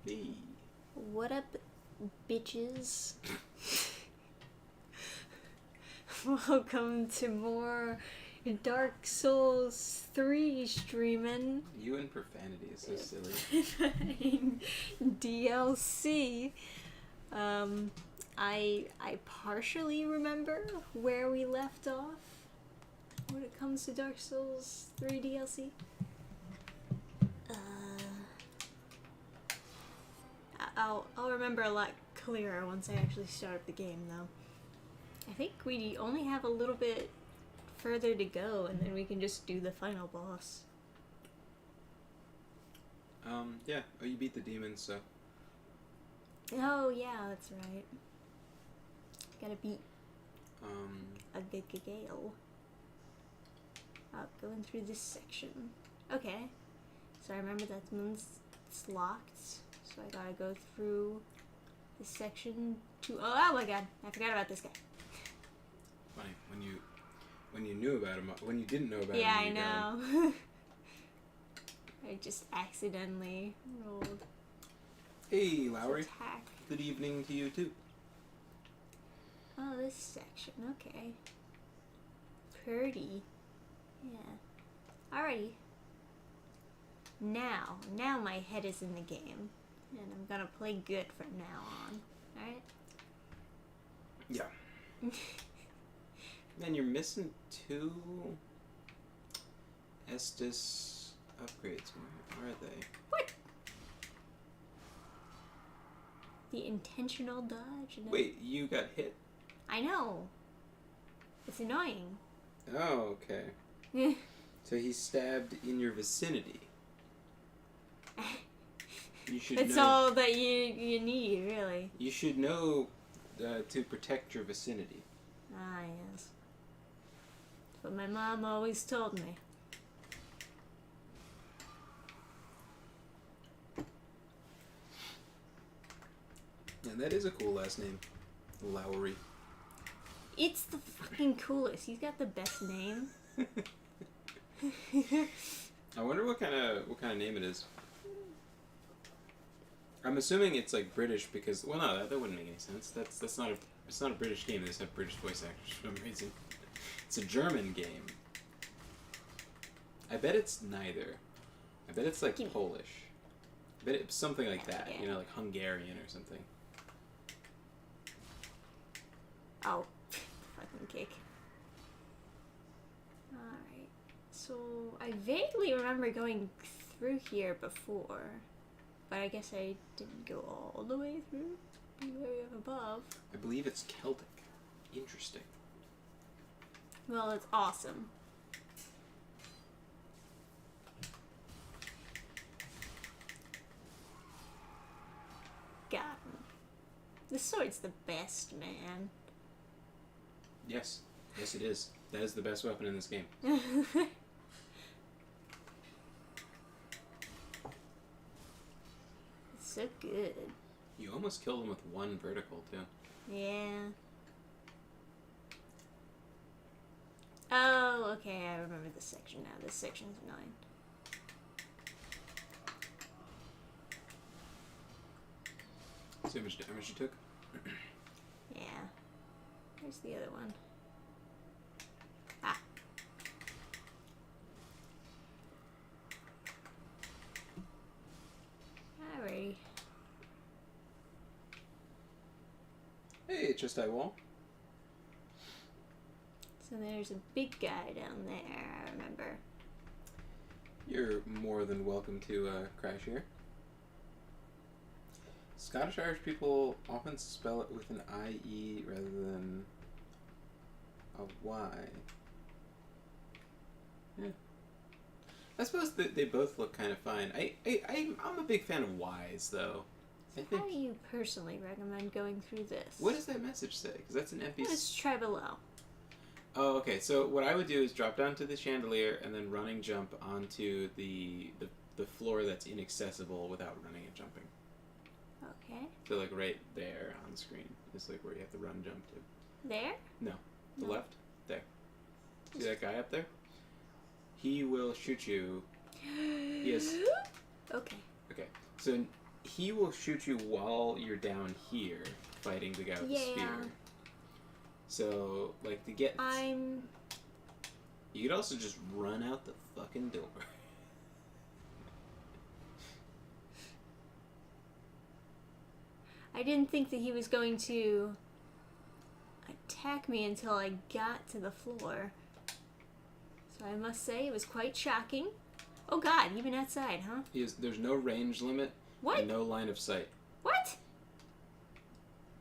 Hey. What up, bitches? Welcome to more Dark Souls 3 streaming. You and profanity is so silly. DLC. I partially remember where we left off when it comes to Dark Souls 3 DLC. I'll remember a lot clearer once I actually start up the game, though. I think we only have a little bit further to go, and then we can just do the final boss. Yeah. Oh, you beat the demons, so. Oh, yeah, that's right. Gotta beat a gale. Going through this section. Okay. So I remember that one's locked. So I gotta go through this section to... Oh my god, I forgot about this guy. Funny, when you knew about him, when you didn't know about him. Yeah, I know. I just accidentally rolled. Hey, Lowry. Attack. Good evening to you, too. Oh, this section, okay. Pretty. Yeah. Alrighty. Now my head is in the game. And I'm gonna play good from now on. Alright? Yeah. Man, you're missing 2 Estus upgrades. Where are they? What? The intentional dodge? No. Wait, you got hit? I know. It's annoying. Oh, okay. So he stabbed in your vicinity. You should it's know. all that you need, really. You should know to protect your vicinity. Ah, yes. That's what my mom always told me. And that is a cool last name. Lowry. It's the fucking coolest. He's got the best name. I wonder what kind of name it is. I'm assuming it's like British because no, that wouldn't make any sense. It's not a British game. They just have British voice actors for some reason. It's a German game. I bet it's neither. I bet it's like Polish. I bet it's something like that. Yeah. You know, like Hungarian or something. Oh, fucking kick. Alright. So, I vaguely remember going through here before. But I guess I didn't go all the way through. Way up above. I believe it's Celtic. Interesting. Well, it's awesome. Got him. The sword's the best, man. Yes. Yes, it is. That is the best weapon in this game. It's so good. You almost killed him with 1 vertical, too. Yeah. Oh, okay, I remember this section now. This section's annoying. See how much damage you took? Yeah. Where's the other one? Ah. Alrighty. Hey, just I wall. So there's a big guy down there, I remember. You're more than welcome to crash here. Scottish Irish people often spell it with an I-E rather than a Y. Yeah. I suppose they both look kind of fine. I'm a big fan of Y's, though. So how do you personally recommend going through this? What does that message say? Because that's an NPC. Let's try below. Oh, okay. So what I would do is drop down to the chandelier and then running jump onto the floor that's inaccessible without running and jumping. Okay. So like right there on the screen is like where you have to run jump to. There? No. The left? There. See that guy up there? He will shoot you. He has... Okay. Okay. So he will shoot you while you're down here fighting the guy with the spear. So, like, to get... You could also just run out the fucking door. I didn't think that he was going to attack me until I got to the floor. So I must say it was quite shocking. Oh god, even outside, huh? There's no range limit. What? And no line of sight. What?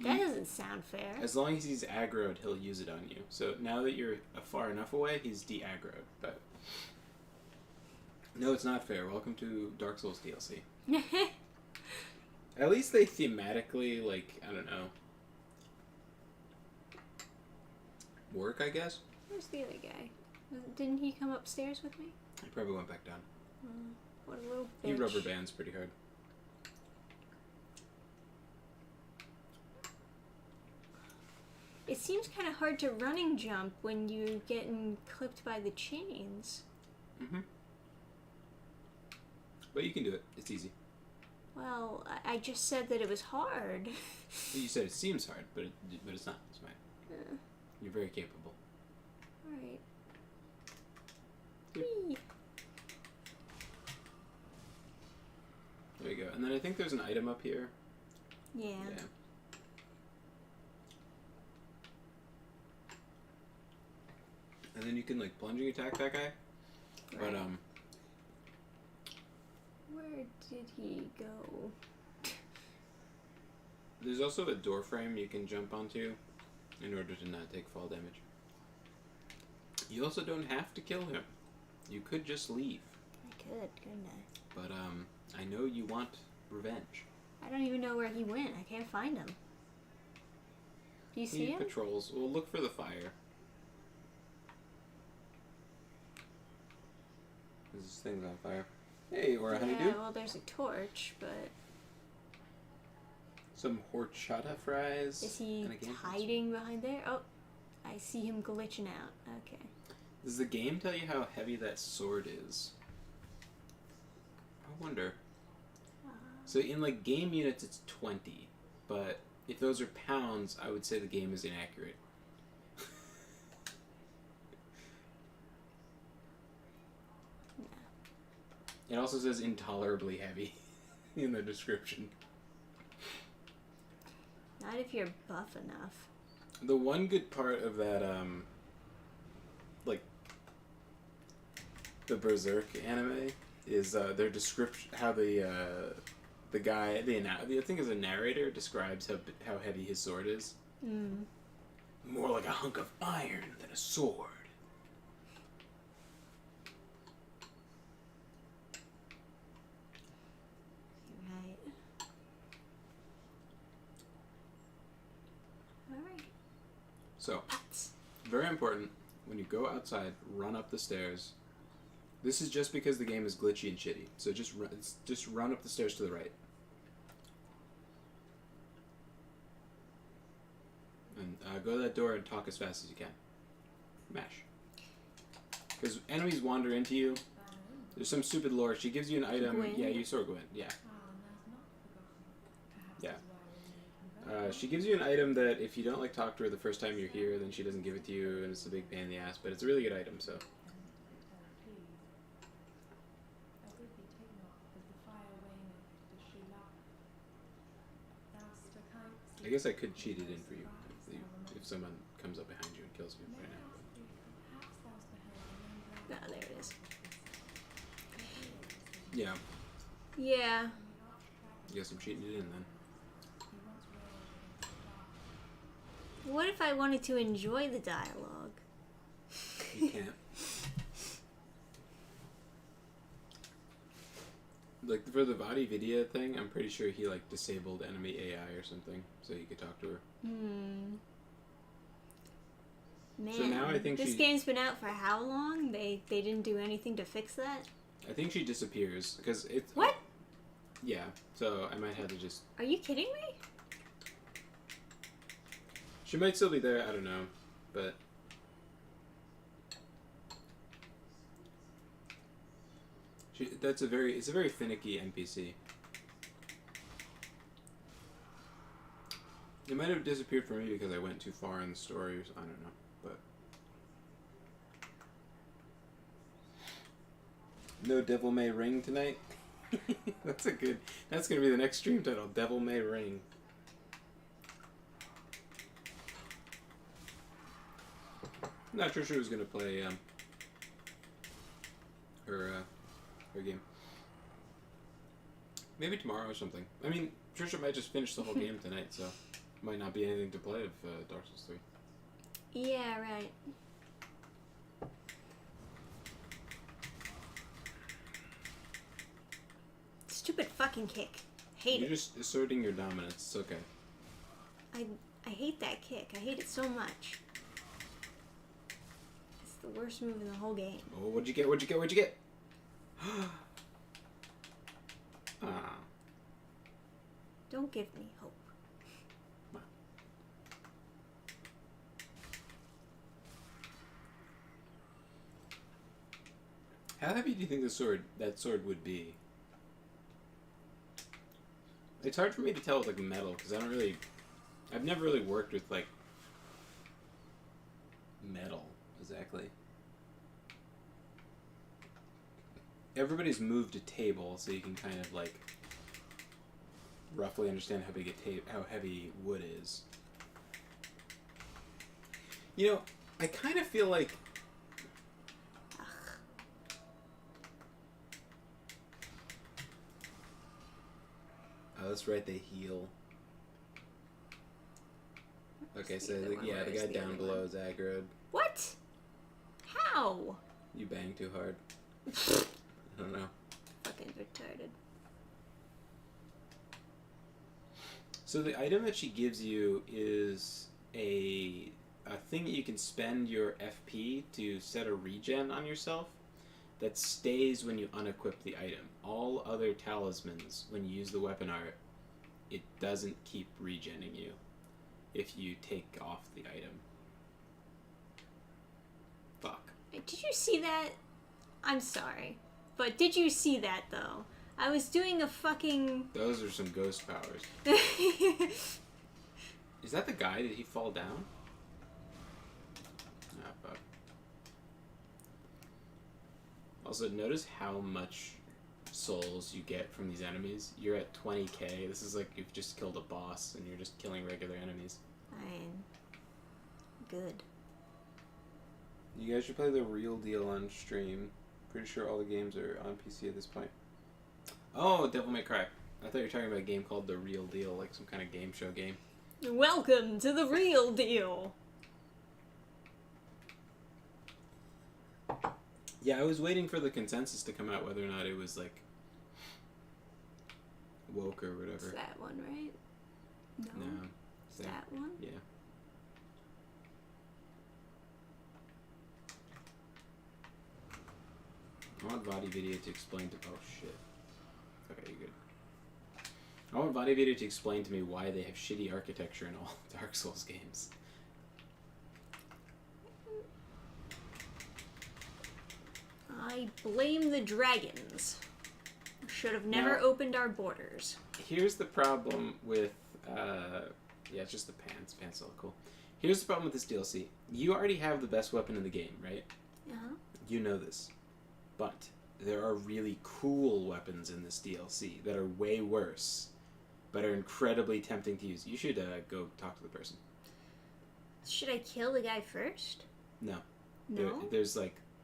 That doesn't sound fair. As long as he's aggroed, he'll use it on you. So now that you're far enough away, he's de-aggroed. But no, it's not fair. Welcome to Dark Souls DLC. At least they thematically, like, I don't know, work, I guess. Where's the other guy? Didn't he come upstairs with me? He probably went back down. What a little bitch. He rubber bands pretty hard. It seems kind of hard to running jump when you're getting clipped by the chains. Mm-hmm. But you can do it. It's easy. Well, I just said that it was hard. You said it seems hard, but it's not. It's fine. You're very capable. Alright. Yep. There you go. And then I think there's an item up here. Yeah. And then you can, like, plunging attack that guy. Right. But, where did he go? there's also a door frame you can jump onto in order to not take fall damage. You also don't have to kill him. You could just leave. I could, couldn't I? But, I know you want revenge. I don't even know where he went. I can't find him. Do you see He him? patrols. We'll look for the fire. This thing's on fire. Hey, or a honeydew? Yeah, well, there's a torch, but... Some horchata fries. Is he and a game hiding behind there? Oh, I see him glitching out. Okay. Does the game tell you how heavy that sword is? I wonder. So in, like, game units, it's 20. But if those are pounds, I would say the game is inaccurate. It also says intolerably heavy in the description. Not if you're buff enough. The one good part of that, like, the Berserk anime is their description, how the guy, I think is a narrator, describes how heavy his sword is. More like a hunk of iron than a sword. So, very important, when you go outside, run up the stairs. This is just because the game is glitchy and shitty. So just run up the stairs to the right. And go to that door and talk as fast as you can. Mash. Because enemies wander into you. There's some stupid lore. She gives you an item. Gwen? Yeah, you saw Gwen. Yeah. Yeah. She gives you an item that if you don't like talk to her the first time you're here, then she doesn't give it to you, and it's a big pain in the ass. But it's a really good item, so. I guess I could cheat it in for you if someone comes up behind you and kills you right now. Ah, there it is. Yeah. Yeah. I guess I'm cheating it in then. What if I wanted to enjoy the dialogue? You can't. Like, for the Vadi Vidya thing, I'm pretty sure he, like, disabled enemy AI or something, so he could talk to her. Man, so now I think this game's been out for how long? They didn't do anything to fix that? I think she disappears, because it's... What? Yeah, so I might have to just... Are you kidding me? She might still be there, I don't know, but... It's a very finicky NPC. It might have disappeared for me because I went too far in the story. I don't know, but no Devil May Ring tonight. That's a good. That's gonna be the next stream title. Devil May Ring. I'm not sure she was gonna play her game. Maybe tomorrow or something. I mean, Trisha might just finish the whole game tonight, so might not be anything to play of Dark Souls 3. Yeah, right. Stupid fucking kick. Hate You're it. just asserting your dominance. It's okay. I hate that kick. I hate it so much. It's the worst move in the whole game. Oh, what'd you get? What'd you get? What'd you get? Ah. Don't give me hope. How heavy do you think that sword would be? It's hard for me to tell with like metal because I've never really worked with like metal exactly. Everybody's moved a table, so you can kind of like roughly understand how heavy wood is. You know, I kind of feel like oh, that's right, they heal. Okay, so the guy down below is aggroed. What? How? You bang too hard. I don't know. Fucking retarded. So the item that she gives you is a thing that you can spend your FP to set a regen on yourself that stays when you unequip the item. All other talismans, when you use the weapon art, it doesn't keep regenning you if you take off the item. Fuck. Did you see that? I'm sorry. But did you see that, though? I was doing a fucking... Those are some ghost powers. Is that the guy? Did he fall down? Ah, fuck. Also, notice how much souls you get from these enemies. You're at 20k. This is like you've just killed a boss and you're just killing regular enemies. Fine. Good. You guys should play the real deal on stream. Pretty sure all the games are on PC at this point. Oh, Devil May Cry. I thought you were talking about a game called The Real Deal, like some kind of game show game. Welcome to The Real Deal! Yeah, I was waiting for the consensus to come out whether or not it was, like, woke or whatever. It's that one, right? No. It's that one? Yeah. I want Vadi Video to explain to... Oh, shit. Okay, you're good. I want Vadi Video to explain to me why they have shitty architecture in all Dark Souls games. I blame the dragons. Should have never Now, opened our borders. Here's the problem with... yeah, it's just the pants. Pants look cool. Here's the problem with this DLC. You already have the best weapon in the game, right? Uh-huh. You know this. But there are really cool weapons in this DLC that are way worse, but are incredibly tempting to use. You should go talk to the person. Should I kill the guy first? No. No?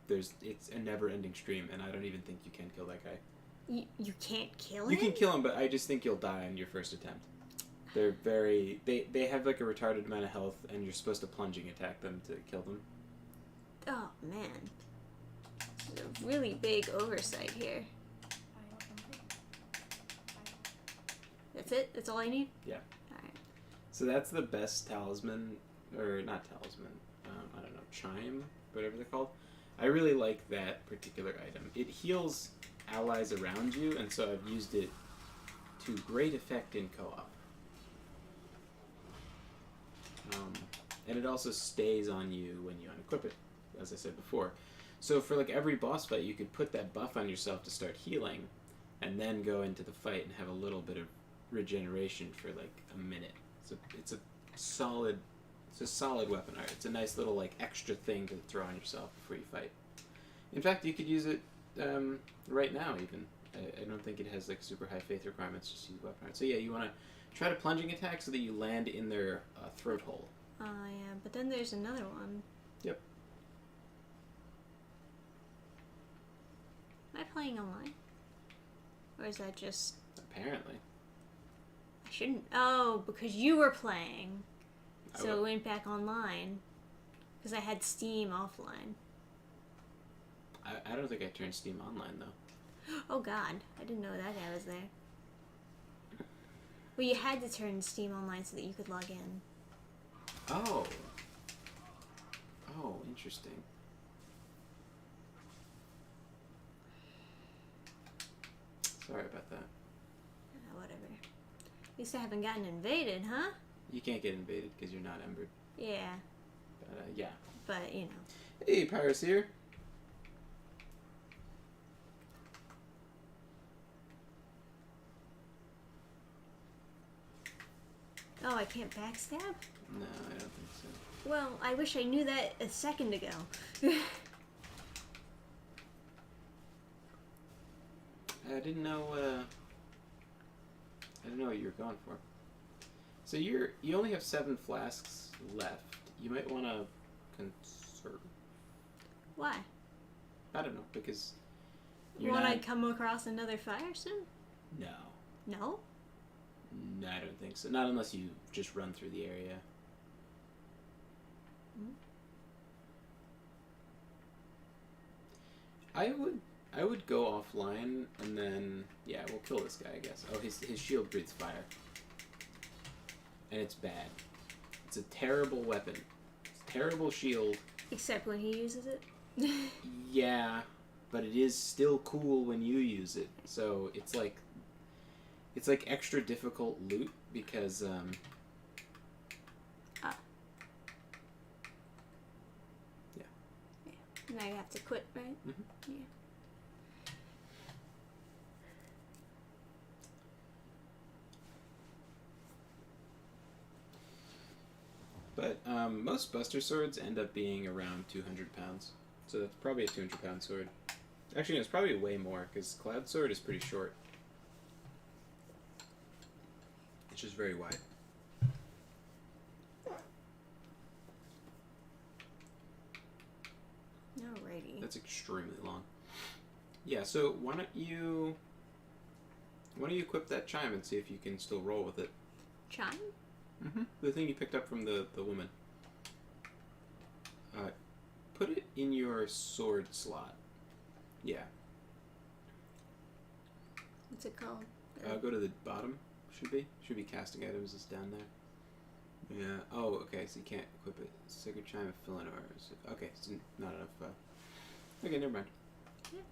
It's a never-ending stream, and I don't even think you can kill that guy. You can't kill him? You can kill him, but I just think you'll die on your first attempt. They're very... They have like a retarded amount of health, and you're supposed to plunging attack them to kill them. Oh, man. This is a really big oversight here. That's it? That's all I need? Yeah. Alright. So that's the best talisman, or not talisman, I don't know, chime, whatever they're called. I really like that particular item. It heals allies around you, and so I've used it to great effect in co-op. And it also stays on you when you unequip it, as I said before. So for like every boss fight, you could put that buff on yourself to start healing, and then go into the fight and have a little bit of regeneration for like a minute. So it's a solid. It's a solid weapon art. It's a nice little like extra thing to throw on yourself before you fight. In fact, you could use it right now even. I don't think it has like super high faith requirements. Just use weapon art. So yeah, you want to try to plunging attack so that you land in their throat hole. Oh yeah, but then there's another one. Yep. Am I playing online? Or is that just... Apparently. I shouldn't... Oh, because you were playing. I So it went back online. Because I had Steam offline. I don't think I turned Steam online though. Oh god, I didn't know that guy was there. Well, you had to turn Steam online so that you could log in. Oh. Oh, interesting. Sorry about that. Whatever. At least I haven't gotten invaded, huh? You can't get invaded because you're not embered. Yeah. But yeah. But, you know. Hey, Pyrus here. Oh, I can't backstab? No, I don't think so. Well, I wish I knew that a second ago. I didn't know. I didn't know what you were going for. So you only have 7 flasks left. You might want to conserve. Why? I don't know because. Won't I come across another fire soon? No. No? No, I don't think so. Not unless you just run through the area. I would go offline and then yeah, we'll kill this guy, I guess. Oh, his shield breathes fire. And it's bad. It's a terrible weapon. It's a terrible shield. Except when he uses it. Yeah, but it is still cool when you use it. So it's like extra difficult loot because yeah. Yeah. And I have to quit, right? Mm-hmm. Yeah. But most Buster Swords end up being around 200 pounds. So that's probably a 200-pound sword. Actually, no, it's probably way more, because Cloud Sword is pretty short. It's just very wide. Alrighty. That's extremely long. Yeah, so why don't you equip that chime and see if you can still roll with it? Chime? Mm-hmm. The thing you picked up from the woman. Put it in your sword slot. Yeah. What's it called? Go to the bottom. Should be casting items is down there. Yeah. Oh, okay. So you can't equip it. Sacred Chime of Philanor. Okay. So not enough. Okay, never mind. Yeah.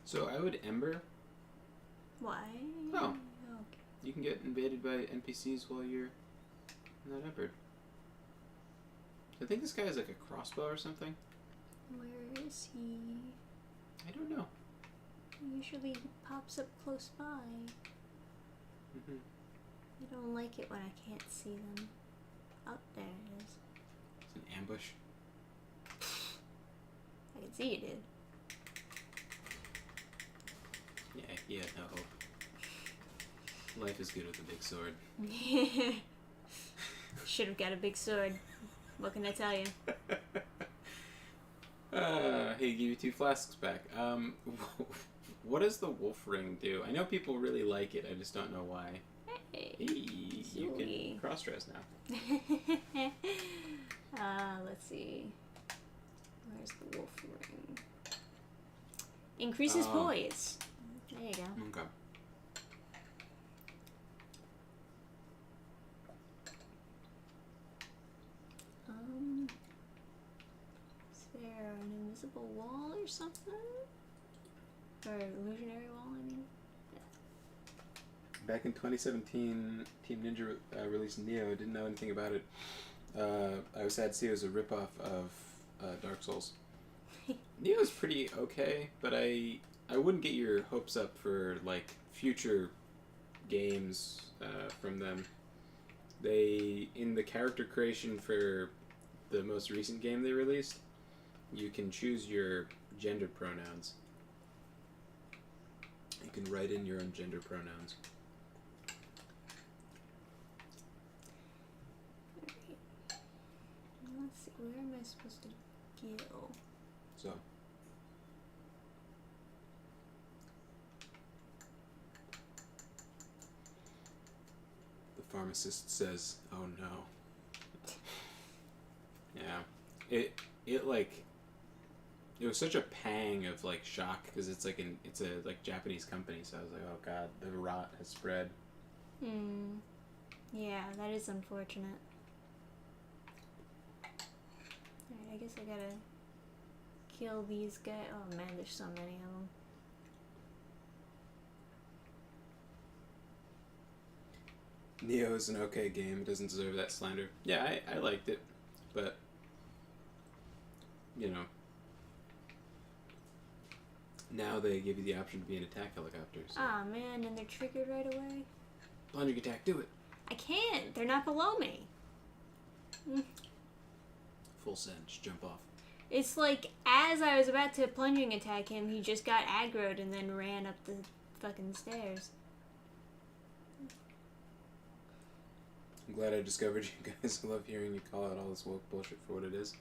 So I would Ember. Why? Oh. Okay. You can get invaded by NPCs while you're not embered. I think this guy has like a crossbow or something. Where is he? I don't know. Usually he pops up close by. Mm-hmm. I don't like it when I can't see them. Oh, there it is. It's an ambush. I can see you did. Yeah, he had no hope. Life is good with a big sword. Should have got a big sword. What can I tell you? Hey, give you 2 flasks back. What does the wolf ring do? I know people really like it. I just don't know why. Hey, you can cross-dress now. let's see. Where's the wolf ring? Increases poise. There you go. Okay. Is there an invisible wall or something? Or illusionary wall, I mean? Yeah. Back in 2017, Team Ninja released Neo. Didn't know anything about it. I was sad to see it was a ripoff of Dark Souls. Neo's pretty okay, but I wouldn't get your hopes up for like future games from them. They, in the character creation for the most recent game they released, you can choose your gender pronouns. You can write in your own gender pronouns. Let's see, where am I supposed to go? So. The pharmacist says, "Oh no." Yeah. It like, it was such a pang of like shock because it's a like Japanese company, so I was like, oh god, the rot has spread. Yeah, that is unfortunate. Alright, I guess I gotta kill these guys. Oh man, there's so many of them. Neo is an okay game. It doesn't deserve that slander. Yeah, I liked it, but you know, now they give you the option to be an attack helicopter. So. Ah man, and they're triggered right away. Plunging attack, do it. I can't. They're not below me. Full send, just jump off. It's like as I was about to plunging attack him, he just got aggroed and then ran up the fucking stairs. I'm glad I discovered you guys. I love hearing you call out all this woke bullshit for what it is.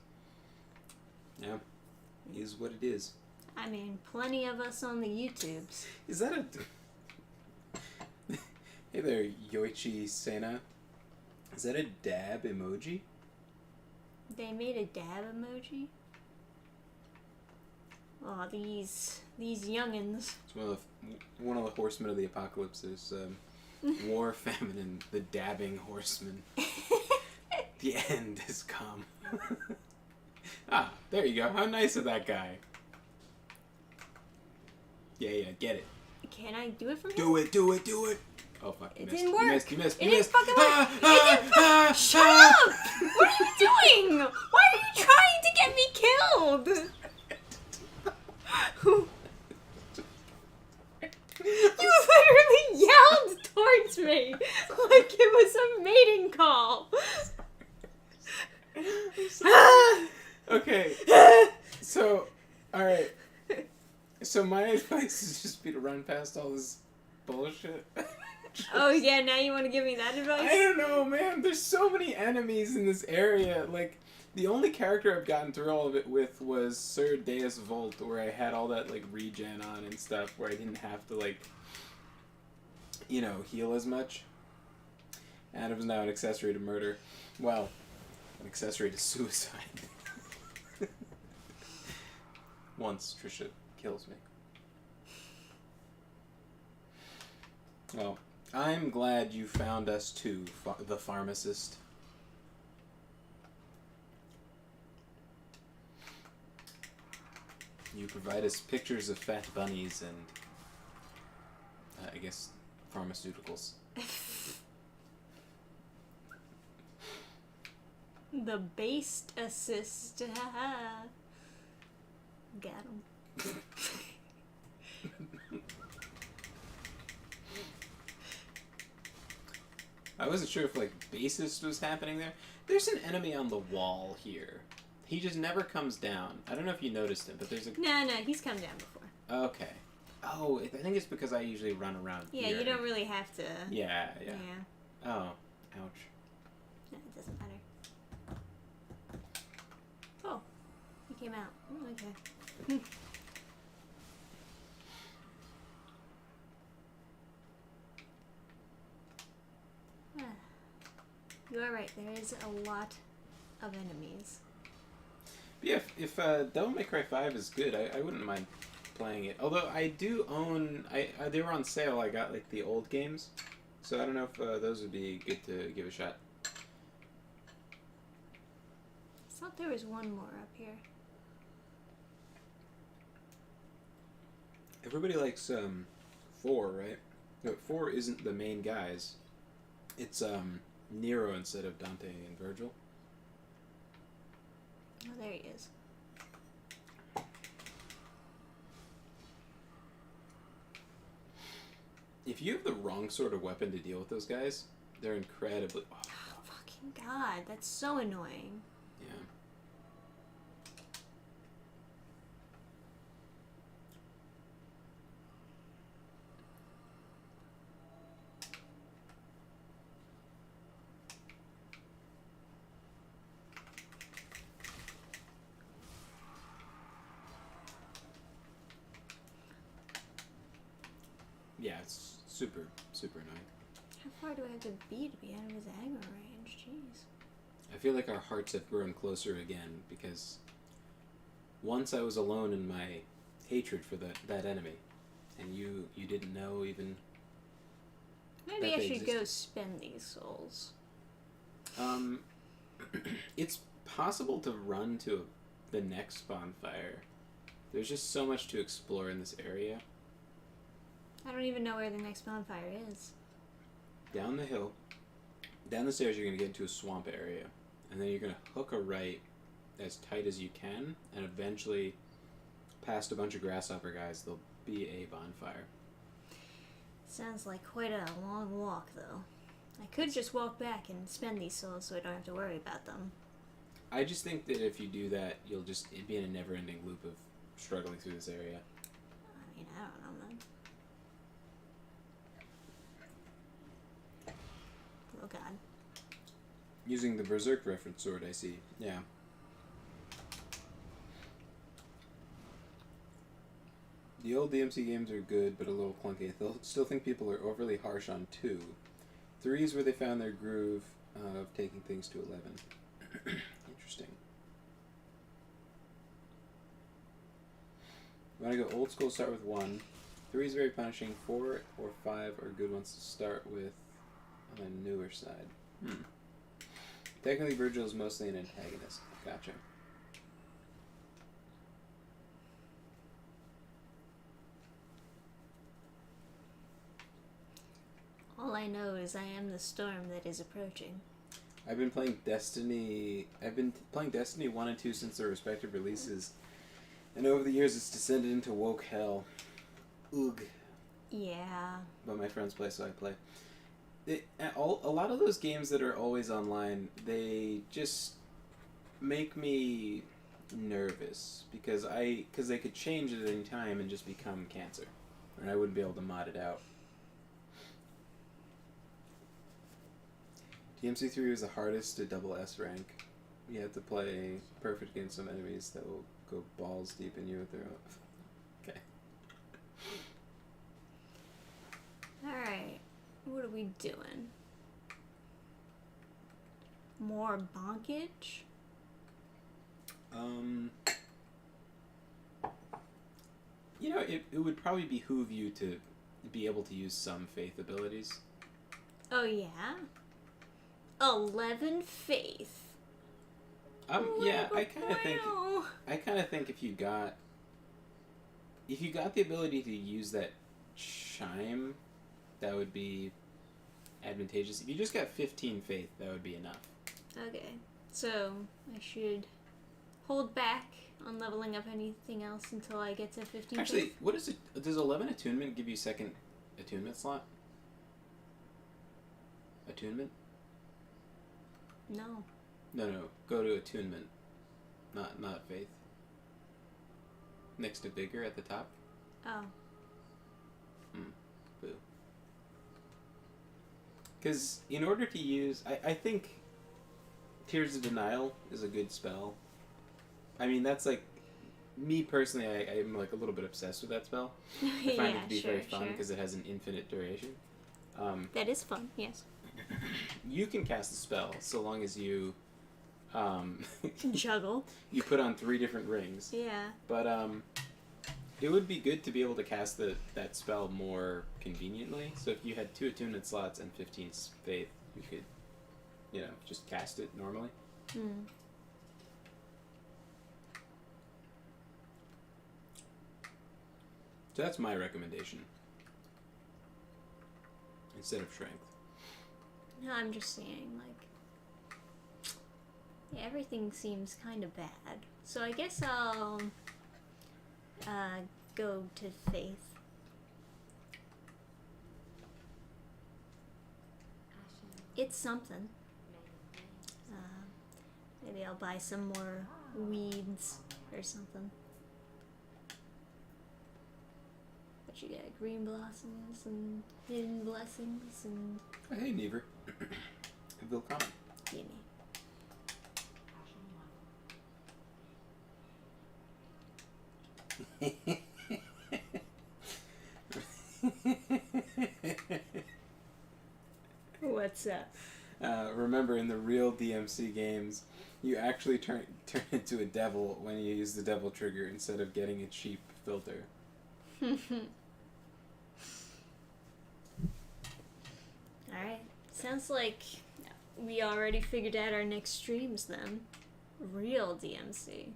Yeah, it is what it is. I mean, plenty of us on the YouTubes. Is that a... Hey there, Yoichi Sena. Is that a dab emoji? They made a dab emoji? Oh, these youngins. It's one of the horsemen of the apocalypse. There's war, famine, and the dabbing horseman. The end has come. Ah, there you go. How nice of that guy. Yeah, get it. Can I do it from here? Do it. Oh fuck, you It missed. didn't work. You missed. It didn't fucking work. Shut up! What are you doing? Why are you trying to get me killed? You literally yelled towards me like it was a mating call. Okay. So, alright. So my advice is just be to run past all this bullshit. Oh yeah, now you want to give me that advice? I don't know, man. There's so many enemies in this area. Like, the only character I've gotten through all of it with was Sir Deus Volt, where I had all that, like, regen on and stuff, where I didn't have to, like, you know, heal as much. And it was now an accessory to murder. Well, an accessory to suicide. Once Trisha kills me. Well, I'm glad you found us too, the pharmacist. You provide us pictures of fat bunnies and, I guess, pharmaceuticals. The based assist. Got him. I wasn't sure if, like, bassist was happening there. There's an enemy on the wall here. He just never comes down. I don't know if you noticed him, but there's a... No, he's come down before. Okay. Oh, I think it's because I usually run around Yeah, here. you don't really have to... Yeah. Oh, ouch. No, it doesn't matter. Oh, he came out. Oh, okay. You are right, there is a lot of enemies. Yeah, if Devil May Cry 5 is good, I wouldn't mind playing it. Although I do own... they were on sale. I got, like, the old games. So I don't know if those would be good to give a shot. I thought there was one more up here. Everybody likes 4, right? But 4 isn't the main guys. It's Nero instead of Dante and Virgil. Oh, there he is. If you have the wrong sort of weapon to deal with those guys, they're incredibly... Oh, Fucking God, that's so annoying. yeah. Yeah, it's super, super annoying. How far do I have to be out of his aggro range? Jeez. I feel like our hearts have grown closer again because once I was alone in my hatred for that enemy, and you didn't know even. Maybe that I they should go existed. spend these souls. It's possible to run to the next bonfire. There's just so much to explore in this area. I don't even know where the next bonfire is. Down the hill, down the stairs, you're going to get into a swamp area. And then you're going to hook a right as tight as you can, and eventually, past a bunch of grasshopper guys, there'll be a bonfire. Sounds like quite a long walk, though. I could just walk back and spend these souls so I don't have to worry about them. I just think that if you do that, it'd be in a never-ending loop of struggling through this area. I mean, I don't know, man. Oh, God. Using the Berserk reference sword, I see. Yeah. The old DMC games are good, but a little clunky. I still think people are overly harsh on 2. 3 is where they found their groove of taking things to 11. Interesting. You want to go old school, start with 1. 3 is very punishing. 4 or 5 are good ones to start with on the newer side. Technically, Virgil is mostly an antagonist. Gotcha. All I know is I am the storm that is approaching. I've been playing Destiny 1 and 2 since their respective releases, and over the years it's descended into woke hell. Ugh. Yeah. But my friends play, so I play. A lot of those games that are always online, they just make me nervous because they could change at any time and just become cancer, and I wouldn't be able to mod it out. DMC3 was the hardest to double S rank. You have to play perfect against some enemies that will go balls deep in you with their own. Okay. Alright. What are we doing? More bonkage? It would probably behoove you to be able to use some faith abilities. Oh, yeah? 11 faith. Yeah, I kind of think if you got the ability to use that chime, that would be advantageous. If you just got 15 faith, that would be enough. Okay, so I should hold back on leveling up anything else until I get to 15 Actually, faith? what is it? Does 11 attunement give you second attunement slot? Attunement? No. No. Go to attunement, not faith. Next to vigor at the top. Oh. Boo. Because in order to use, I think Tears of Denial is a good spell. I mean, that's like, me personally, I'm like a little bit obsessed with that spell. I find it to be very fun because it has an infinite duration. That is fun, yes. You can cast the spell so long as you Juggle. you put on 3 different rings. Yeah. But it would be good to be able to cast that spell more conveniently. So if you had 2 attunement slots and 15 faith, you could, just cast it normally. So that's my recommendation. instead of strength. No, I'm just saying, like, yeah, everything seems kind of bad. So I guess I'll go to faith. It's something. Maybe I'll buy some more weeds or something. But you got green blossoms and hidden blessings and... Oh, hey, Never. Willkommen. Gimme. What's up? Remember, in the real DMC games, you actually turn into a devil when you use the devil trigger instead of getting a cheap filter. Alright. Sounds like we already figured out our next streams then. Real DMC.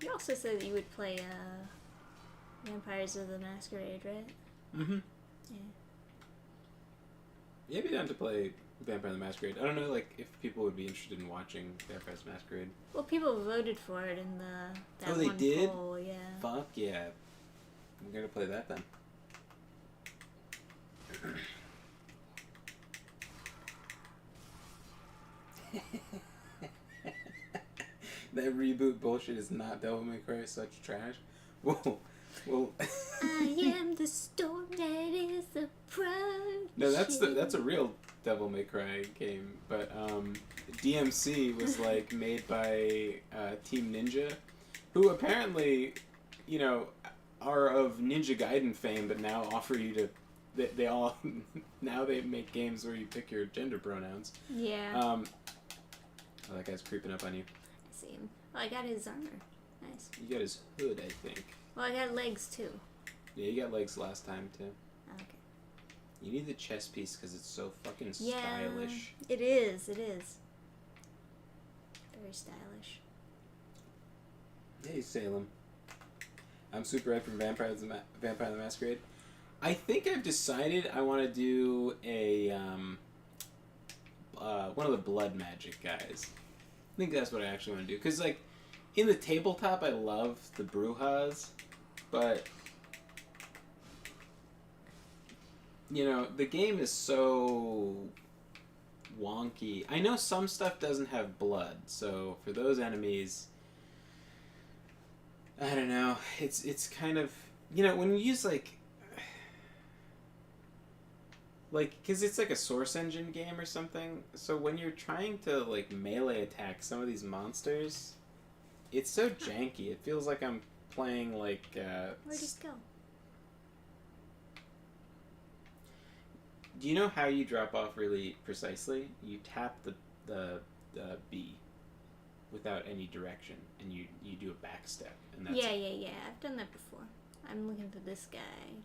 You also said that you would play Vampires of the Masquerade, right? Mm-hmm. Yeah. Yeah, I'd be down to play Vampire the Masquerade. I don't know, like, if people would be interested in watching Vampire the Masquerade. Well, people voted for it in that Oh, they one did? poll, yeah. Fuck yeah. I'm gonna play that then. That reboot bullshit is not Devil May Cry, such trash. Whoa. Well, I am the storm that is the pride. no, that's a real Devil May Cry game, but DMC was like made by Team Ninja, who apparently, you know, are of Ninja Gaiden fame, but now offer you to. They all now they make games where you pick your gender pronouns. Yeah. Oh, that guy's creeping up on you. I see him. Oh, I got his armor. Nice. You got his hood, I think. Well, I got legs too. Yeah, you got legs last time too. Okay. You need the chest piece because it's so fucking Yeah, stylish. it is. It is. Very stylish. Hey, Salem. I'm super hyped for Vampire the Masquerade. I think I've decided I want to do a one of the blood magic guys. I think that's what I actually want to do. Because, like, in the tabletop, I love the Brujas, but, you know, the game is so wonky. I know some stuff doesn't have blood, so for those enemies, I don't know. It's kind of, you know, when you use, like, because it's like a Source Engine game or something, so when you're trying to, like, melee attack some of these monsters, it's so janky. It feels like I'm playing, like, Where'd he go? Do you know how you drop off really precisely? You tap the B without any direction, and you do a back step, and that's Yeah. it. I've done that before. I'm looking for this guy.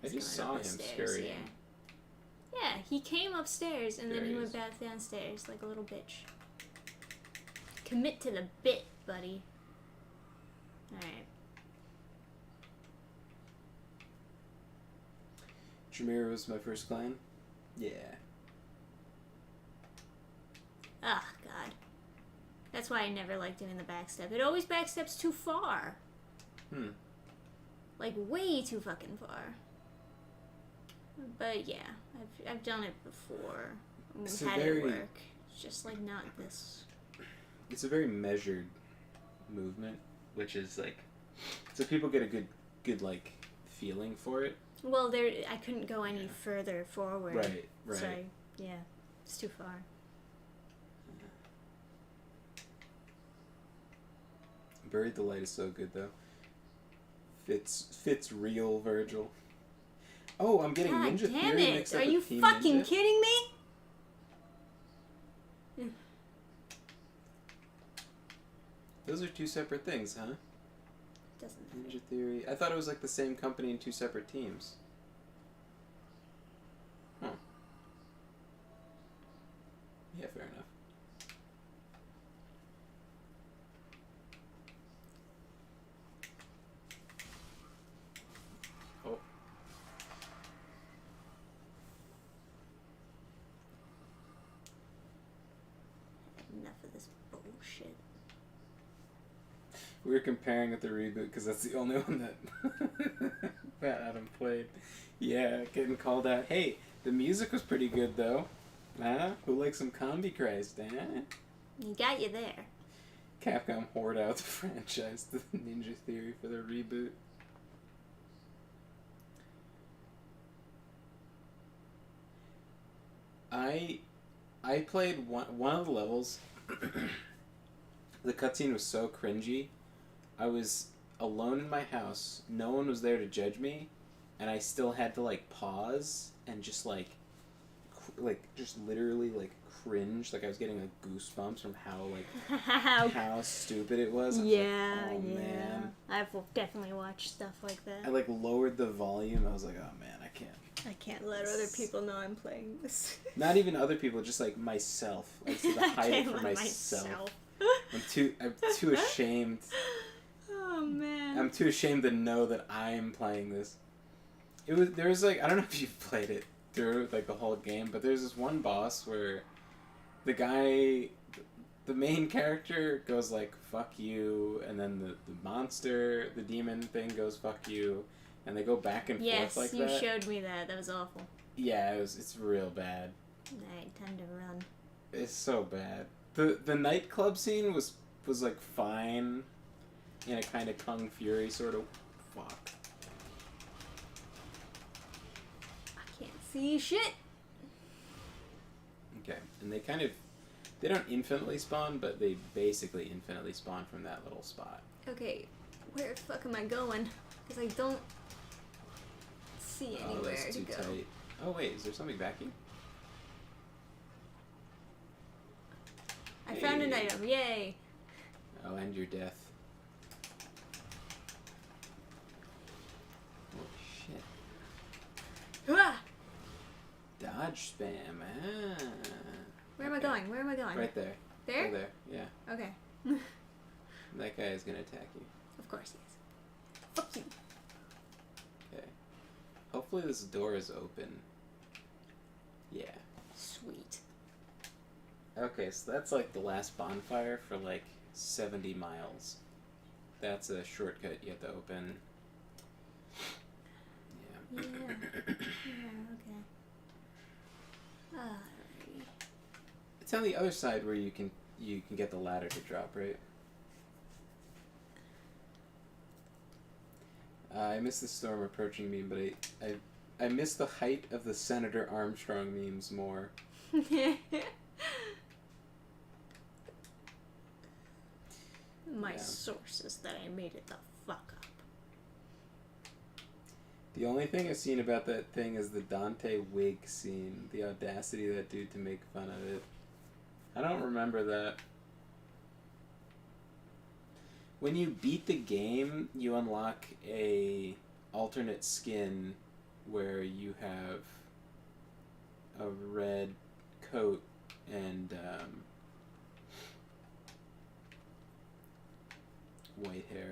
I He's just going saw up him the stairs, scurrying. Yeah. Yeah, he came upstairs and There then he he went is. back downstairs like a little bitch. Commit to the bit, buddy. Alright. Tremere was my first clan. Yeah. Ah, God. That's why I never liked doing the backstep. It always backsteps too far. Like, way too fucking far. But yeah, I've done it before. It's We've a had very- it work. It's just like not this. It's a very measured movement, which is like, so people get a good like feeling for it. Well, I couldn't go any further forward. Right. So, yeah, it's too far. Buried the Light is so good though. Fits real Virgil. Oh, I'm getting God Ninja damn Theory it! mixed up Are with you Team fucking Ninja. kidding me? Those are two separate things, huh? Doesn't matter. Ninja Theory. I thought it was like the same company in two separate teams. Huh. Yeah, fair enough. shit. We were comparing with the reboot because that's the only one that Adam played. Yeah, getting called out. Hey, the music was pretty good though. Huh? Who likes some Combi Christ, eh? He got you there. Capcom hoard out the franchise, the Ninja Theory for the reboot. I played one of the levels. The cutscene was so cringy. I was alone in my house. No one was there to judge me, and I still had to like pause and just just literally like cringe. Like I was getting like goosebumps from how stupid it was. I was yeah, like, oh, yeah. man. I've definitely watched stuff like that. I like lowered the volume. I was like, oh man, I can't. I can't let other people know I'm playing this. Not even other people, just like myself. I just had to hide it from myself. I'm too ashamed. Oh man. I'm too ashamed to know that I'm playing this. There was like, I don't know if you've played it through like the whole game, but there's this one boss where the main character goes like fuck you, and then the monster, the demon thing goes fuck you, and they go back and forth like that. Yes, you showed me that. That was awful. Yeah, it's real bad. I tend to run. It's so bad. The nightclub scene was like fine, in a kind of Kung Fury sort of. Fuck. I can't see shit. Okay, and they don't infinitely spawn, but they basically infinitely spawn from that little spot. Okay, where the fuck am I going? Because I don't see anywhere that's to too go. tight. Oh wait, is there something backing? I found an item, yay! Oh, and your death. Oh shit. Ah! Dodge spam, ah. Where am I going? Where am I going? Right there. There? Right there, yeah. Okay. That guy is gonna attack you. Of course he is. Fuck you. Okay. Hopefully this door is open. Yeah. Sweet. Okay, so that's like the last bonfire for like 70 miles. That's a shortcut you have to open. Yeah. Yeah. Yeah, okay. Alrighty. It's on the other side where you can get the ladder to drop, right? I miss the storm approaching me, but I miss the height of the Senator Armstrong memes more. My Yeah. source is that I made it the fuck up. The only thing I've seen about that thing is the Dante wig scene. The audacity of that dude to make fun of it. I don't remember that. When you beat the game, you unlock a alternate skin where you have a red coat and white hair.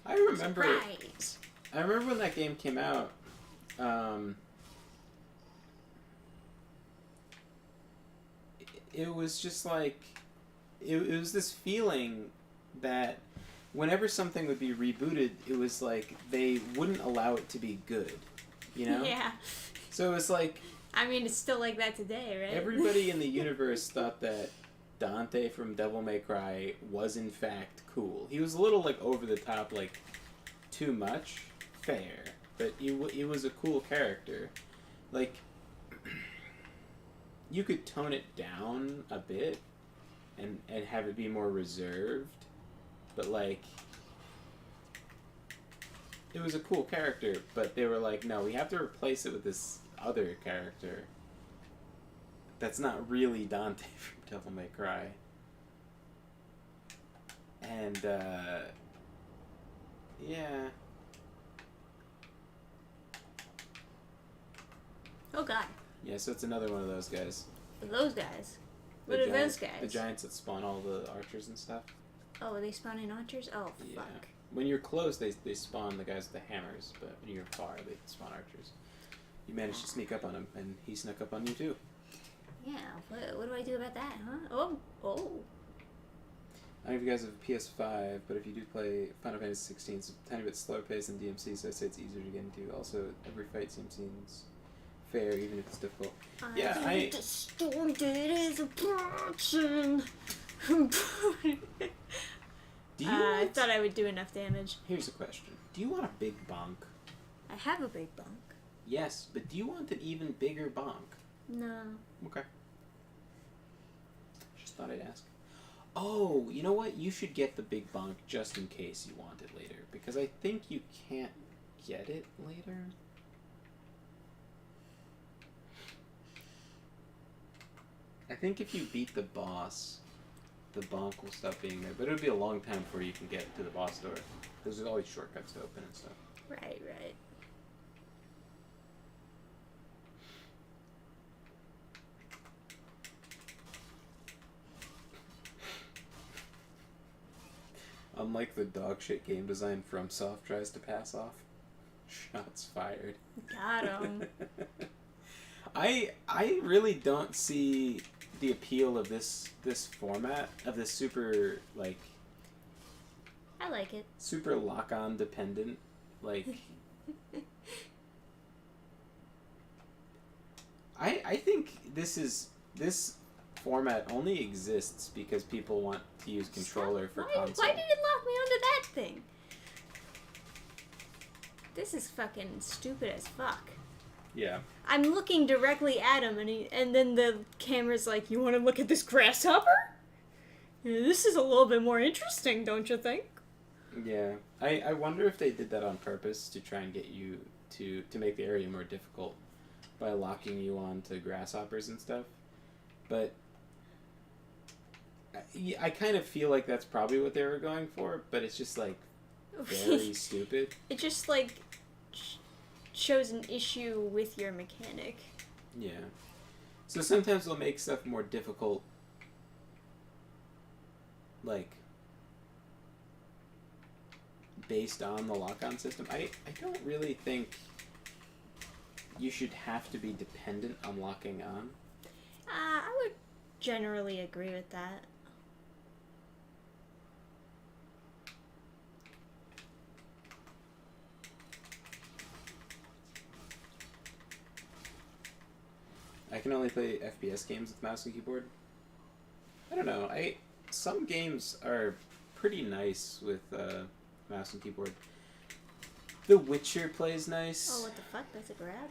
I remember. Surprise. I remember when that game came out. It was just like, it was this feeling that whenever something would be rebooted, it was like they wouldn't allow it to be good, you know? Yeah. So it was like, I mean, it's still like that today, right? everybody in the universe thought that Dante from Devil May Cry was in fact cool. He was a little like over the top, like too much, fair, but he was a cool character. Like, you could tone it down a bit and have it be more reserved, but like, it was a cool character, but they were like, no, we have to replace it with this other character that's not really Dante from Devil May Cry. And yeah. Oh god. Yeah, so it's another one of those guys. Those guys. The What are giant- those guys? The giants that spawn all the archers and stuff. Oh, are they spawning archers? Oh, Yeah. fuck. when you're close, they spawn the guys with the hammers, but when you're far, they spawn archers. You managed to sneak up on him, and he snuck up on you too. Yeah, what do I do about that, huh? Oh. I don't know if you guys have a PS5, but if you do play Final Fantasy 16, it's a tiny bit slower pace than DMC, so I'd say it's easier to get into. Also, every fight seems fair, even if it's difficult. The storm gate is approaching. I thought I would do enough damage. Here's a question. Do you want a big bonk? I have a big bonk. Yes, but do you want an even bigger bonk? No. Okay. Just thought I'd ask. Oh, you know what? You should get the big bonk just in case you want it later. Because I think you can't get it later. I think if you beat the boss, the bonk will stop being there. But it'll be a long time before you can get to the boss door. Because there's always shortcuts to open and stuff. Right. Unlike the dogshit game design FromSoft tries to pass off. Shots fired. Got him. I really don't see the appeal of this format, of this super, like... I like it. Super lock-on dependent, like... I think this format only exists because people want to use controller for console. Why did it lock me onto that thing? This is fucking stupid as fuck. Yeah. I'm looking directly at him, and then the camera's like, "You want to look at this grasshopper? Yeah, this is a little bit more interesting, don't you think?" Yeah. I wonder if they did that on purpose to try and get you to make the area more difficult by locking you onto grasshoppers and stuff. But I kind of feel like that's probably what they were going for, but it's just, like, very stupid. It just, like, shows an issue with your mechanic. Yeah. So sometimes they'll make stuff more difficult, like, based on the lock-on system. I don't really think you should have to be dependent on locking on. I would generally agree with that. I can only play FPS games with mouse and keyboard. I don't know. Some games are pretty nice with mouse and keyboard. The Witcher plays nice. Oh, what the fuck? That's a grab?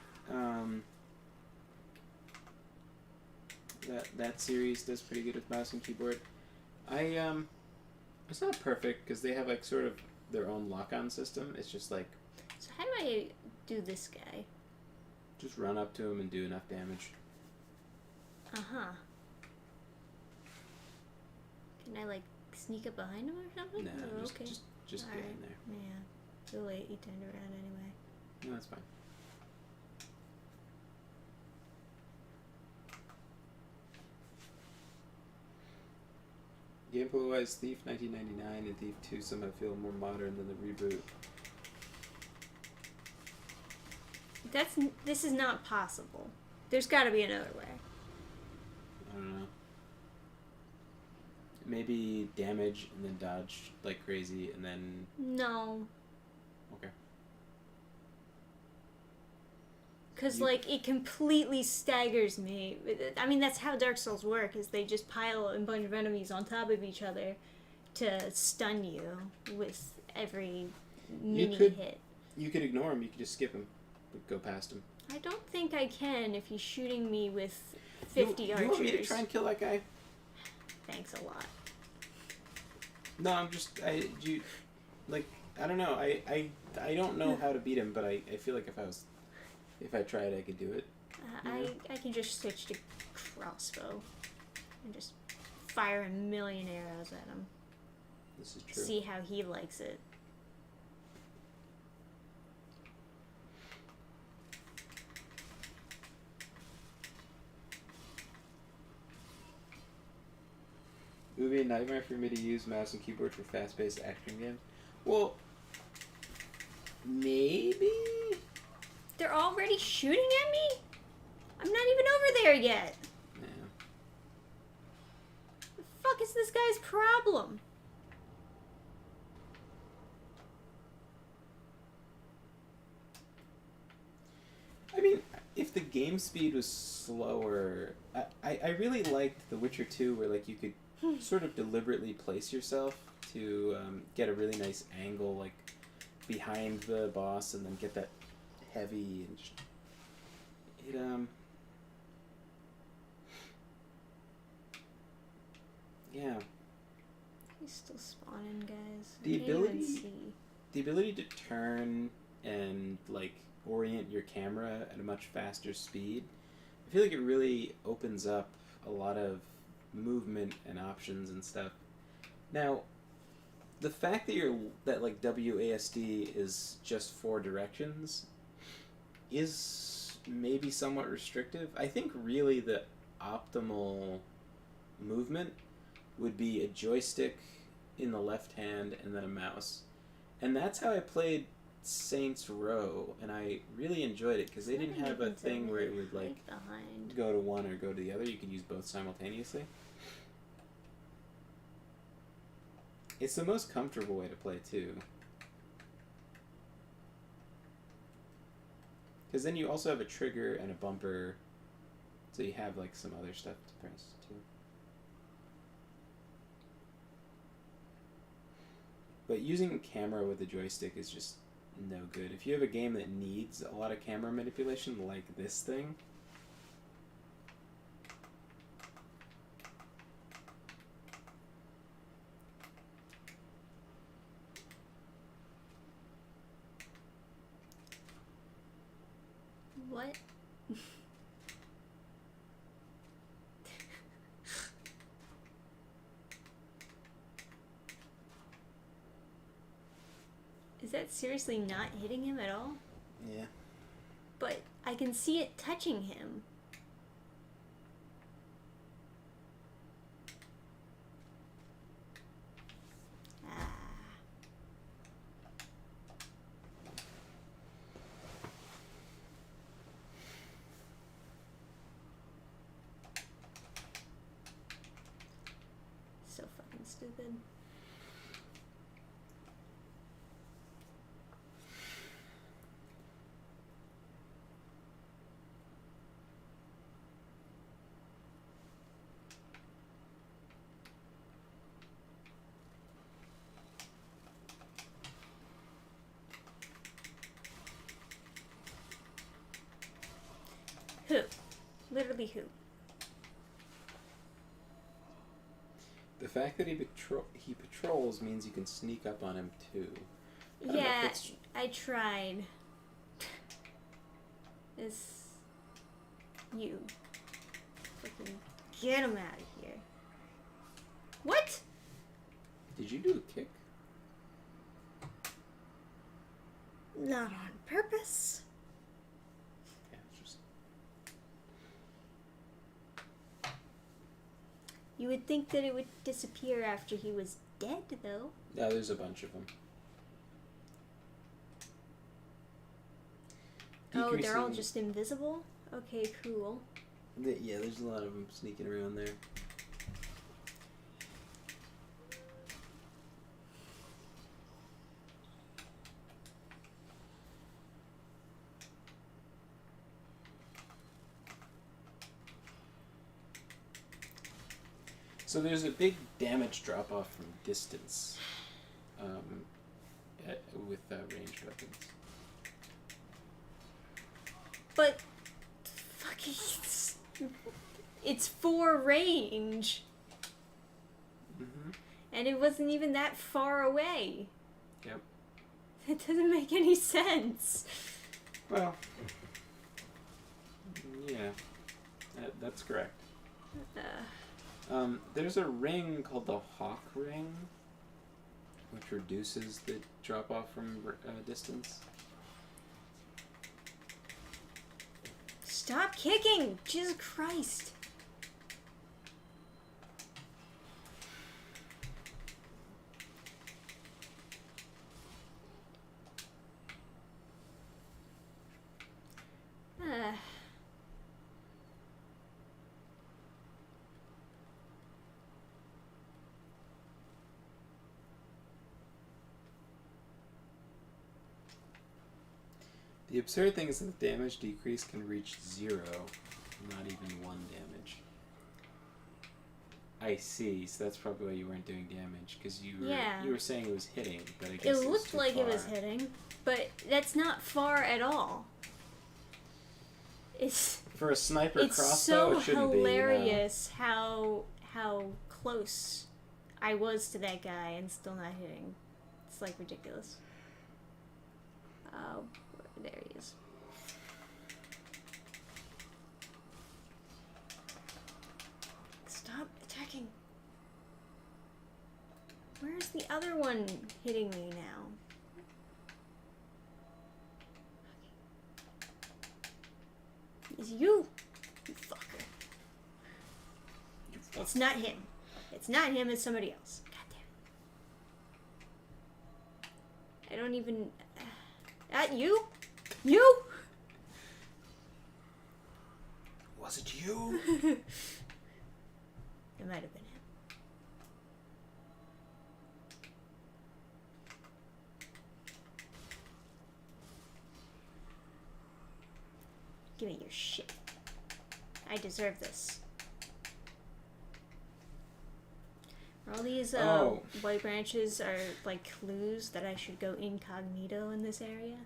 That series does pretty good with mouse and keyboard. It's not perfect because they have like sort of their own lock-on system. It's just like. So how do I do this guy? Just run up to him and do enough damage. Can I like sneak up behind him or something? No, oh, just okay. just get in there. Yeah. Too late. He turned around anyway. No, that's fine. Gameplay-wise, Thief 1999 and Thief 2 somehow feel more modern than the reboot. This is not possible. There's got to be another way. I don't know. Maybe damage and then dodge like crazy and then... No. Okay. Because, like, it completely staggers me. I mean, that's how Dark Souls work, is they just pile a bunch of enemies on top of each other to stun you with every hit. You could ignore him. You could just skip him. Go past him. I don't think I can if he's shooting me with 50 archers. You want me to try and kill that guy? Thanks a lot. No, I don't know. I don't know how to beat him, but I feel like if I tried, I could do it. I can just switch to crossbow and just fire a million arrows at him. This is true. See how he likes it. It would be a nightmare for me to use mouse and keyboard for fast-paced action games. Well, Maybe? They're already shooting at me? I'm not even over there yet. Yeah. The fuck is this guy's problem? I mean, if the game speed was slower, I really liked The Witcher 2 where like you could sort of deliberately place yourself to get a really nice angle like behind the boss and then get that heavy and just, it yeah. He's still spawning, guys. The I can't even ability- see. The ability to turn and like orient your camera at a much faster speed, I feel like it really opens up a lot of movement and options and stuff. Now, the fact that like WASD is just 4 directions is maybe somewhat restrictive. I think really the optimal movement would be a joystick in the left hand and then a mouse. And that's how I played Saints Row, and I really enjoyed it because they didn't have a thing where it would like behind. go to one or go to the other. You could use both simultaneously. It's the most comfortable way to play too. Because then you also have a trigger and a bumper, so you have like some other stuff to press too. But using camera with a joystick is just no good. If you have a game that needs a lot of camera manipulation, like this thing, What? Is that seriously not hitting him at all? yeah. But I can see it touching him. Ah. So fucking stupid. Who? Literally who? The fact that he patrols means you can sneak up on him too. I don't know if Yeah, it's- I tried. It's you. Fucking get him out of here. What? Did you do a kick? Not on purpose. Yeah, it's just. You would think that it would disappear after he was dead, though. Yeah, there's a bunch of them. Oh, they're all Decreasing- just invisible? Okay, cool. Yeah, there's a lot of them sneaking around there. So there's a big damage drop off from distance with ranged weapons. But, fucking, it's for range. Mm-hmm. And it wasn't even that far away. Yep. It doesn't make any sense. Well, yeah, that's correct. There's a ring called the Hawk Ring, which reduces the drop off from distance. Stop kicking! Jesus Christ. The absurd thing is that the damage decrease can reach 0, not even 1 damage. I see. So that's probably why you weren't doing damage, because you were saying it was hitting, but I guess it looked like it was hitting, but that's not far at all. It's for a sniper crossbow. It's so it shouldn't hilarious be, how close I was to that guy and still not hitting. It's like ridiculous. Oh, there he is. Stop attacking. Where's the other one hitting me now? It's you fucker. It's not him. It's not him, it's somebody else. God damn it. I don't even... you? You? Was it you? It might have been him. Give me your shit. I deserve this. All these white branches are like clues that I should go incognito in this area?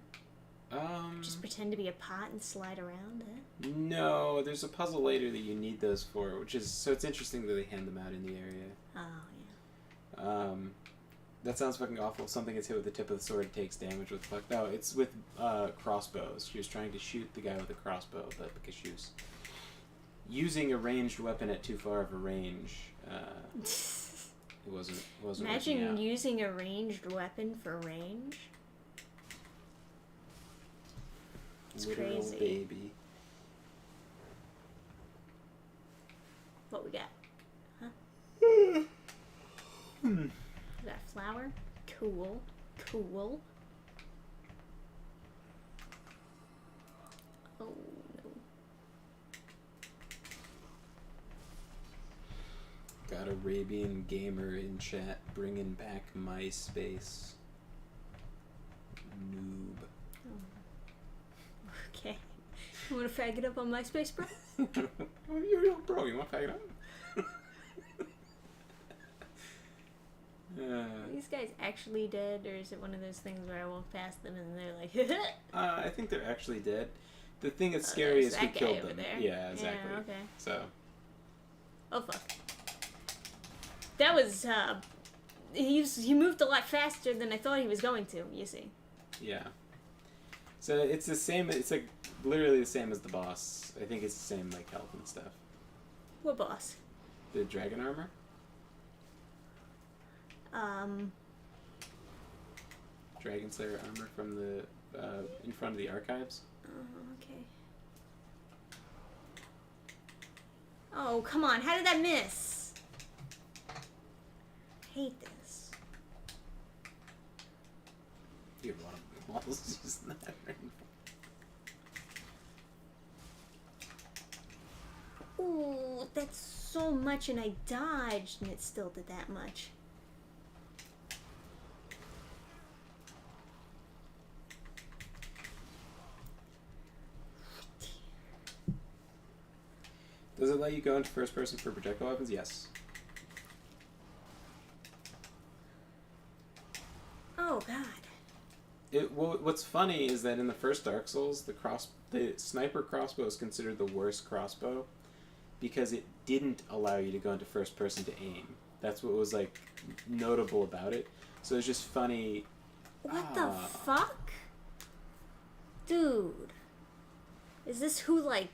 Just pretend to be a pot and slide around, eh? No, there's a puzzle later that you need those for, which is... So it's interesting that they hand them out in the area. Oh, yeah. That sounds fucking awful. Something gets hit with the tip of the sword takes damage. What the fuck? No, it's with crossbows. She was trying to shoot the guy with a crossbow, but because she was using a ranged weapon at too far of a range, it wasn't Imagine using a ranged weapon for range. It's literal crazy. Baby. What we got? Huh? Is that a flower? Cool. Cool. Oh, no. Got Arabian Gamer in chat bringing back MySpace. Noob. Oh. Okay. You want to fag it up on MySpace, bro? Bro, you want to fag it up? Are these guys actually dead, or is it one of those things where I walk past them and they're like, I think they're actually dead. The thing that's scary is who killed them. There. Yeah, exactly. Yeah, okay. So. Oh, fuck. That was, he moved a lot faster than I thought he was going to, you see. Yeah. So it's the same, it's like literally the same as the boss. I think it's the same, like, health and stuff. What boss? The dragon armor? Dragon Slayer armor from the, in front of the archives. Okay. Oh, come on, how did that miss? I hate this. You have a lot of walls using that right now. Ooh, that's so much, and I dodged, and it still did that much. Does it let you go into first person for projectile weapons? Yes. Oh, God. What's funny is that in the first Dark Souls, the sniper crossbow is considered the worst crossbow because it didn't allow you to go into first person to aim. That's what was, like, notable about it. So it's just funny. What the fuck? Dude. Is this who, like,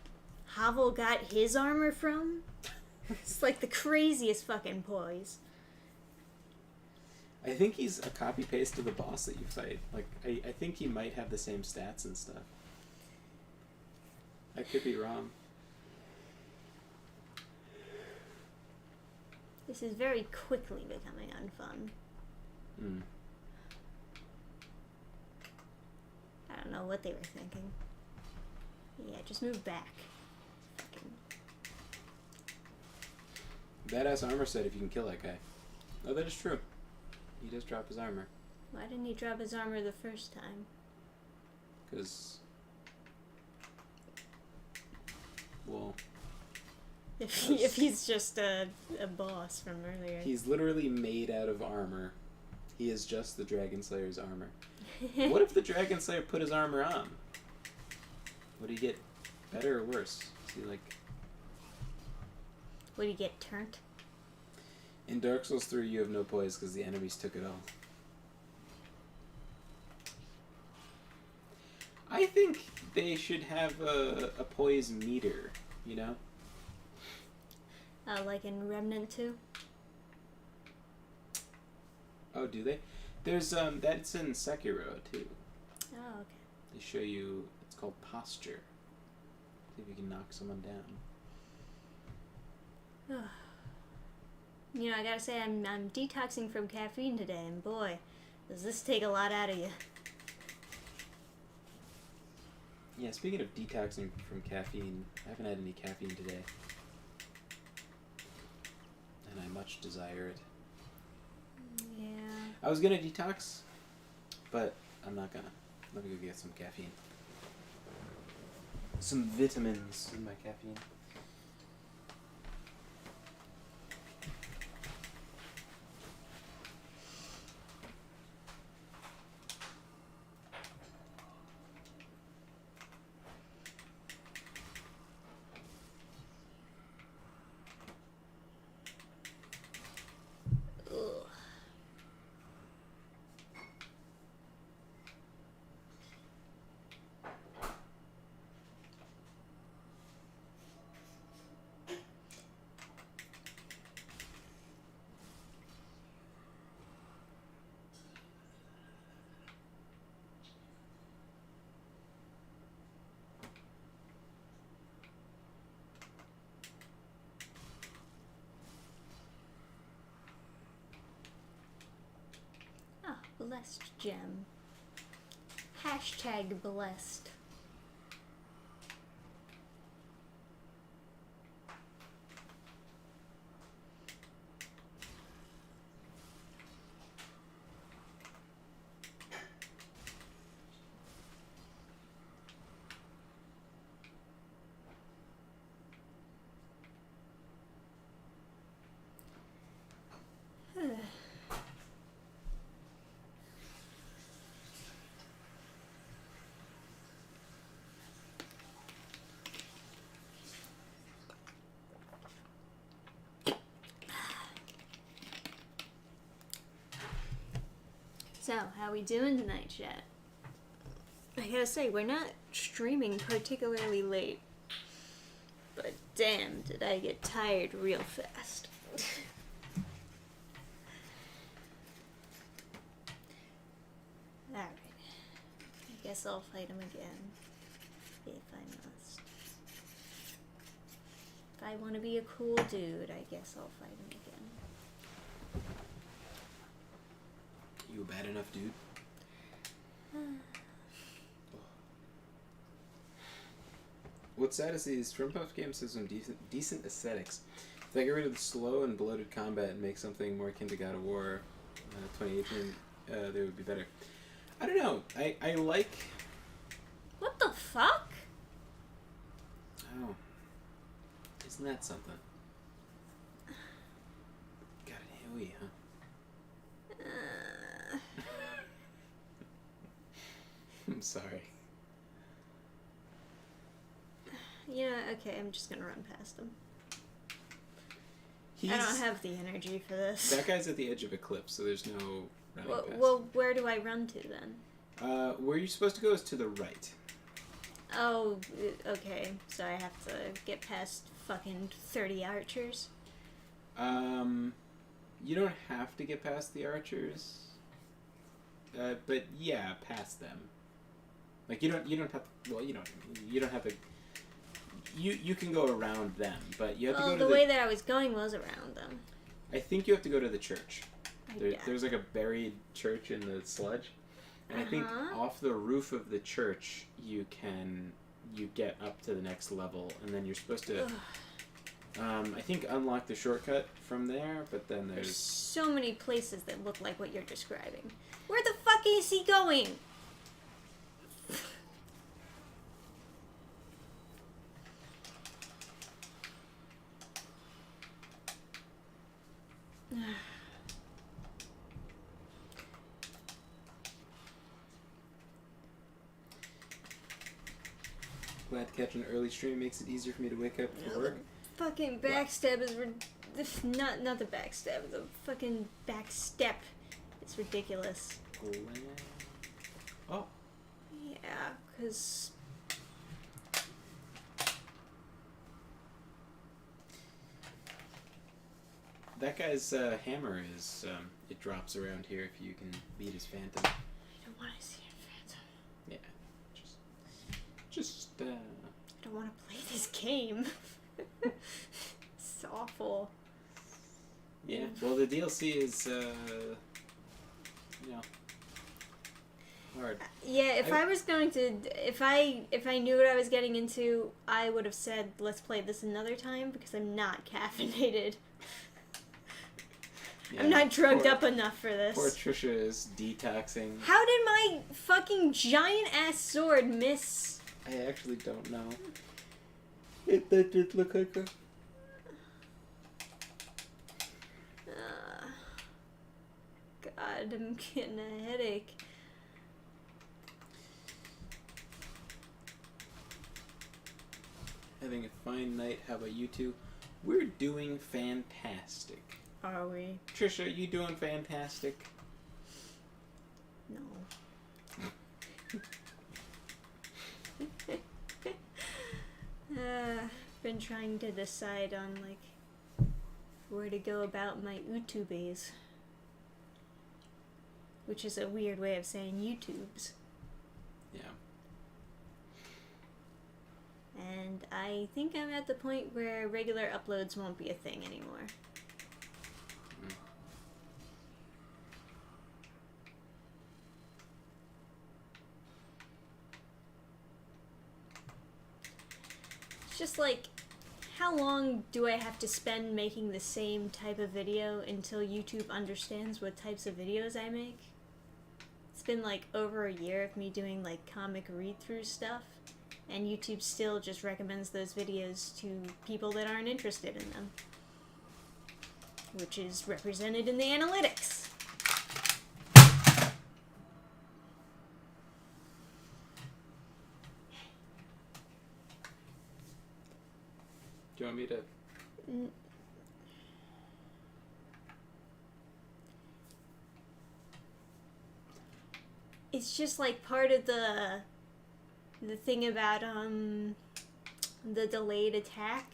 Havel got his armor from? It's like the craziest fucking poise. I think he's a copy-paste of the boss that you fight. Like, I think he might have the same stats and stuff. I could be wrong. This is very quickly becoming unfun. I don't know what they were thinking. Yeah, just move back. Fucking... Badass armor set if you can kill that guy. Oh, that is true. He does drop his armor. Why didn't he drop his armor the first time? Because Well, If he's just a boss from earlier. he's literally made out of armor. He is just the Dragon Slayer's armor. What if the Dragon Slayer put his armor on? Would he get better or worse? Is he like... Would he get turned? In Dark Souls 3, you have no poise because the enemies took it all. I think they should have a poise meter, you know? Like in Remnant 2? Oh, do they? There's, that's in Sekiro, too. Oh, okay. They show you, it's called posture. See if you can knock someone down. You know, I gotta say, I'm detoxing from caffeine today, and boy, does this take a lot out of you. Yeah, speaking of detoxing from caffeine, I haven't had any caffeine today. And I much desire it. Yeah. I was gonna detox, but I'm not gonna. Let me go get some caffeine. Some vitamins in my caffeine. Blessed gem. Hashtag blessed. So, how we doing tonight, chat? I gotta say, we're not streaming particularly late. But damn, did I get tired real fast. Alright. I guess I'll fight him again. If I must. If I want to be a cool dude, I guess I'll fight him again. You a bad enough dude? What's sad is these Shrimpuff games have some decent aesthetics. If they get rid of the slow and bloated combat and make something more akin to God of War 2018, they would be better. I don't know. I like... What the fuck? Oh. Isn't that something? Got an AoE, huh? I'm sorry. Yeah, okay, I'm just gonna run past him. He's, I don't have the energy for this. That guy's at the edge of a cliff, so there's no running past. Well, where do I run to then? Where you're supposed to go is to the right. Oh, okay. So I have to get past fucking 30 archers? You don't have to get past the archers. But yeah, past them. Like you don't have to, well, you don't have to, you can go around them, but you have to go to the way that I was going was around them. I think you have to go to the church. There's like a buried church in the sludge. And I think off the roof of the church you get up to the next level, and then you're supposed to I think unlock the shortcut from there, but then there's so many places that look like what you're describing. Where the fuck is he going? Glad to catch an early stream. Makes it easier for me to wake up for work. Fucking backstab is not the backstab. The fucking backstep is ridiculous. Oh. Yeah, because... That guy's hammer is, it drops around here if you can beat his phantom. I don't want to see a phantom. Yeah. I don't want to play this game. It's awful. Yeah, well the DLC is, hard. Yeah, if I knew what I was getting into, I would have said, let's play this another time, because I'm not caffeinated. Yeah, I'm not drugged up enough for this. Poor Trisha is detoxing. How did my fucking giant-ass sword miss? I actually don't know. It did look like a... God, I'm getting a headache. Having a fine night. How about you two? We're doing fantastic. Are we? Trisha, you doing fantastic? No. Been trying to decide on, like, where to go about my YouTubes. Which is a weird way of saying YouTubes. Yeah. And I think I'm at the point where regular uploads won't be a thing anymore. It's just like, how long do I have to spend making the same type of video until YouTube understands what types of videos I make? It's been like over a year of me doing like comic read-through stuff, and YouTube still just recommends those videos to people that aren't interested in them, which is represented in the analytics. Do you want me to... It's just like part of the thing about the delayed attack,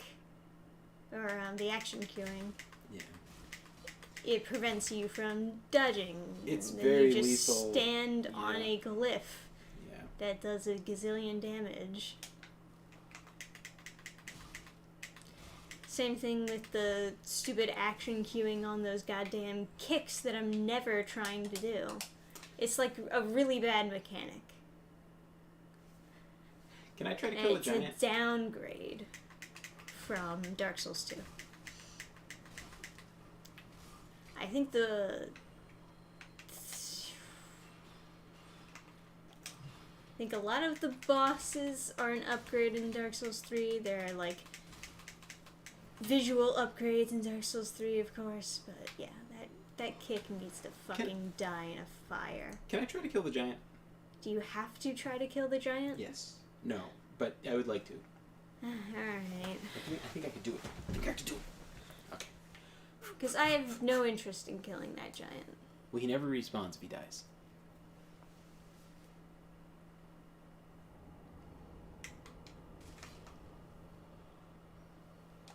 or the action queuing. Yeah. It prevents you from dodging. It's and very you just lethal. stand on a glyph Yeah. that does a gazillion damage. Same thing with the stupid action queuing on those goddamn kicks that I'm never trying to do. It's like a really bad mechanic. Can I try to kill a giant? It's a downgrade from Dark Souls 2. I think a lot of the bosses are an upgrade in Dark Souls 3. There are like visual upgrades in Dark Souls 3, of course, but yeah, that kick needs to fucking die in a fire. Can I try to kill the giant? Do you have to try to kill the giant? Yes. No, but I would like to. Alright. I think I could do it. I think I could do it. Okay. Because I have no interest in killing that giant. Well, he never respawns if he dies.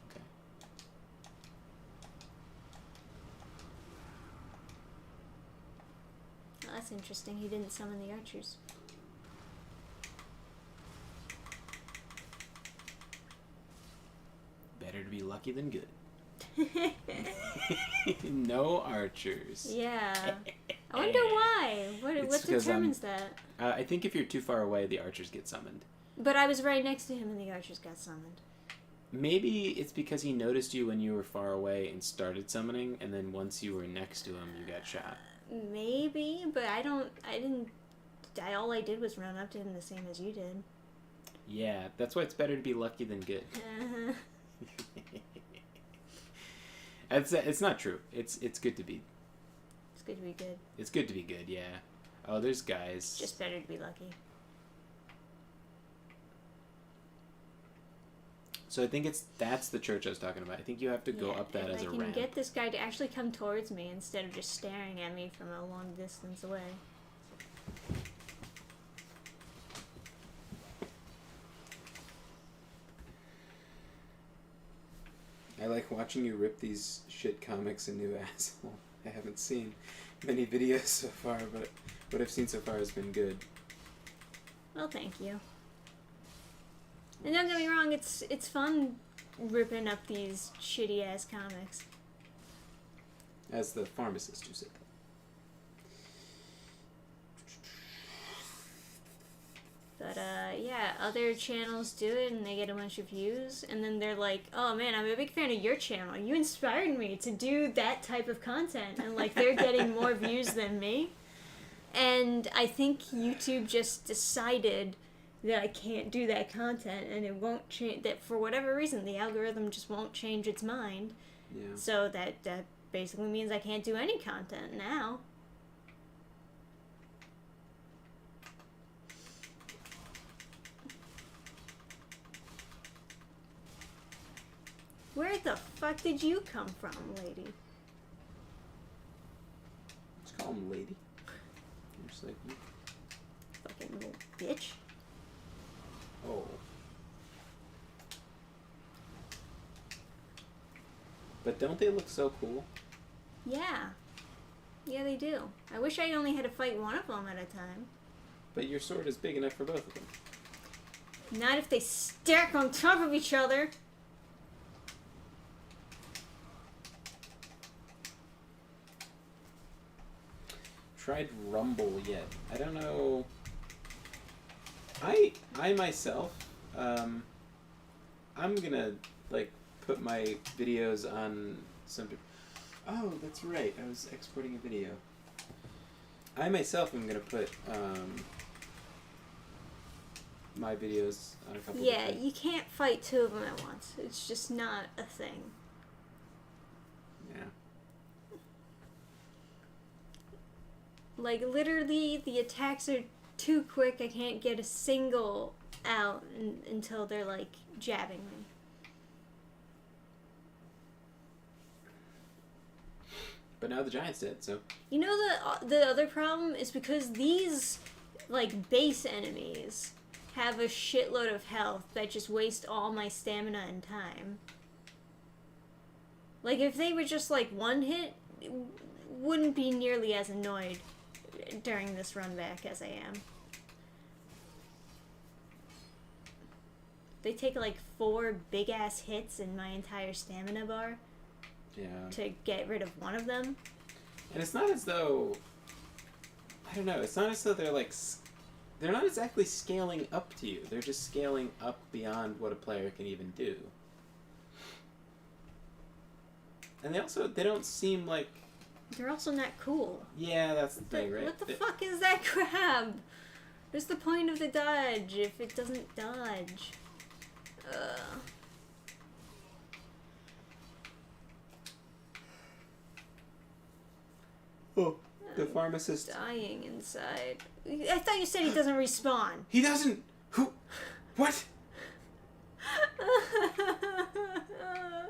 Okay. Well, that's interesting. He didn't summon the archers. Better to be lucky than good. No archers. Yeah. I wonder why. What determines that? I think if you're too far away, the archers get summoned. But I was right next to him and the archers got summoned. Maybe it's because he noticed you when you were far away and started summoning, and then once you were next to him, you got shot. Maybe, but all I did was run up to him the same as you did. Yeah, that's why it's better to be lucky than good. It's not true. It's good to be. It's good to be good. It's good to be good. Yeah. Oh, there's guys. Just better to be lucky. So I think that's the church I was talking about. I think you have to go up that as a ramp. I can get this guy to actually come towards me instead of just staring at me from a long distance away. I like watching you rip these shit comics a new asshole. I haven't seen many videos so far, but what I've seen so far has been good. Well, thank you. And don't get me wrong, it's fun ripping up these shitty ass comics. As the pharmacist who said that. But, yeah, other channels do it and they get a bunch of views, and then they're like, oh man, I'm a big fan of your channel. You inspired me to do that type of content. And, like, they're getting more views than me. And I think YouTube just decided that I can't do that content, and it won't change, that for whatever reason, the algorithm just won't change its mind. Yeah. So that basically means I can't do any content now. Where the fuck did you come from, lady? Let's call him lady. Just like you. Fucking little bitch. Oh. But don't they look so cool? Yeah. Yeah, they do. I wish I only had to fight one of them at a time. But your sword is big enough for both of them. Not if they stack on top of each other. Tried Rumble yet. I don't know. I myself, I'm gonna, like, put my videos on some... Oh, that's right. I was exporting a video. I myself am gonna put, my videos on a couple Yeah, different... you can't fight two of them at once. It's just not a thing. Yeah. Like, literally, the attacks are too quick. I can't get a single out until they're, like, jabbing me. But now the giant's dead, so... You know, the other problem is because these, like, base enemies have a shitload of health that just waste all my stamina and time. Like, if they were just, like, one hit, wouldn't be nearly as annoyed during this run back as I am. They take like 4 big ass hits in my entire stamina bar. Yeah. To get rid of one of them. And it's not as though... I don't know, it's not as though they're like... They're not exactly scaling up to you. They're just scaling up beyond what a player can even do. And they don't seem like... They're also not cool. Yeah, that's the thing, right? What the fuck is that crab? What's the point of the dodge if it doesn't dodge? Oh, the pharmacist. Dying inside. I thought you said he doesn't respawn. He doesn't. Who? What?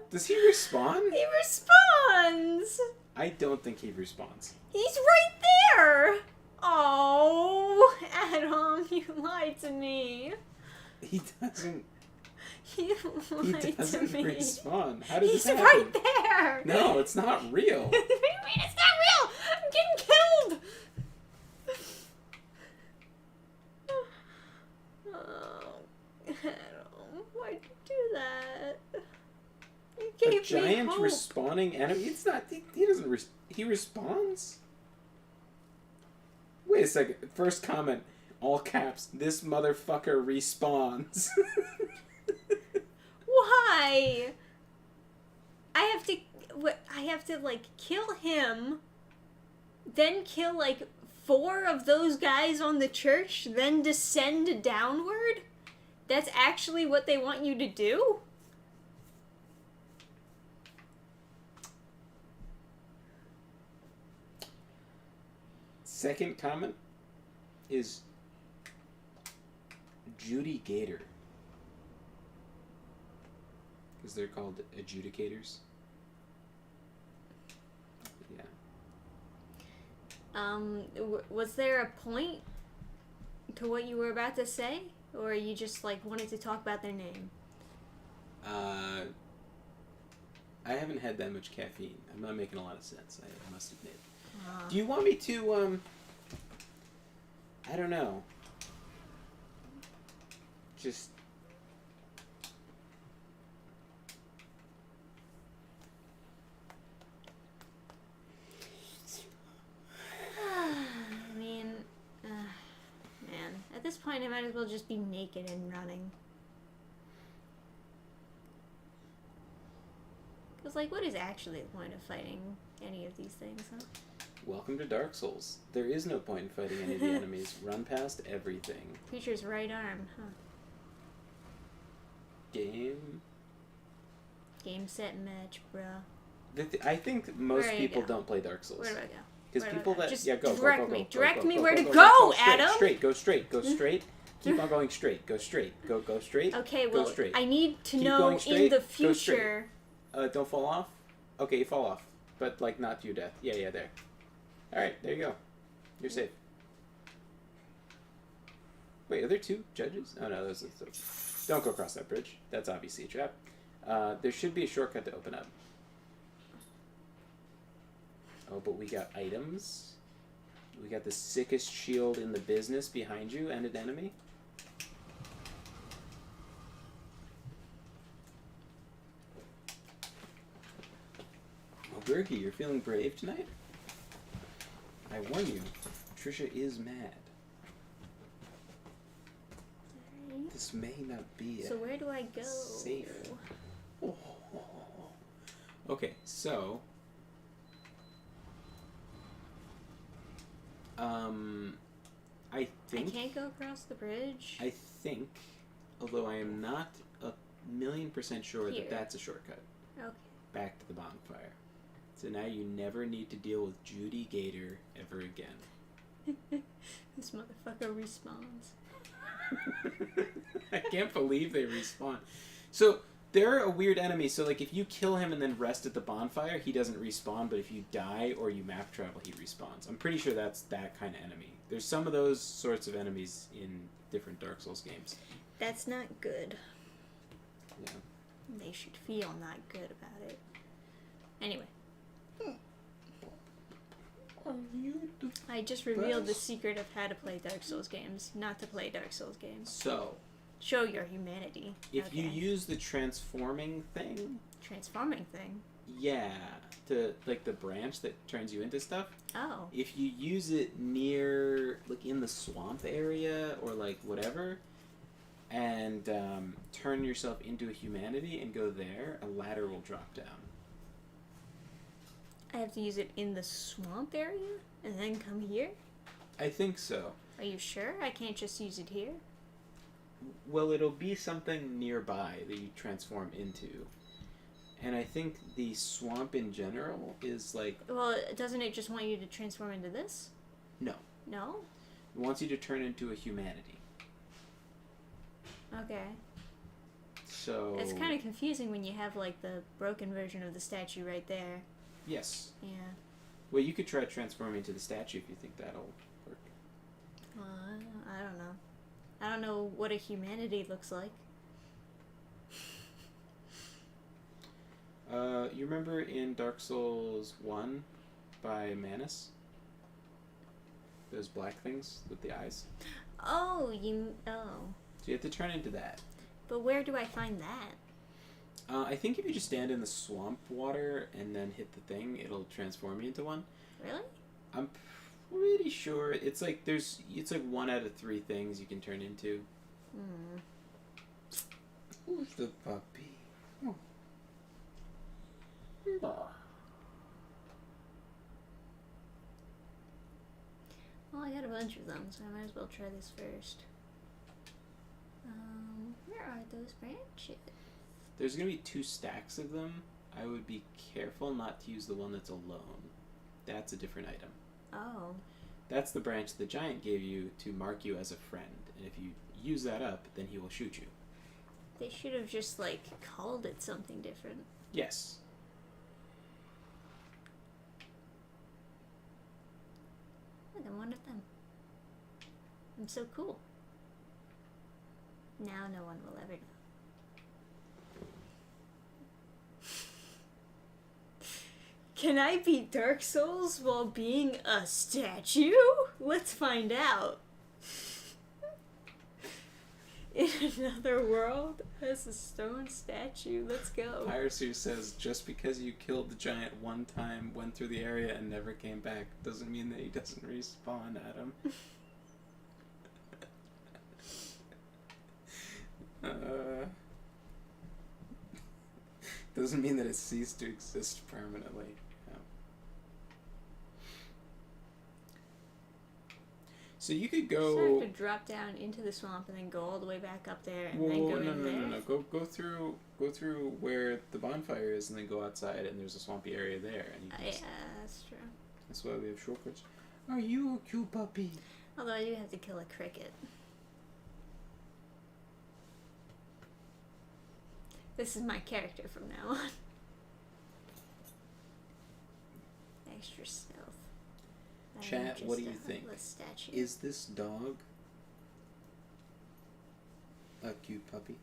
Does he respawn? He responds. I don't think he respawns. He's right there. Oh, Adam, you lied to me. He doesn't. You lied He doesn't to me. respawn. How does He's this happen? right there. No, it's not real. What do you mean it's not real? I'm getting killed. Oh, Adam, why'd you do that? You gave me A giant hope. respawning enemy? It's not. He doesn't. He respawns? Wait a second. First comment, all caps. This motherfucker respawns. Why? I have to like kill him, then kill like 4 of those guys on the church, then descend downward? That's actually what they want you to do? second comment is Judy Gator. Because they're called adjudicators. Yeah. Was there a point to what you were about to say? Or you just, like, wanted to talk about their name? I haven't had that much caffeine. I'm not making a lot of sense, I must admit. Do you want me to, I don't know. Just... I mean, man, at this point I might as well just be naked and running. Because, like, what is actually the point of fighting any of these things, huh? Welcome to Dark Souls. There is no point in fighting any of the enemies. Run past everything. Creature's right arm, huh? Game, set, match, bruh. I think most people don't play Dark Souls. Where do I go? Because people that... Just yeah, go, direct go, me. go, go, Direct go, me go, where go, to go, go, straight, Adam! Straight, go straight, go straight. Keep on going straight, go straight. Go straight. Okay, go well, straight. I need to Keep know going straight, in the go straight. future... Don't fall off? Okay, you fall off. But, like, not to your death. Yeah, there. Alright, there you go. You're safe. Wait, are there two judges? Oh, no, those are... Don't go across that bridge. That's obviously a trap. There should be a shortcut to open up. Oh, but we got items. We got the sickest shield in the business behind you and an enemy. Oh, Berkey, you're feeling brave tonight? I warn you, Trisha is mad. This may not be So where do I go? Safe. Oh. Okay, so... I think... I can't go across the bridge? I think, although I am not 1,000,000% sure that that's a shortcut. Okay. Back to the bonfire. So now you never need to deal with Judy Gator ever again. This motherfucker respawns. I can't believe they respawn. So, they're a weird enemy. So, like, if you kill him and then rest at the bonfire, he doesn't respawn. But if you die or you map travel, he respawns. I'm pretty sure that's that kind of enemy. There's some of those sorts of enemies in different Dark Souls games. That's not good. Yeah. They should feel not good about it. Anyway. I just revealed the secret of how to play Dark Souls games. Not to play Dark Souls games. So... Show your humanity. If you use the transforming thing... Transforming thing? Yeah. To, like, the branch that turns you into stuff. Oh. If you use it near, like, in the swamp area or, like, whatever, and turn yourself into a humanity and go there, a ladder will drop down. I have to use it in the swamp area? And then come here? I think so. Are you sure? I can't just use it here? Well, it'll be something nearby that you transform into. And I think the swamp in general is like... Well, doesn't it just want you to transform into this? No. No? It wants you to turn into a humanity. Okay. So... It's kind of confusing when you have, like, the broken version of the statue right there. Yes. Yeah. Well, you could try transforming into the statue if you think that'll work. I don't know. I don't know what a humanity looks like. You remember in Dark Souls 1 by Manus? Those black things with the eyes? Oh, oh. So you have to turn into that. But where do I find that? I think if you just stand in the swamp water and then hit the thing, it'll transform you into one. Really? I'm pretty sure it's like it's like 1 out of 3 things you can turn into. Hmm. Who's the puppy? Oh. Well, I got a bunch of them, so I might as well try this first. Where are those branches? There's going to be 2 stacks of them. I would be careful not to use the one that's alone. That's a different item. Oh. That's the branch the giant gave you to mark you as a friend. And if you use that up, then he will shoot you. They should have just, like, called it something different. Yes. Look, I'm one of them. I'm so cool. Now no one will ever know. Can I beat Dark Souls while being a statue? Let's find out. In another world, as a stone statue. Let's go. Piracy says, just because you killed the giant one time, went through the area, and never came back, doesn't mean that he doesn't respawn, Adam. Doesn't mean that it ceased to exist permanently. Yeah. So you could go. So I have to drop down into the swamp and then go all the way back up there and then go in there. No. Go through where the bonfire is and then go outside and there's a swampy area there. And you can yeah, that's true. That's why we have shortcuts. Are you a cute puppy? Although I do have to kill a cricket. This is my character from now on. Extra stealth. Chat, what do you think? Statue. Is this dog a cute puppy?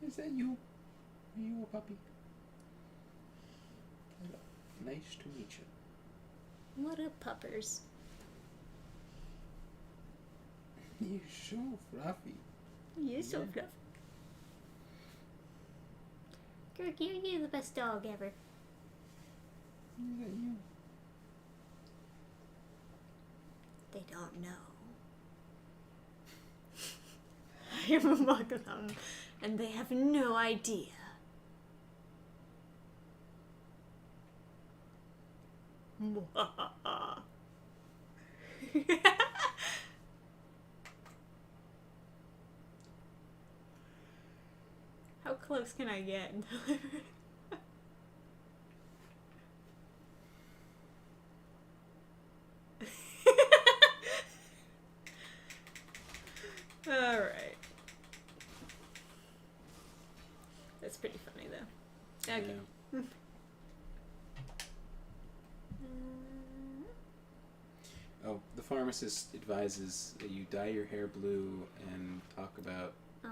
Is that you? Are you a puppy? Hello. Nice to meet you. What up, puppers? You're so fluffy. You're so fluffy. Kirk, you're the best dog ever. Is that you? They don't know. I am among them, and they have no idea. How close can I get? Alright. That's pretty funny though. Okay. Yeah. Oh, the pharmacist advises that you dye your hair blue and talk about... Oh.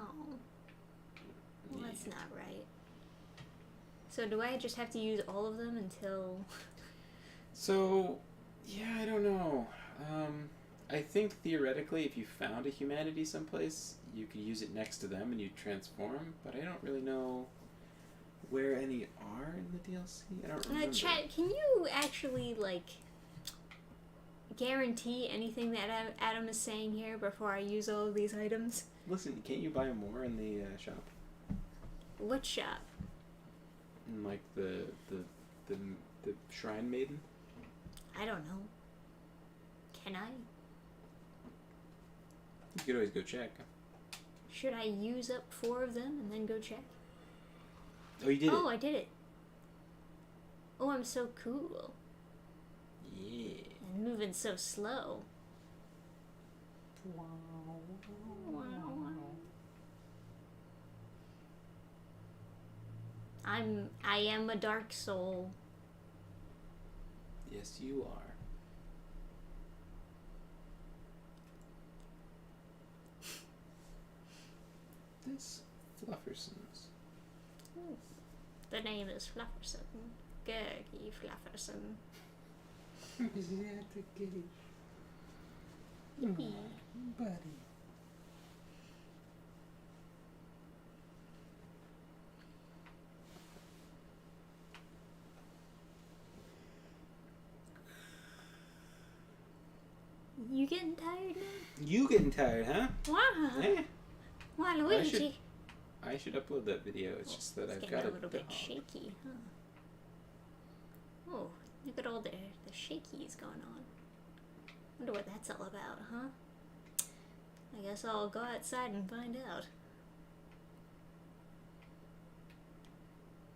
Well, that's not right. So do I just have to use all of them until... So, yeah, I don't know. I think theoretically if you found a humanity someplace, you could use it next to them and you'd transform, but I don't really know where any are in the DLC. I don't remember. Chat, can you actually, like, guarantee anything that Adam is saying here before I use all of these items? Listen, can't you buy more in the shop? What shop? In, like, the Shrine Maiden? I don't know. Can I? You could always go check. Should I use up 4 of them and then go check? Oh, you did it? Oh, I did it. Oh, I'm so cool. Yeah. And moving so slow. I am a dark soul. Yes, you are. This Flufferson's. The name is Flufferson. Gergie Flufferson. Is that the case? Yippee. Buddy. You getting tired now? You getting tired, huh? Wow. Yeah. Wow, Luigi. I should upload that video. It's just that It's I've getting got a little bit dog. shaky, huh? Oh, look at all the shakies going on. Wonder what that's all about, huh? I guess I'll go outside and find out.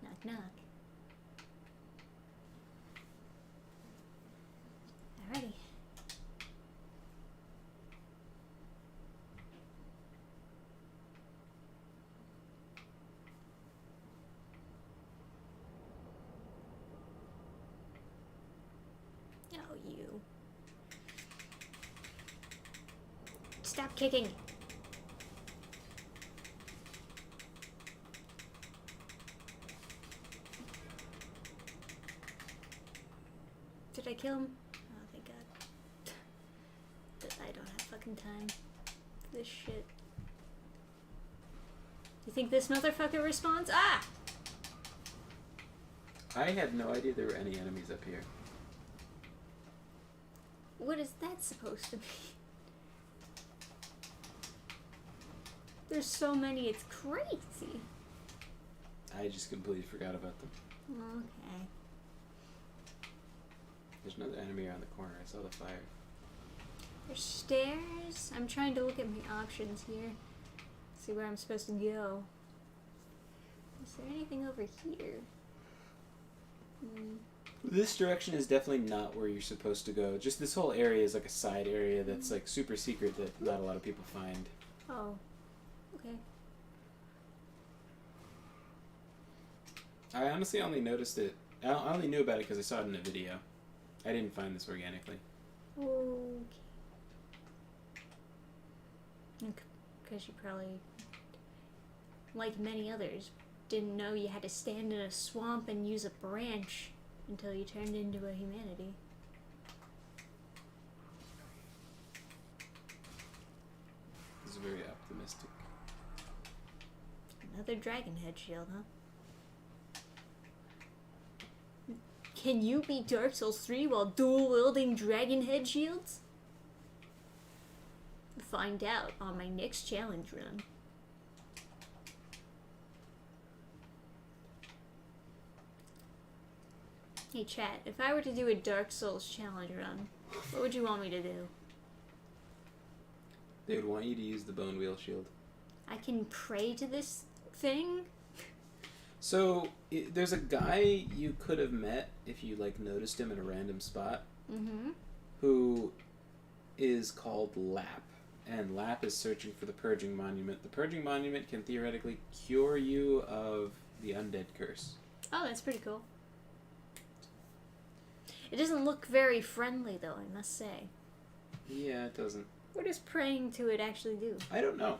Knock knock. you. Stop kicking. Did I kill him? Oh, thank God. I don't have fucking time for this shit. You think this motherfucker responds? Ah! I had no idea there were any enemies up here. What is that supposed to be? There's so many, it's crazy. I just completely forgot about them. Okay. There's another enemy around the corner. I saw the fire. There's stairs. I'm trying to look at my options here. See where I'm supposed to go. Is there anything over here? This direction is definitely not where you're supposed to go. Just this whole area is like a side area that's like super secret that not a lot of people find. Oh. Okay. I honestly only noticed it. I only knew about it because I saw it in a video. I didn't find this organically. Okay. Because you probably, like many others, didn't know you had to stand in a swamp and use a branch until you turned into a humanity. This is very optimistic. Another dragon head shield, huh? Can you beat Dark Souls 3 while dual-wielding dragon head shields? Find out on my next challenge run. Hey chat, if I were to do a Dark Souls challenge run, what would you want me to do? They would want you to use the bone wheel shield. I can pray to this thing? So, there's a guy you could have met if you, like, noticed him in a random spot. Mm-hmm. Who is called Lap. And Lap is searching for the Purging Monument. The Purging Monument can theoretically cure you of the undead curse. Oh, that's pretty cool. It doesn't look very friendly, though, I must say. Yeah, it doesn't. What does praying to it actually do? I don't know.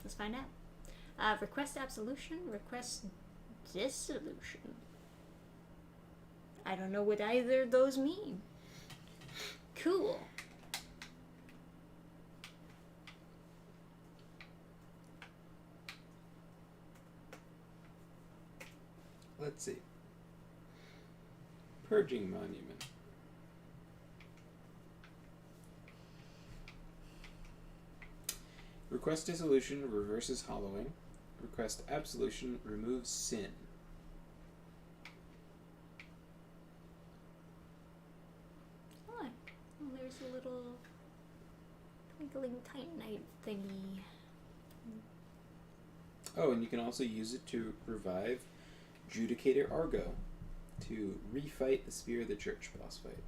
Let's find out. Request absolution, request dissolution. I don't know what either of those mean. Cool. Let's see. Purging Monument. Request dissolution reverses hollowing. Request absolution removes sin. Oh, there's a little twinkling titanite thingy. Oh, and you can also use it to revive Judicator Argo to refight the Spear of the Church boss fight.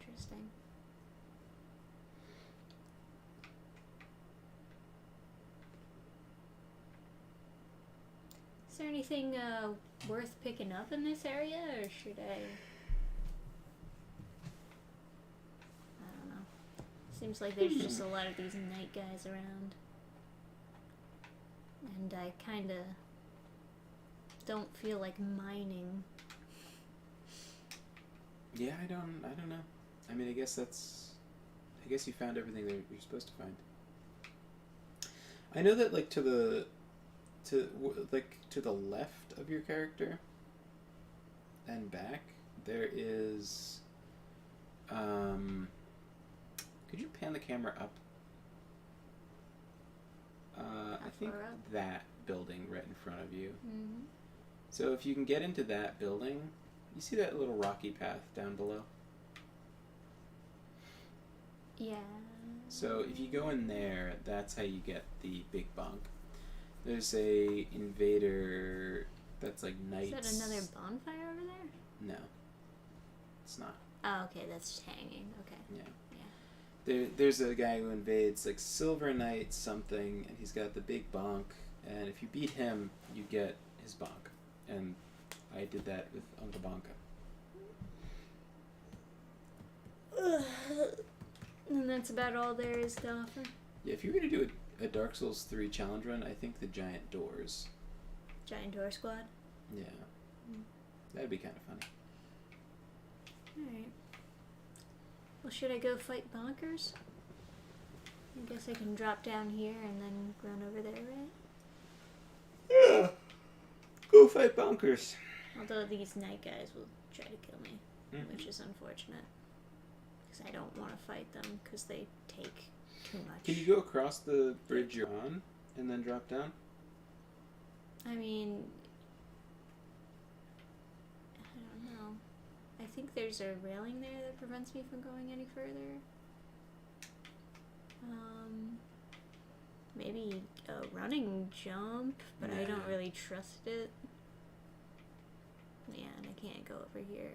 Interesting. Is there anything worth picking up in this area, or should I don't know. Seems like there's just a lot of these night guys around. And I kinda don't feel like mining. Yeah, I don't know. I mean, I guess you found everything that you're supposed to find. I know that, like, to the left of your character and back, there is, could you pan the camera up? I think that building right in front of you. Mm-hmm. So if you can get into that building, you see that little rocky path down below? Yeah. So if you go in there, that's how you get the big bunk. There's a invader that's like knights. Is that another bonfire over there? No. It's not. Oh, okay, that's just hanging. Okay. Yeah. Yeah. There's a guy who invades like Silver Knight something, and he's got the big bonk, and if you beat him, you get his bonk. And I did that with Uncle Bonka. And that's about all there is to offer. Yeah, if you were to do a Dark Souls 3 challenge run, I think the giant doors. Giant door squad? Yeah. That'd be kind of funny. Alright. Well, should I go fight Bonkers? I guess I can drop down here and then run over there, right? Yeah. Go fight Bonkers. Although these night guys will try to kill me, which is unfortunate. Because I don't want to fight them, because they take too much. Can you go across the bridge you're on and then drop down? I mean, I don't know. I think there's a railing there that prevents me from going any further. Maybe a running jump, but I don't really trust it. Yeah, and I can't go over here.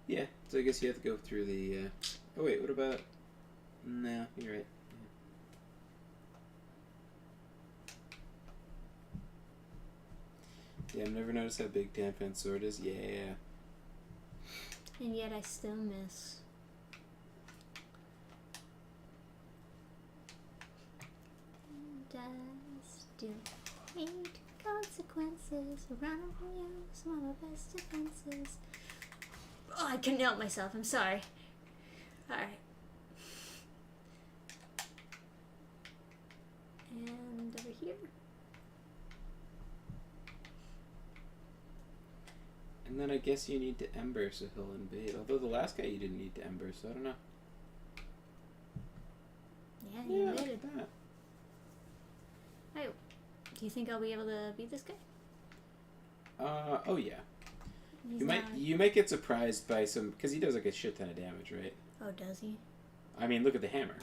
Yeah, so I guess you have to go through the... Oh wait, what about... No, you're right. Yeah, I've never noticed how big Dannphan's sword is. Yeah. And yet I still miss. Does do hate consequences? Run from you, some of the best defenses. Oh, I couldn't help myself. I'm sorry. Alright. And over here. And then I guess you need to Ember so he'll invade. Although the last guy you didn't need to Ember, so I don't know. Yeah, he invaded. Like that. Oh, do you think I'll be able to beat this guy? Oh yeah. He's You might get surprised by some, because he does like a shit ton of damage, right? Oh, does he? I mean, look at the hammer.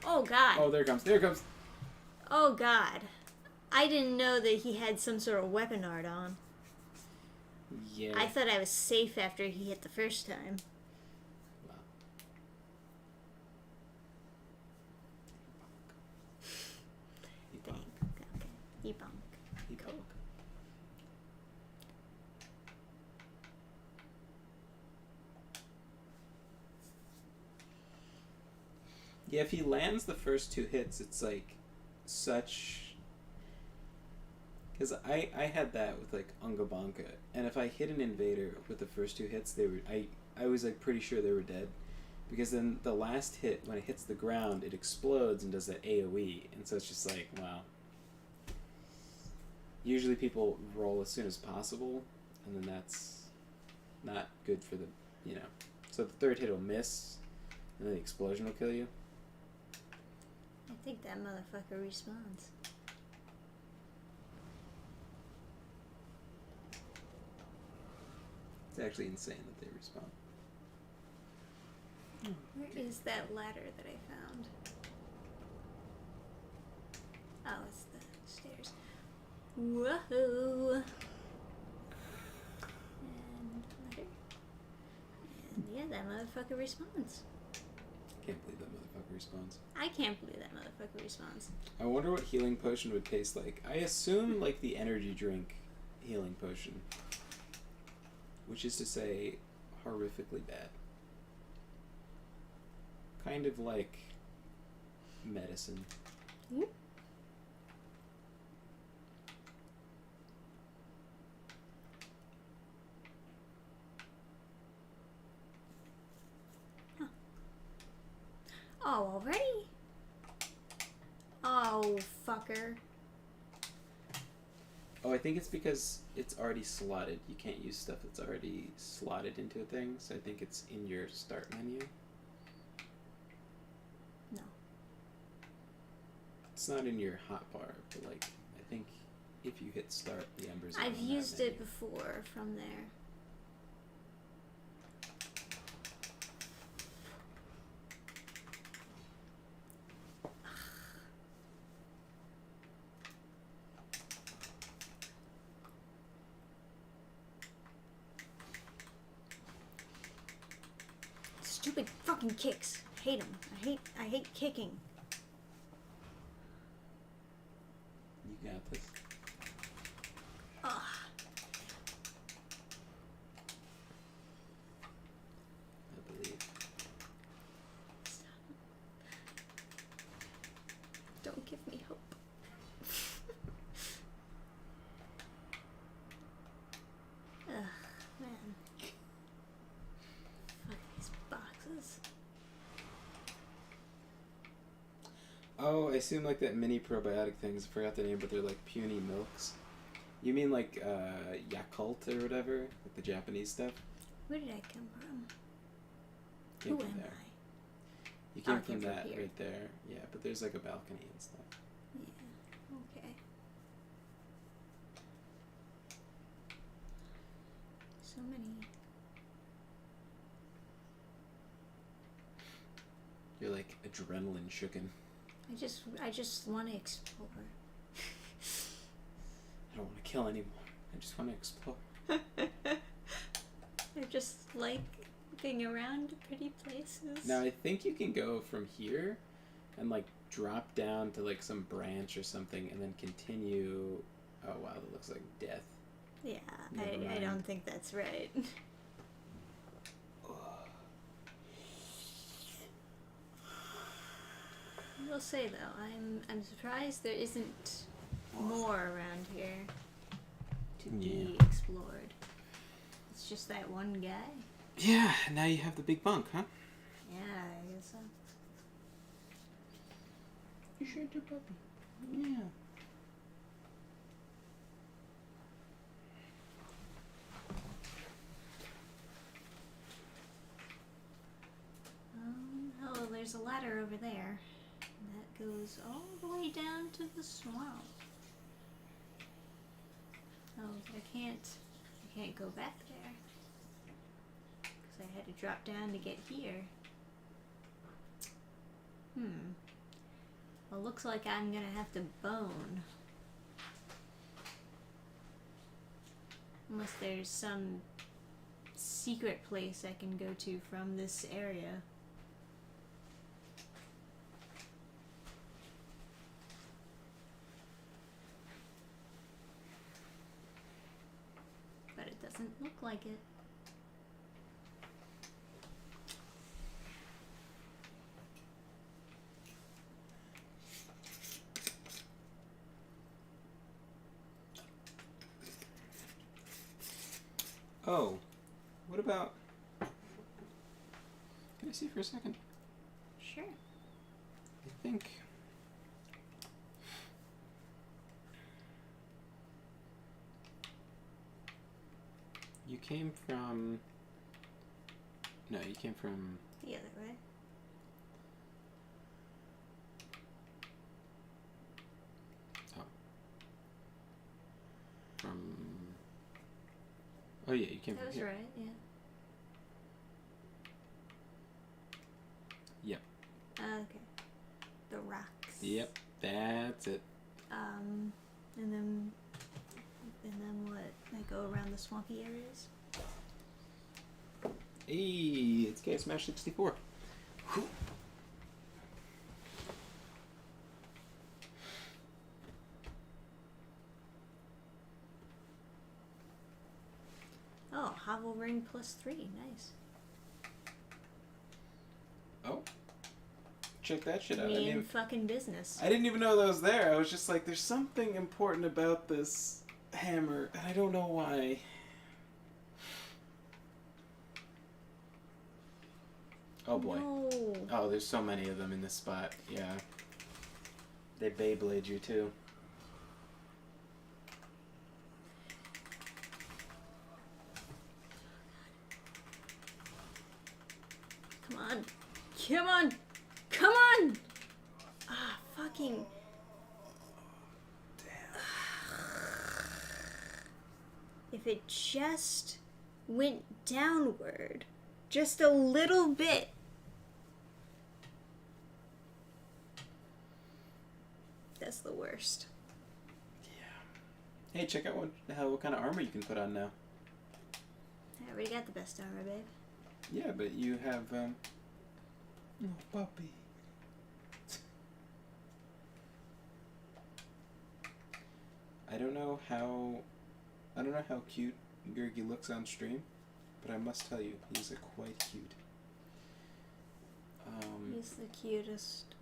Oh God. Oh, there it comes. Oh God. I didn't know that he had some sort of weapon art on. Yeah. I thought I was safe after he hit the first time. Wow. Okay. Ebonk. Cool. Yeah, if he lands the first two hits, it's like such... Because I had that with like Ungabonka, and if I hit an invader with the first two hits, I was like pretty sure they were dead, because then the last hit, when it hits the ground, it explodes and does that AoE, and so it's just like, wow. Usually people roll as soon as possible, and then that's not good for the, so the third hit will miss, and then the explosion will kill you. I think that motherfucker respawns. It's actually insane that they respawn. Where is that ladder that I found? Oh, it's the stairs. Whoa! And ladder. And yeah, that motherfucker respawns. Can't believe that motherfucker respawns. I can't believe that motherfucker respawns. I wonder what healing potion would taste like. I assume like the energy drink healing potion. Which is to say, horrifically bad. Kind of like medicine. Yep. Huh. Oh, already? Oh, fucker. Oh, I think it's because it's already slotted. You can't use stuff that's already slotted into a thing, so I think it's in your start menu. No. It's not in your hotbar, but like, I think if you hit start, the embers are I've on that used menu. it before from there. Stupid fucking kicks. I hate them. I hate kicking. You got this. Ugh. I assume like that mini probiotic things. I forgot the name, but they're like puny milks. You mean like Yakult or whatever, like the Japanese stuff? Where did I come from? Came Who from am there. I? You came I from came from that here. right there. Yeah, but there's like a balcony and stuff. Yeah. Okay. So many. You're like adrenaline shooken. I just want to explore. I don't want to kill anyone. I just want to explore. I just like looking around pretty places. Now I think you can go from here and like drop down to like some branch or something and then continue. Oh wow, that looks like death. Yeah, Never I mind. don't think that's right. I will say though, I'm surprised there isn't more around here to be explored. It's just that one guy. Yeah, now you have the big bunk, huh? Yeah, I guess so. You sure do, puppy. Yeah. Oh, there's a ladder over there. That goes all the way down to the swamp. Oh, I can't go back there. Because I had to drop down to get here. Well, looks like I'm gonna have to bone. Unless there's some secret place I can go to from this area. But it doesn't look like it. Oh, what about... Can I see for a second? Sure. I think... You came from... No, you came from... The other way. From... Oh yeah, you came That from was here. right, yeah. Yep. Okay. The rocks. Yep, that's it. And then what? I go around the swampy areas? Hey, it's K Smash 64. Whew. Oh, Hovel Ring +3. Nice. Oh. Check that shit out. Me in fucking business. I didn't even know that was there. I was just like, there's something important about this hammer, and I don't know why. Oh boy. No. Oh, there's so many of them in this spot. Yeah. They Beyblade you too. Come on. Come on. Come on. Ah, fucking. Damn. If it just went downward just a little bit. That's the worst. Yeah. Hey, check out what kind of armor you can put on now. I already got the best armor, babe. Yeah, but you have, oh, puppy. I don't know how cute Gurgi looks on stream, but I must tell you, he's quite cute. He's the cutest.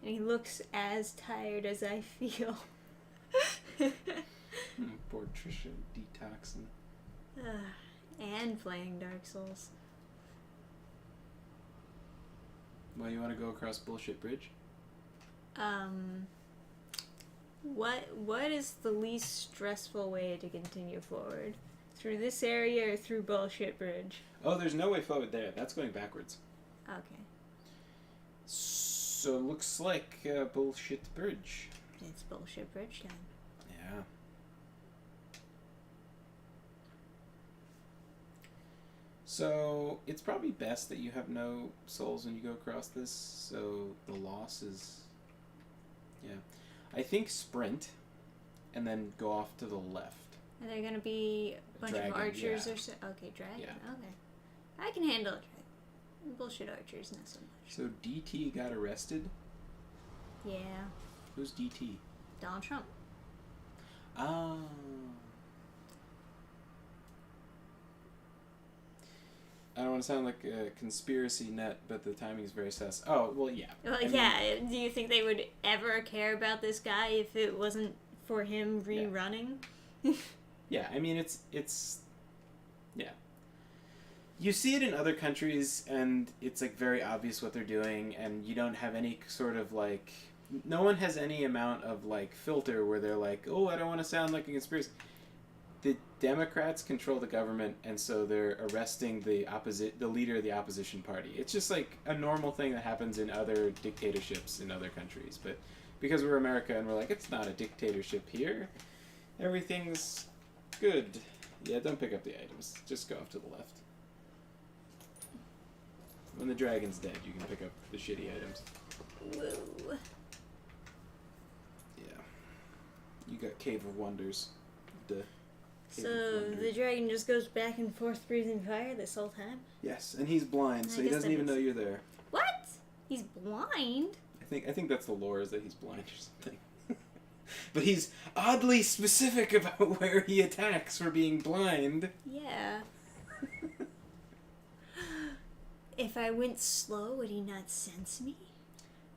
And he looks as tired as I feel. Poor Trisha detoxing. And playing Dark Souls. Why you want to go across Bullshit Bridge? What is the least stressful way to continue forward? Through this area or through Bullshit Bridge? Oh, there's no way forward there. That's going backwards. Okay. So, looks like Bullshit Bridge. It's Bullshit Bridge then. Yeah. So, it's probably best that you have no souls when you go across this, so the loss is... Yeah. I think sprint, and then go off to the left. Are there gonna be a bunch Dragon, of archers yeah. or so? Okay, dragon? Yeah. Okay. I can handle a dragon. Bullshit archers, not so much. So, DT got arrested? Yeah. Who's DT? Donald Trump. Oh. I don't want to sound like a conspiracy nut, but the timing is very sus. Oh, well, yeah. Well, I mean, yeah. Do you think they would ever care about this guy if it wasn't for him rerunning? Yeah, I mean, it's... Yeah. You see it in other countries, and it's, like, very obvious what they're doing, and you don't have any sort of, like... No one has any amount of, like, filter where they're like, oh, I don't want to sound like a conspiracy. The Democrats control the government, and so they're arresting the leader of the opposition party. It's just like a normal thing that happens in other dictatorships in other countries. But because we're America and we're like, it's not a dictatorship here, everything's good. Yeah, don't pick up the items. Just go off to the left. When the dragon's dead, you can pick up the shitty items. Whoa. Yeah. You got Cave of Wonders. Duh. So the dragon just goes back and forth breathing fire this whole time? Yes, and he's blind, so I he guess doesn't that even know makes- you're there. What? He's blind? I think that's the lore, is that he's blind or something. But he's oddly specific about where he attacks for being blind. Yeah. If I went slow, would he not sense me?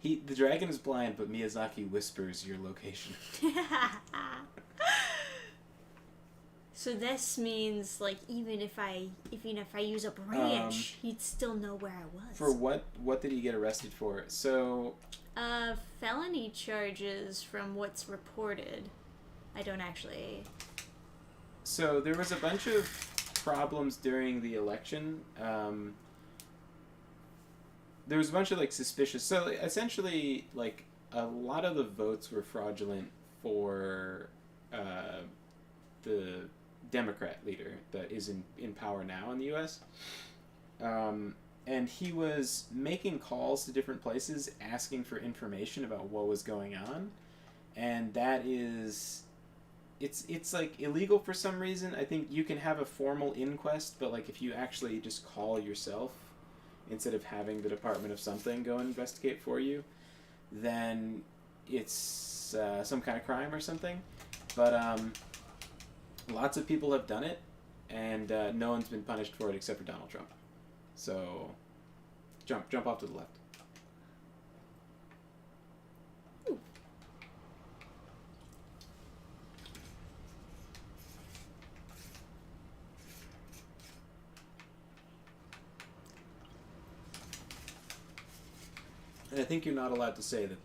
The dragon is blind, but Miyazaki whispers your location. So this means, like, even if I use a branch, he'd still know where I was. For what did he get arrested for? So Felony charges from what's reported. I don't actually... So there was a bunch of problems during the election. There was a bunch of, like, suspicious... So essentially, like, a lot of the votes were fraudulent for the Democrat leader that is in power now in the U.S. And he was making calls to different places asking for information about what was going on. And that is... It's like illegal for some reason. I think you can have a formal inquest, but like if you actually just call yourself instead of having the Department of something go and investigate for you, then it's some kind of crime or something. But lots of people have done it, and no one's been punished for it except for Donald Trump. So jump off to the left. And I think you're not allowed to say that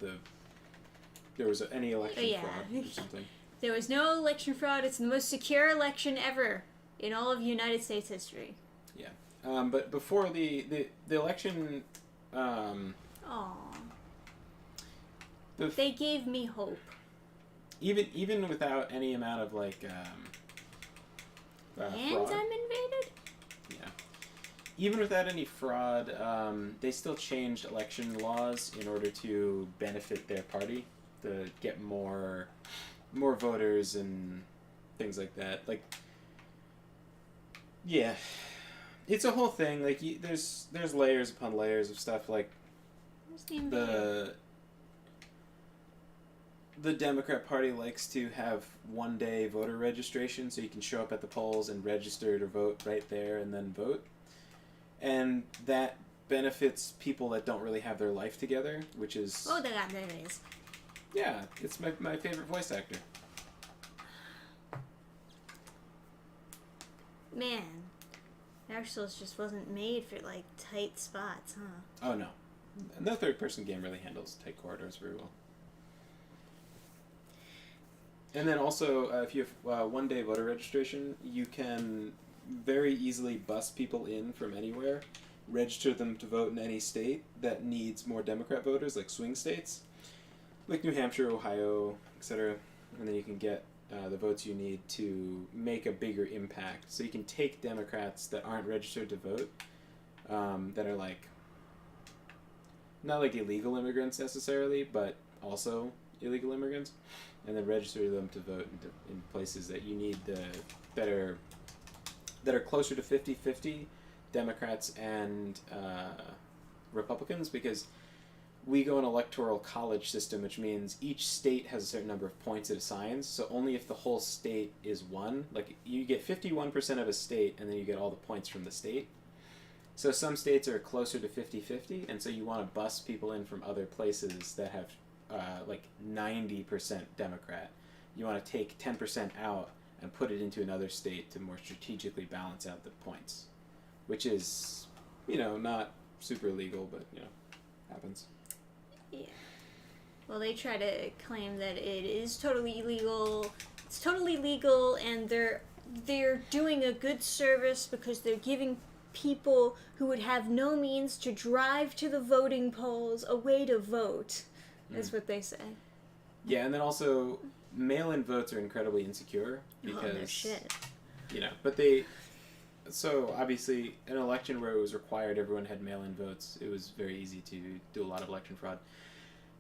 there was any election fraud or something. There was no election fraud. It's the most secure election ever in all of United States history. Yeah. But before the election... Aww. They gave me hope. Even without any amount of, like... and fraud. I'm invaded? Yeah. Even without any fraud, they still changed election laws in order to benefit their party, to get more voters and things like that. Like, yeah, it's a whole thing. Like, there's layers upon layers of stuff. Like, the Democrat Party likes to have one-day voter registration, so you can show up at the polls and register to vote right there and then vote. And that benefits people that don't really have their life together, which is... Oh, there it is. Yeah, it's my favorite voice actor. Man, Dark Souls just wasn't made for, like, tight spots, huh? Oh, no. No third-person game really handles tight corridors very well. And then also, if you have one-day voter registration, you can very easily bus people in from anywhere, register them to vote in any state that needs more Democrat voters, like swing states, like New Hampshire, Ohio, etc. And then you can get the votes you need to make a bigger impact. So you can take Democrats that aren't registered to vote, that are like, not like illegal immigrants necessarily, but also illegal immigrants, and then register them to vote in places that you need that are closer to 50-50 Democrats and Republicans, because we go an electoral college system, which means each state has a certain number of points it assigns, so only if the whole state is won, like you get 51% of a state and then you get all the points from the state. So some states are closer to 50-50, and so you want to bus people in from other places that have like 90% Democrat. You want to take 10% out and put it into another state to more strategically balance out the points, which is, not super legal, but, happens. Yeah. Well, they try to claim that it is totally illegal. It's totally legal, and they're doing a good service because they're giving people who would have no means to drive to the voting polls a way to vote. That's what they say. Yeah, and then also mail-in votes are incredibly insecure because no shit. But so obviously an election where it was required everyone had mail-in votes, it was very easy to do a lot of election fraud.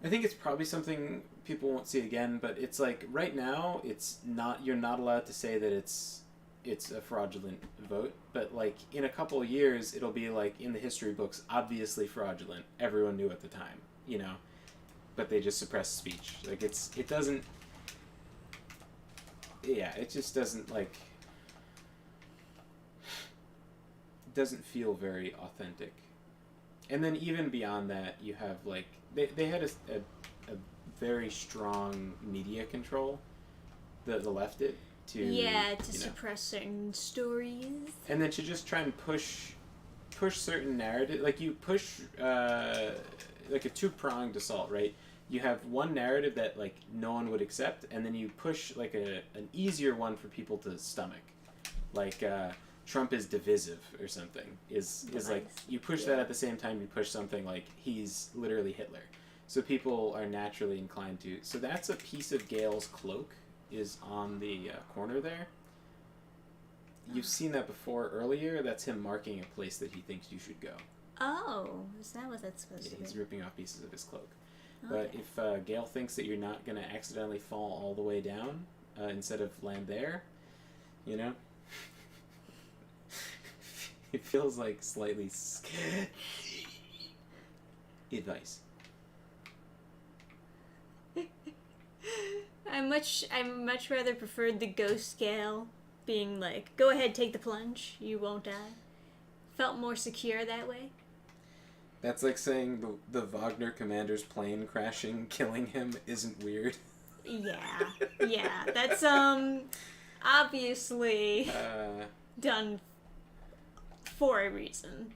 I think it's probably something people won't see again, but it's like right now you're not allowed to say that it's a fraudulent vote, but like in a couple of years it'll be like in the history books, obviously fraudulent. Everyone knew at the time, but they just suppress speech. Like it just doesn't feel very authentic. And then even beyond that, you have like they had a very strong media control, the left did, to suppress certain stories, and then to just try and push certain narrative, like you push like a two-pronged assault, right? You have one narrative that like no one would accept, and then you push like an easier one for people to stomach, like Trump is divisive or something is like you push that at the same time you push something like he's literally Hitler, so people are naturally inclined to. So that's a piece of Gale's cloak is on the corner there. You've seen that before earlier. That's him marking a place that he thinks you should go. Oh, is that what that's supposed to be? He's ripping off pieces of his cloak. Okay. But if Gale thinks that you're not going to accidentally fall all the way down instead of land there, it feels like slightly advice. I much rather preferred the ghost Gale being like, go ahead, take the plunge, you won't die. Felt more secure that way. That's like saying the Wagner commander's plane crashing, killing him isn't weird. Yeah, that's obviously done for a reason.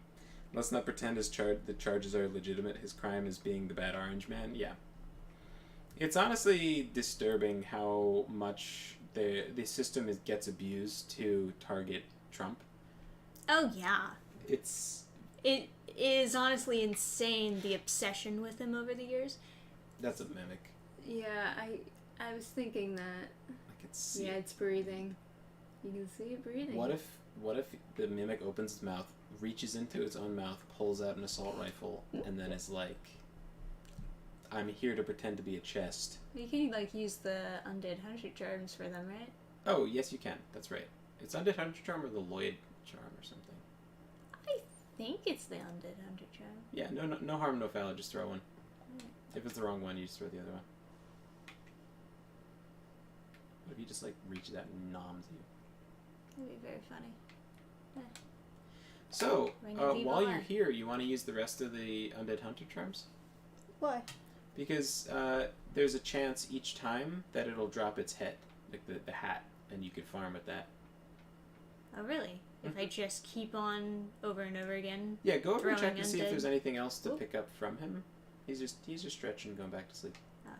Let's not pretend the charges are legitimate. His crime is being the bad orange man. Yeah. It's honestly disturbing how much the system gets abused to target Trump. Oh, yeah. It is honestly insane, the obsession with him over the years. That's a mimic. Yeah, I was thinking that. I could see. Yeah, it's breathing. You can see it breathing. What if the mimic opens its mouth, reaches into its own mouth, pulls out an assault rifle, and then is like, I'm here to pretend to be a chest. You can use the undead hunter charms for them, right? Oh, yes you can. That's right. It's undead hunter charm or the Lloyd charm or something. I think it's the undead hunter charm. Yeah, no harm, no foul. Just throw one. If it's the wrong one, you just throw the other one. What if you just reach that and noms you? That'd be very funny. Yeah. So, while you're here, you want to use the rest of the undead hunter charms? Why? Because there's a chance each time that it'll drop its head, like the hat, and you could farm with that. Oh, really? if I just keep on over and over again. Yeah, go over and check Throwing to see if undead. there's anything else to Oop. pick up from him. He's just stretching, going back to sleep. Okay.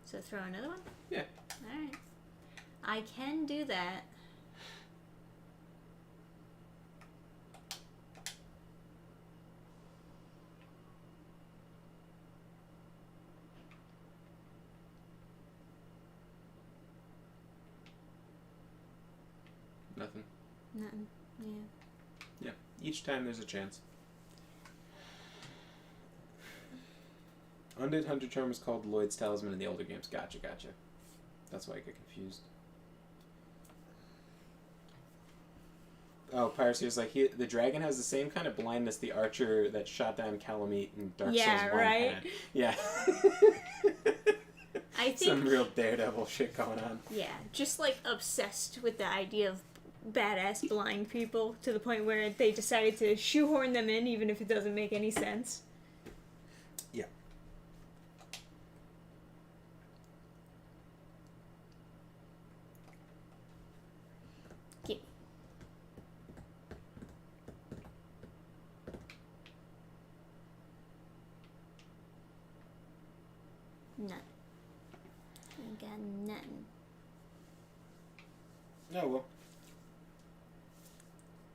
So throw another one? Yeah. Alright. I can do that. Nothing. Nothing. Yeah. Yeah. Each time there's a chance. Undead Hunter Charm is called Lloyd's Talisman in the older games. Gotcha. That's why I get confused. Oh, Piracy is like, the dragon has the same kind of blindness the archer that shot down Calamite in Dark Yeah, Souls 1 right? had. Yeah. I think Some real daredevil shit going on. yeah, just like obsessed with the idea of badass blind people to the point where they decided to shoehorn them in even if it doesn't make any sense. Yeah. Gimme. None. I got nothing. Oh, well.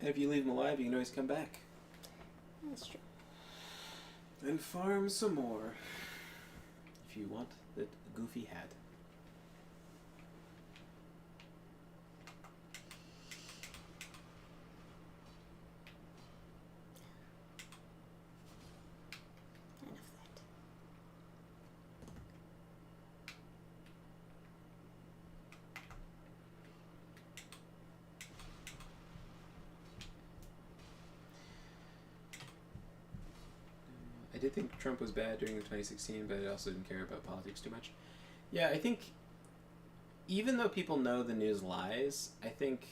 And if you leave him alive, you can always come back. That's true. And farm some more. If you want that Goofy had. Enough of that. I did think Trump was bad during the 2016, but I also didn't care about politics too much. Yeah, I think even though people know the news lies, I think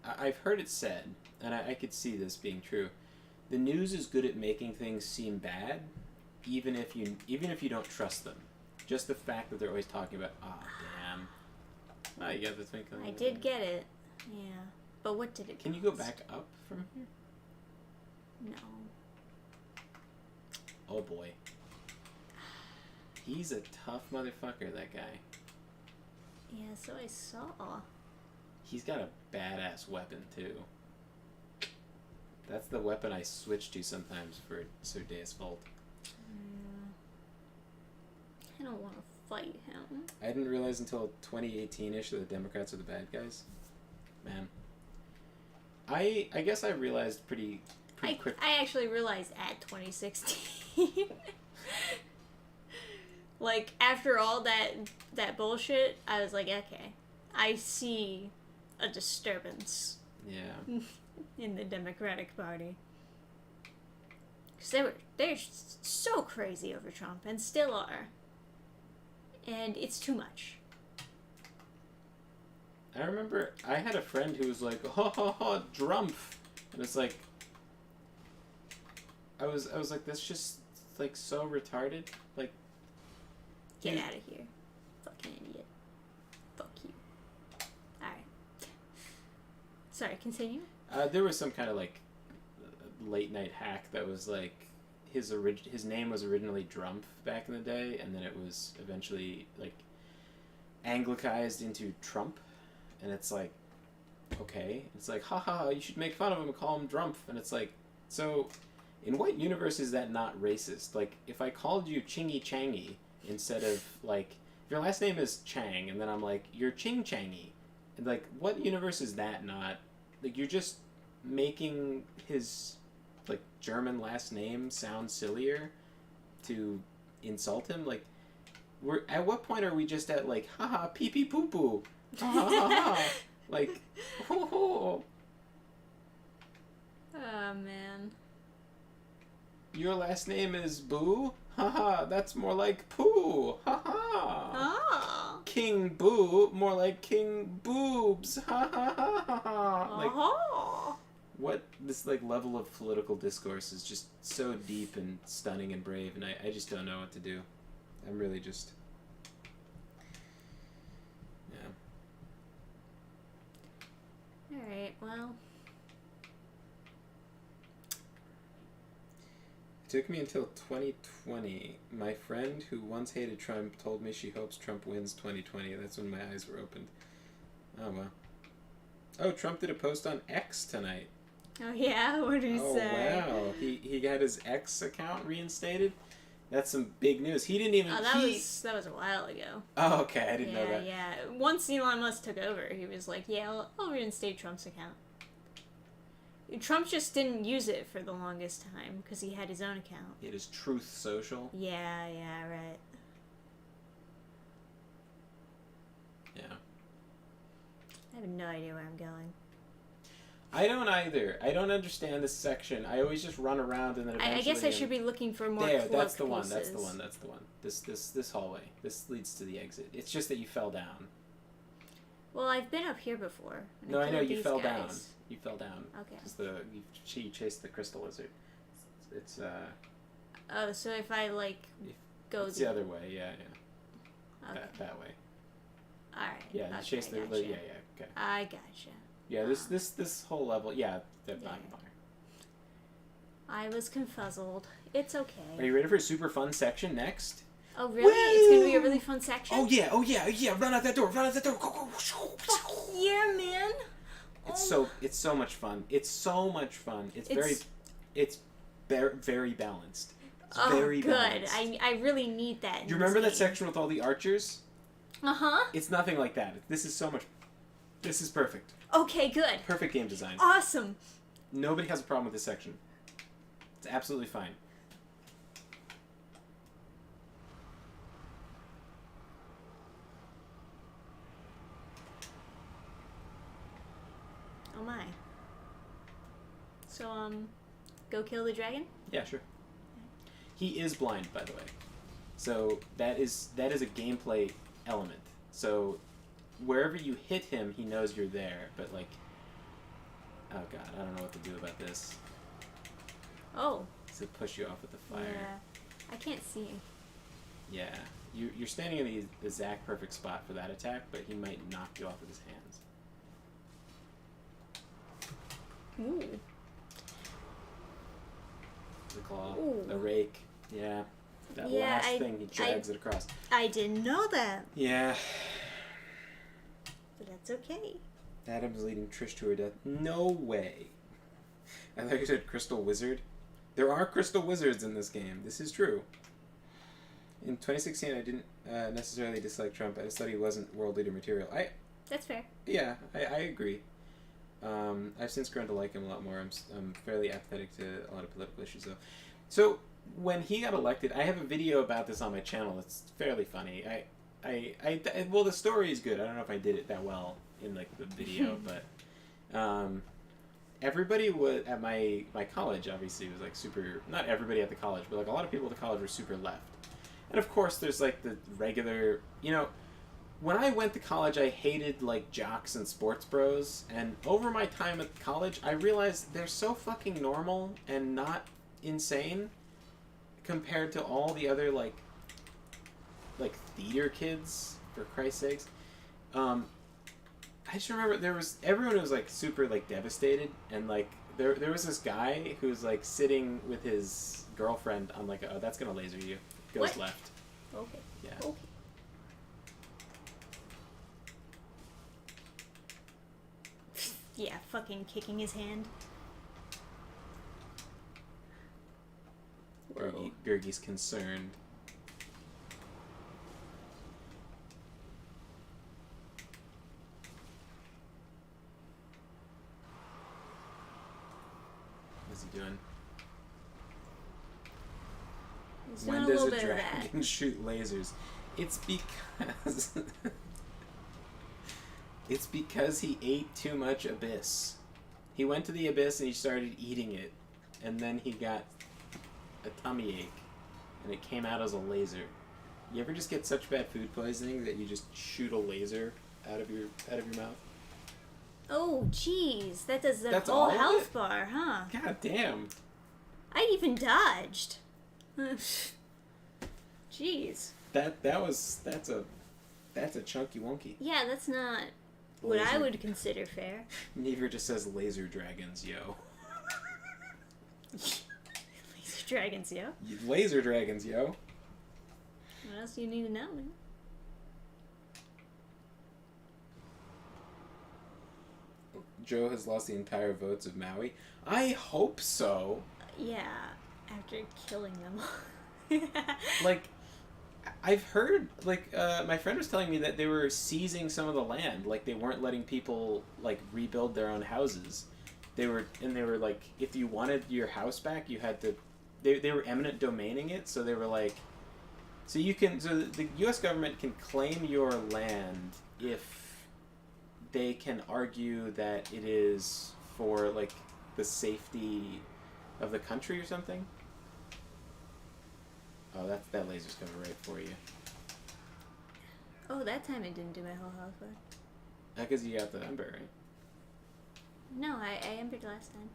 I've heard it said, and I could see this being true. The news is good at making things seem bad, even if you don't trust them. Just the fact that they're always talking about, damn. Ah, you got the twinkle. I did get it. Yeah. But what did it Can you go cost? back up from here? No. Oh boy. He's a tough motherfucker, that guy. Yeah, so I saw. He's got a badass weapon, too. That's the weapon I switch to sometimes for Sir Deus Vult. I don't want to fight him. I didn't realize until 2018-ish that the Democrats are the bad guys. Man. I guess I realized pretty quick. I actually realized at 2016. Like, after all that bullshit, I was like, okay, I see a disturbance Yeah. in the Democratic Party. Because they're so crazy over Trump, and still are. And it's too much. I remember I had a friend who was like, ha ha ha, Drumpf. And it's like, I was like, that's just, like, so retarded. Like, Get you- out of here. Fucking idiot. Fuck you. Alright. Sorry, continue? There was some kind of, like, late night hack that was like, his name was originally Drumpf back in the day, and then it was eventually, like, anglicized into Trump. And it's like, okay. It's like, haha, you should make fun of him and call him Drumpf. And it's like, so, in what universe is that not racist? Like, if I called you Chingy Changy instead of, like, if your last name is Chang, and then I'm like, you're Ching Changy. And, like, what universe is that not? Like, you're just making his, like, German last name sound sillier to insult him? Like, at what point are we just at, like, haha, pee pee poo poo? Ha ha ha ha. Like, ho ho. Oh, man. Your last name is Boo? Haha, that's more like Pooh. Haha. Oh. King Boo, more like King Boobs. Ha ha ha ha ha. Like, Oh. what this, like, level of political discourse is just so deep and stunning and brave, and I just don't know what to do. I'm really just, yeah. Alright, well, took me until 2020. My friend who once hated Trump told me she hopes Trump wins 2020. That's when my eyes were opened. Oh, well. Oh, Trump did a post on X tonight. Oh, yeah? What did he say? Oh, wow. He got his X account reinstated? That's some big news. He didn't even... Oh, that was a while ago. Oh, okay. I didn't know that. Yeah. Once Elon Musk took over, he was like, yeah, I'll reinstate Trump's account. Trump just didn't use it for the longest time because he had his own account. He had his Truth Social. Yeah, right. Yeah. I have no idea where I'm going. I don't either. I don't understand this section. I always just run around and then eventually... I guess I should be looking for more there, cloak that's the one. pieces. That's the one. That's the one. This hallway. This leads to the exit. It's just that you fell down. Well, I've been up here before. No, I know you these fell guys. down. You fell down. Okay. Because she chased the crystal lizard. It's Oh, so if I go it's the other way. Yeah. Okay. That way. All right. Yeah, okay, you chase the gotcha. yeah. Okay. I gotcha. Yeah, this whole level. Yeah, the bonfire. I was confuzzled. It's okay. Are you ready for a super fun section next? Oh, really? It's gonna be a really fun section? Oh yeah. Run out that door. Go. Fuck yeah, man. It's so much fun. It's so much fun. It's very balanced. It's very good. balanced. I really need that. Do you remember that section with all the archers? Uh-huh. It's nothing like that. This is perfect. Okay, good. Perfect game design. Awesome. Nobody has a problem with this section. It's absolutely fine. Oh my. So, go kill the dragon? Yeah, sure. He is blind, by the way. So that is a gameplay element. So wherever you hit him, he knows you're there. But like, oh god, I don't know what to do about this. Oh. To push you off with the fire. Yeah. I can't see. Yeah, you're standing in the exact perfect spot for that attack, but he might knock you off with his hands. Ooh. The claw, Ooh. the rake, yeah. That Yeah, last thing, he drags it across. I didn't know that. Yeah. But that's okay. Adam's leading Trish to her death. No way. I thought you said Crystal Wizard. There are Crystal Wizards in this game. This is true. In 2016, I didn't necessarily dislike Trump. I just thought he wasn't world leader material. That's fair. Yeah, I agree. I've since grown to like him a lot more. I'm fairly apathetic to a lot of political issues, though. So when he got elected, I have a video about this on my channel. It's fairly funny. Well, the story is good. I don't know if I did it that well in like the video, but everybody was at my college. Obviously, was like super. Not everybody at the college, but like a lot of people at the college were super left. And of course, there's like the regular. When I went to college, I hated like jocks and sports bros. And over my time at college, I realized they're so fucking normal and not insane compared to all the other like theater kids, for Christ's sakes. I just remember everyone was like super like devastated, and like there was this guy who was like sitting with his girlfriend on like that's gonna laser you. Goes What? left. Okay. Yeah. Okay. Yeah, fucking kicking his hand. Whoa. Gergie's concerned. What's he doing? He's When doing does a a little bit of that. dragon shoot lasers? It's because it's because he ate too much abyss. He went to the abyss and he started eating it, and then he got a tummy ache, and it came out as a laser. You ever just get such bad food poisoning that you just shoot a laser out of your mouth? Oh, jeez. That does the That's whole all of health it? bar, huh? God damn. I even dodged. Jeez. That's a chunky wonky. Yeah, that's not what I Laser. would consider fair. Never just says laser dragons, yo. Laser Dragons, yo. Laser dragons, yo. What else do you need to know, man? Joe has lost the entire votes of Maui. I hope so. Yeah, after killing them. Like, I've heard, like, my friend was telling me that they were seizing some of the land. Like, they weren't letting people, like, rebuild their own houses. They were like, if you wanted your house back, you had to... They were eminent domaining it, so they were like... So the U.S. government can claim your land if they can argue that it is for, like, the safety of the country or something. Oh, that laser's coming right for you. Oh, that time it didn't do my whole health bar. That because you got the ember, right? No, I embered last time.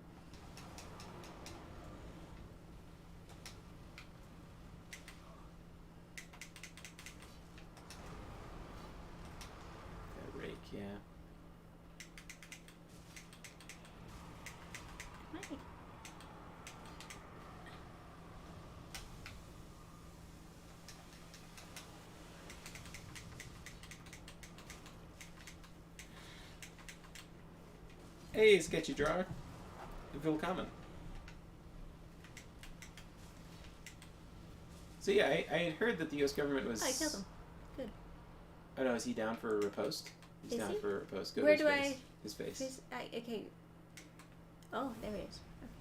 That rake, yeah. Right. Hey, sketchy drawer. Willkommen. So yeah, I had heard that the U.S. government was... Oh, I killed him. Good. Oh no, is he down for a riposte? He's Is down he? for a riposte. Go Where to do his face. His face. Okay. Oh, there he is. Okay.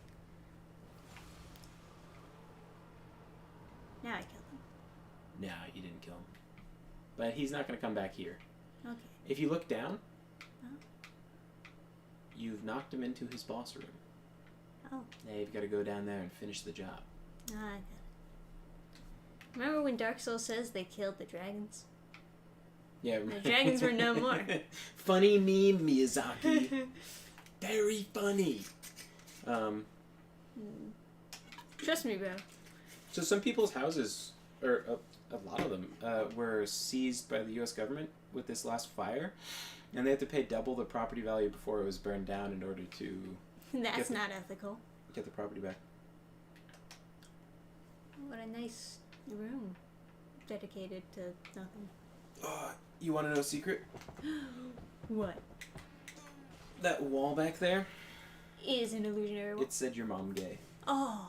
Now I killed him. No, you didn't kill him. But he's not going to come back here. Okay. If you look down, Oh. you've knocked him into his boss room. Oh. Now you've got to go down there and finish the job. Ah, I got it. Remember when Dark Souls says they killed the dragons? Yeah. The dragons were no more. Funny meme, Miyazaki. Very funny. Trust me, bro. So some people's houses, or a lot of them, were seized by the U.S. government with this last fire, and they had to pay double the property value before it was burned down in order to That's not ethical. get the property back. What a nice room dedicated to nothing. You want to know a secret? What? That wall back there, Is an illusionary wall. it said your mom gay. Oh,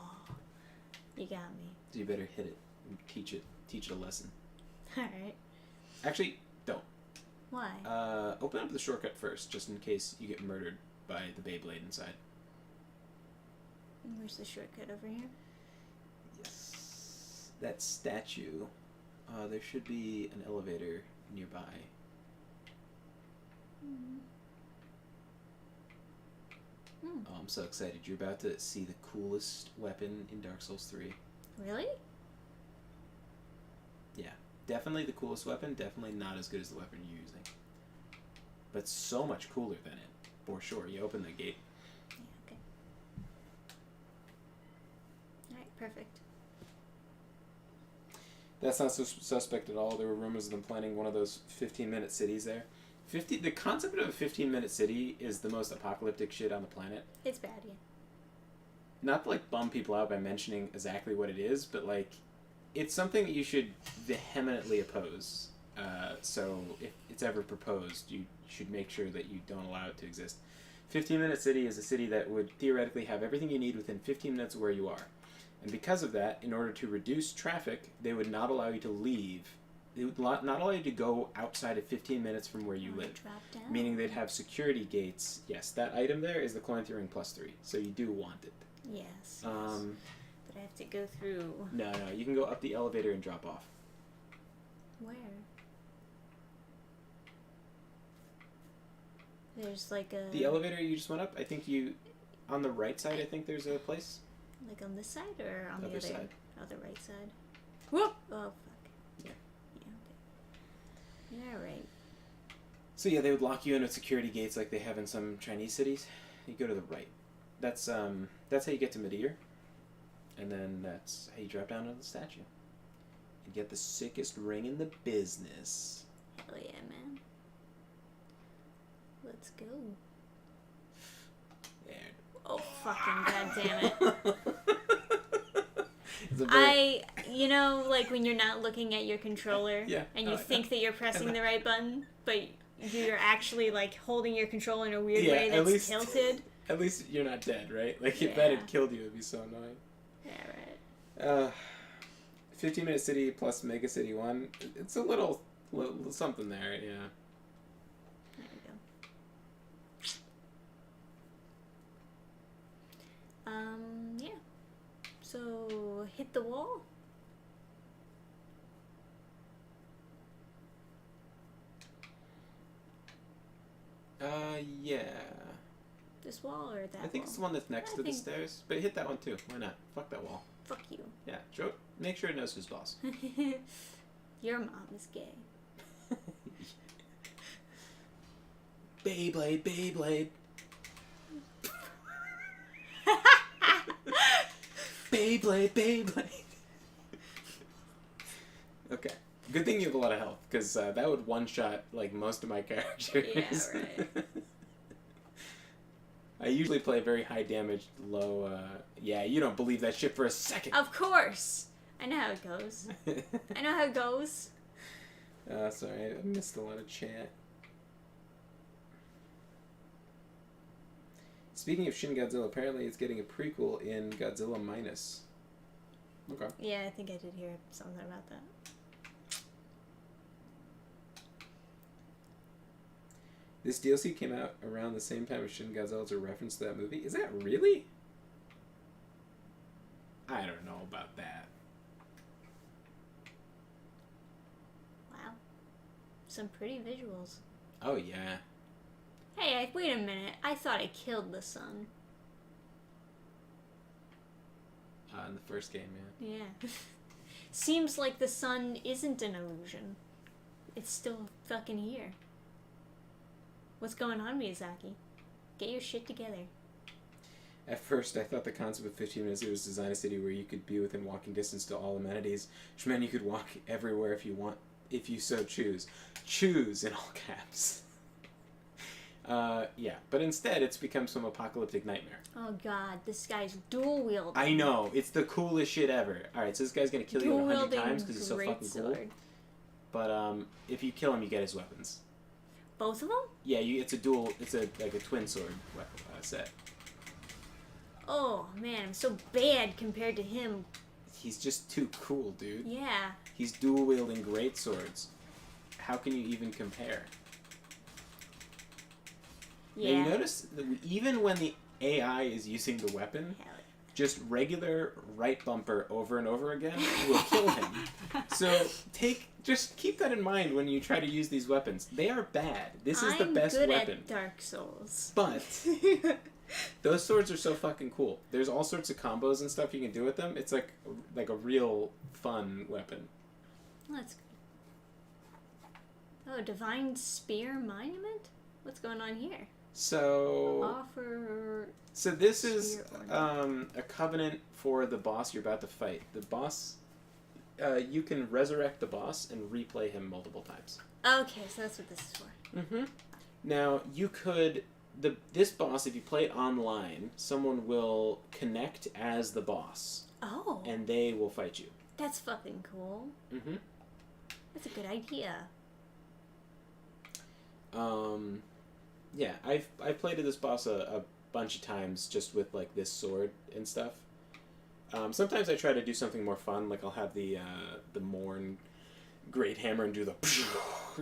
you got me. So you better hit it and teach it a lesson. Alright. Actually, don't. Why? Open up the shortcut first, just in case you get murdered by the Beyblade inside. Where's the shortcut over here? Yes. That statue, there should be an elevator nearby. Oh, I'm so excited. You're about to see the coolest weapon in Dark Souls 3. Really? Yeah. Definitely the coolest weapon, definitely not as good as the weapon you're using. But so much cooler than it, for sure. You open the gate. Yeah, okay. Alright, perfect. That's not so suspect at all. There were rumors of them planning one of those 15-minute cities there. The concept of a 15-minute city is the most apocalyptic shit on the planet. It's bad, yeah. Not to, like, bum people out by mentioning exactly what it is, but, like, it's something that you should vehemently oppose. So if it's ever proposed, you should make sure that you don't allow it to exist. 15-minute city is a city that would theoretically have everything you need within 15 minutes of where you are. And because of that, in order to reduce traffic, they would not allow you to leave. They would not allow you to go outside of 15 minutes from where you live. Drop down. Meaning they'd have security gates. Yes, that item there is the Cloyanthy Ring +3, so you do want it. Yes. But I have to go through... No, you can go up the elevator and drop off. Where? There's like a... The elevator you just went up, I think you... On the right side, I think there's a place. Like on this side or on the Other other side. other right side? Whoop! Oh, fuck. Yeah. Yeah, okay. Alright. So yeah, they would lock you in with security gates like they have in some Chinese cities. You go to the right. That's how you get to Midir. And then that's how you drop down to the statue. And get the sickest ring in the business. Hell yeah, man. Let's go. There. Oh, fucking goddamn it. It's a very... you know, like when you're not looking at your controller Yeah. and you think that you're pressing the right button, but you're actually like holding your controller in a weird way at that's least, tilted. At least you're not dead, right? Like, if Yeah. that had killed you, it'd be so annoying. Yeah, right. 15-minute city plus Mega City 1. It's a little something there, yeah. There we go. Yeah. So, hit the wall. Yeah. This wall or that I think wall? it's the one that's next to the stairs, but hit that one too. Why not? Fuck that wall. Fuck you. Yeah, make sure it knows who's boss. Your mom is gay. Beyblade, Beyblade. Beyblade, Beyblade. Okay. Good thing you have a lot of health, because that would one-shot, like, most of my characters. Yeah, right. I usually play very high damage, low, yeah, you don't believe that shit for a second. Of course! I know how it goes. I know how it goes. Sorry, I missed a lot of chat. Speaking of Shin Godzilla, apparently it's getting a prequel in Godzilla Minus. Okay. Yeah, I think I did hear something about that. This DLC came out around the same time as Shin Godzilla to reference that movie. Is that really? I don't know about that. Wow. Some pretty visuals. Oh, yeah. Hey, wait a minute. I thought I killed the sun. In the first game, yeah. Yeah. Seems like the sun isn't an illusion. It's still fucking here. What's going on, Miyazaki? Get your shit together. At first, I thought the concept of 15 minutes was to design a city where you could be within walking distance to all amenities, which meant you could walk everywhere if you want, if you so choose. Choose, in all caps. Yeah, but instead it's become some apocalyptic nightmare. Oh god, this guy's dual wielding. I know, it's the coolest shit ever. Alright, so this guy's gonna kill you 100 times because he's so fucking cool. But if you kill him, you get his weapons. Both of them? Yeah, it's like a twin sword set. Oh man, I'm so bad compared to him. He's just too cool, dude. Yeah. He's dual wielding great swords. How can you even compare? Yeah. Now, you notice that even when the AI is using the weapon, just regular right bumper over and over again will kill him. So just keep that in mind when you try to use these weapons. They are bad. This is the best I'm good weapon. at Dark Souls. But those swords are so fucking cool. There's all sorts of combos and stuff you can do with them. It's like a real fun weapon. That's good. Oh, Divine Spear Monument? What's going on here? So this is a covenant for the boss you're about to fight. The boss, you can resurrect the boss and replay him multiple times. Okay, so that's what this is for. Mm-hmm. Now, you could... This boss, if you play it online, someone will connect as the boss. Oh. And they will fight you. That's fucking cool. Mm-hmm. That's a good idea. Yeah, I've played this boss a bunch of times just with, like, this sword and stuff. Sometimes I try to do something more fun, like I'll have the Morn Great Hammer and do the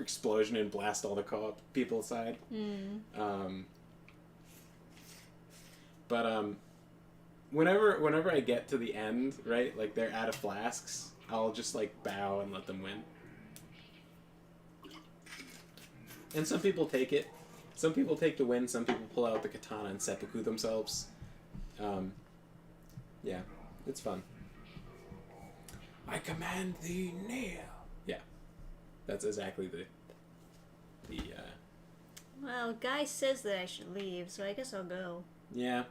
explosion and blast all the co-op people aside. But whenever I get to the end, right, like they're out of flasks, I'll just like bow and let them win. And some people take it. Some people take the win, some people pull out the katana and seppuku themselves. Yeah, it's fun. I command thee kneel. Yeah, that's exactly the Well, Guy says that I should leave, so I guess I'll go. Yeah.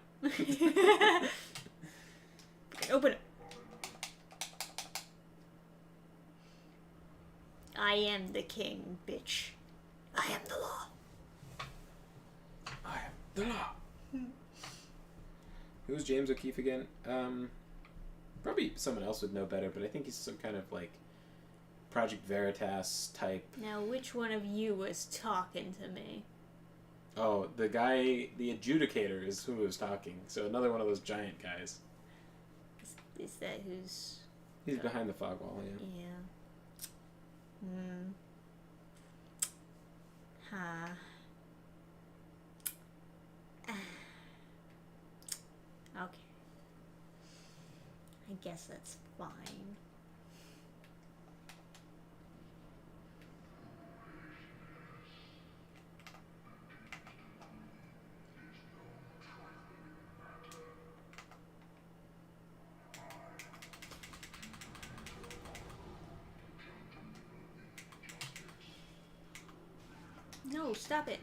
Open it. I am the king, bitch. I am the law. I am the law. Who's James O'Keefe again? Probably someone else would know better, but I think he's some kind of like Project Veritas type. Now, which one of you was talking to me? Oh, the guy, the adjudicator is who was talking. So another one of those giant guys. Is that who's... He's behind the fog wall, yeah. Yeah. Huh. Okay. I guess that's fine. No, stop it.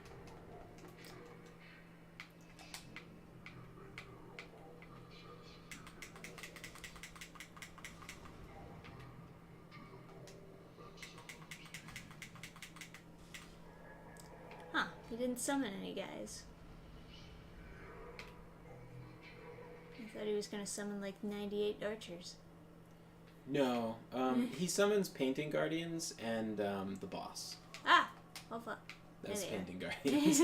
Huh, he didn't summon any guys. I thought he was gonna summon like 98 archers. No, he summons Painting Guardians and the boss. Ah! Oh fuck. That's There they Painting Guardians.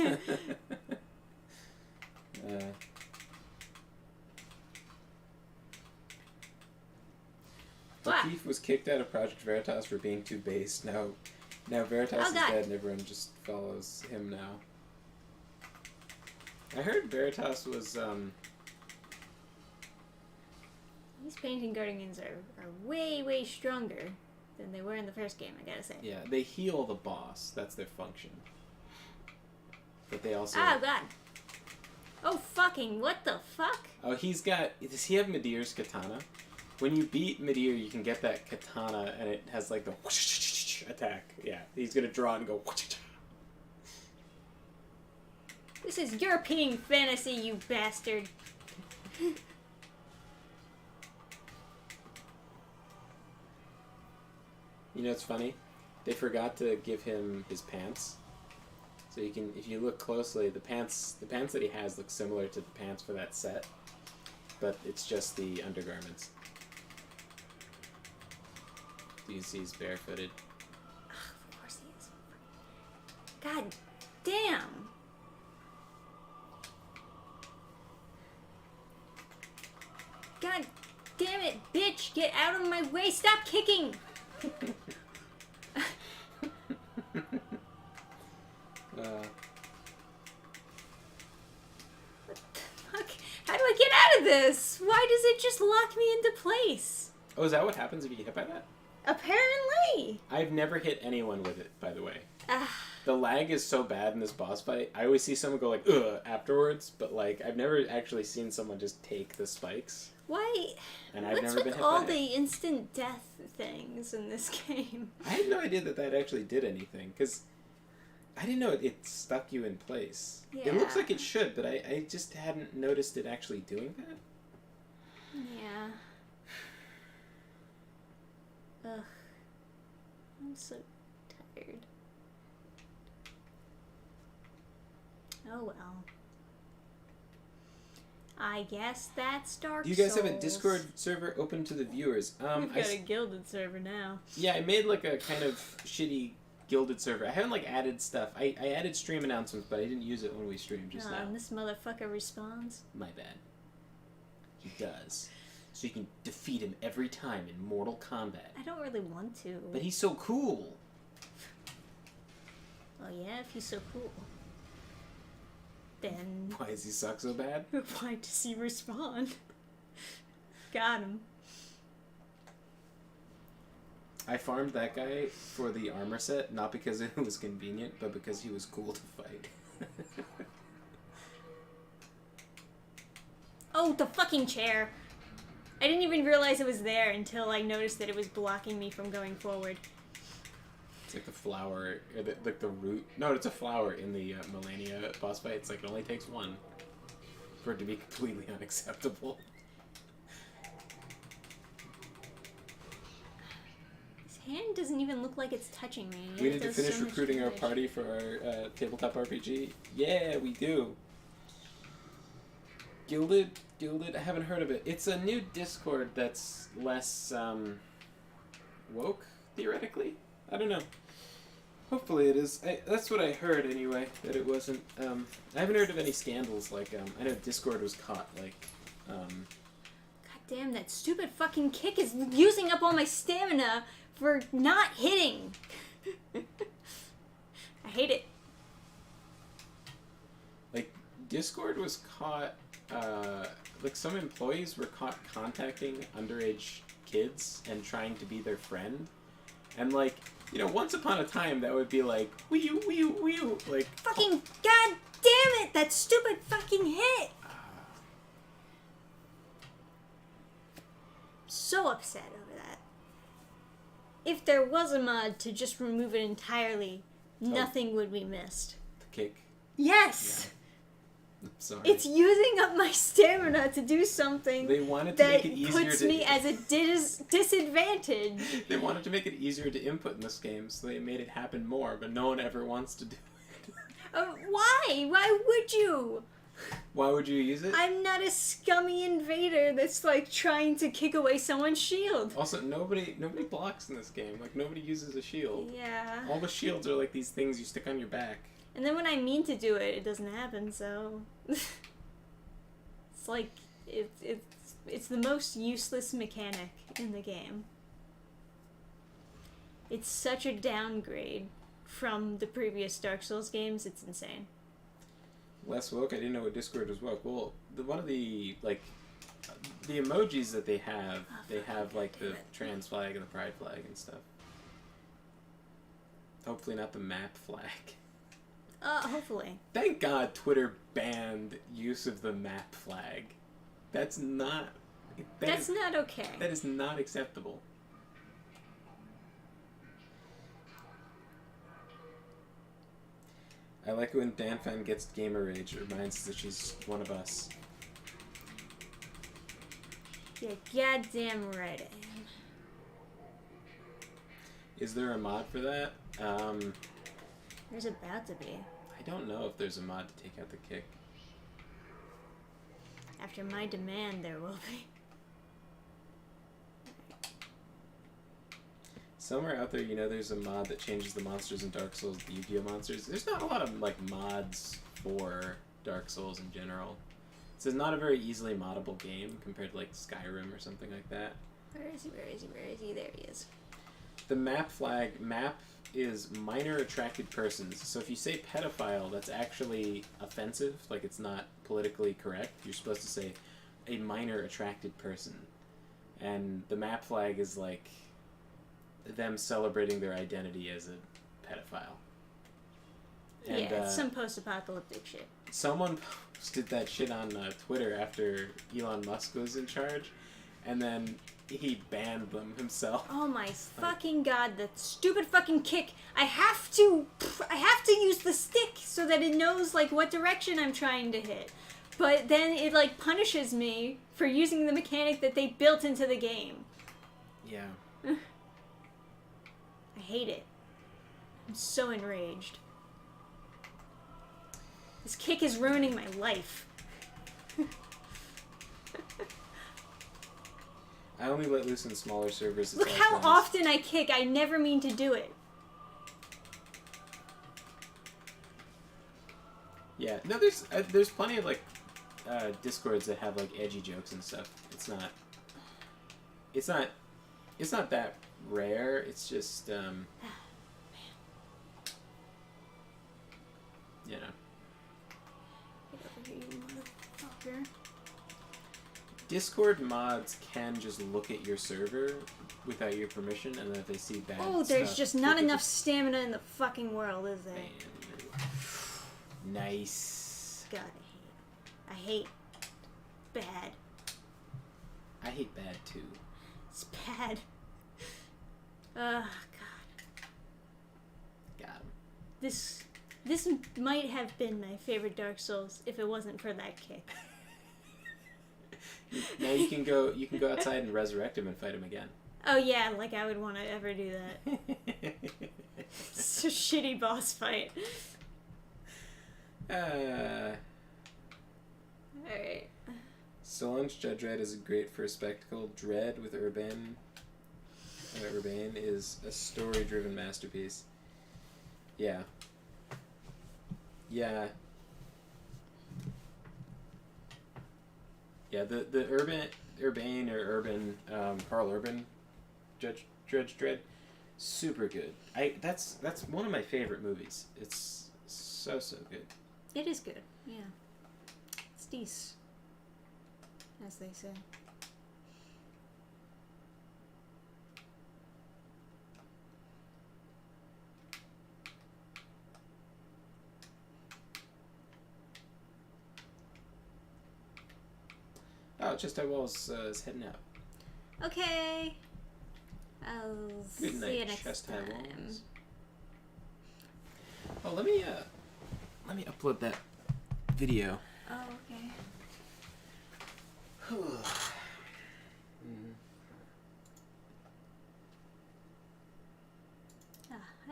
Lakeith was kicked out of Project Veritas for being too base. Now Veritas is dead and everyone just follows him now. I heard Veritas was, These Painting Guardians are way, way stronger than they were in the first game, I gotta say. yeah, they heal the boss. That's their function. But they also... Oh god. Oh fucking, what the fuck? Oh, does he have Midir's katana? When you beat Midir, you can get that katana and it has like the attack. Yeah, he's gonna draw it and go... This is European fantasy, you bastard. You know what's funny? They forgot to give him his pants. So you can, if you look closely, the pants that he has look similar to the pants for that set, but it's just the undergarments. So you see he's barefooted. Of course he is. God damn. God damn it, bitch! Get out of my way! Stop kicking! What the fuck? How do I get out of this? Why does it just lock me into place? Oh, is that what happens if you get hit by that? Apparently! I've never hit anyone with it, by the way. Ah. The lag is so bad in this boss fight. I always see someone go like, ugh, afterwards, but like, I've never actually seen someone just take the spikes. Why? And I've What's never with been hit all by the it. instant death things in this game? I had no idea that actually did anything, because I didn't know it stuck you in place. Yeah. It looks like it should, but I just hadn't noticed it actually doing that. Yeah. Ugh. I'm so tired. Oh well. I guess that's Dark Do you guys have a Souls. Discord server open to the viewers? We've got a gilded server now. Yeah, I made like a kind of shitty gilded server. I haven't like added stuff. I added stream announcements, but I didn't use it when we streamed just now. And this motherfucker responds. My bad. He does. So you can defeat him every time in Mortal Kombat. I don't really want to. But he's so cool. Well, yeah, if he's so cool. Then... Why does he suck so bad? Why does he respond? Got him. I farmed that guy for the armor set, not because it was convenient, but because he was cool to fight. Oh, the fucking chair! I didn't even realize it was there until I noticed that it was blocking me from going forward. It's like the flower, or like the root. No, it's a flower in the Melania boss fight. It's like it only takes one for it to be completely unacceptable. His hand doesn't even look like it's touching me. We need to finish recruiting our party for our tabletop RPG. Yeah, we do. Gilded. I haven't heard of it. It's a new Discord that's less woke, theoretically. I don't know. Hopefully it is. That's what I heard anyway. That it wasn't. I haven't heard of any scandals. Like I know Discord was caught. Like. God damn, that stupid fucking kick is using up all my stamina for not hitting. I hate it. Like Discord was caught. Like some employees were caught contacting underage kids and trying to be their friend, and like once upon a time that would be like wee you like fucking god damn it, that stupid fucking hit. So upset over that. If there was a mod to just remove it entirely, nothing would be missed. The kick. Yes. Yeah. I'm sorry. It's using up my stamina to do something they wanted to make it easier that puts me as a disadvantage. They wanted to make it easier to input in this game, so they made it happen more, but no one ever wants to do it. Why? Why would you? Why would you use it? I'm not a scummy invader that's like trying to kick away someone's shield. Also, nobody blocks in this game. Like nobody uses a shield. Yeah. All the shields are like these things you stick on your back. And then when I mean to do it, it doesn't happen. So it's like it's the most useless mechanic in the game. It's such a downgrade from the previous Dark Souls games. It's insane. Less woke? I didn't know what Discord was woke. Well, one of the the emojis that they have like the trans flag and the pride flag and stuff. Hopefully not the map flag. Hopefully. Thank God Twitter banned use of the map flag. That's not okay. That is not acceptable. I like it when Dannphan gets gamer rage. It reminds us that she's one of us. Yeah, goddamn right I am. Is there a mod for that? There's about to be. I don't know if there's a mod to take out the kick. After my demand, there will be. Somewhere out there, there's a mod that changes the monsters in Dark Souls, the Yu-Gi-Oh monsters. There's not a lot of mods for Dark Souls in general. It's not a very easily moddable game compared to Skyrim or something like that. Where is he? There he is. The map flag, is minor attracted persons. So if you say pedophile, that's actually offensive. It's not politically correct. You're supposed to say a minor attracted person. And the map flag is them celebrating their identity as a pedophile. And, yeah, it's some post-apocalyptic shit. Someone posted that shit on Twitter after Elon Musk was in charge, and then he banned them himself. Oh my fucking god, that stupid fucking kick. I have to use the stick so that it knows what direction I'm trying to hit. But then it punishes me for using the mechanic that they built into the game. Yeah. I hate it. I'm so enraged. This kick is ruining my life. I only let loose in smaller servers. Look how often I kick. I never mean to do it. Yeah. No, there's plenty of Discords that have edgy jokes and stuff. It's not that rare. It's just Man. you know. Get over here, you motherfucker. Discord mods can just look at your server without your permission, and then if they see bad Oh, there's stuff, just they not can enough just stamina in the fucking world, is there? ban you. Nice. God, I hate bad. I hate bad too. It's bad. Oh, God. Got him. This might have been my favorite Dark Souls if it wasn't for that kick. Now you can go outside and resurrect him and fight him again. Oh yeah, I would want to ever do that. It's a shitty boss fight. Uh Alright. Solange Judred is great for a spectacle. Dread with Urbain is a story-driven masterpiece. Yeah. Yeah. Yeah, the Carl Urban Judge Dredd, super good. That's one of my favorite movies. It's so good. It is good, yeah. It's decent, as they say. Oh, just I was heading out. Okay. I'll Good see night, you next chest high time. walls. Oh, let me upload that video. Oh, okay.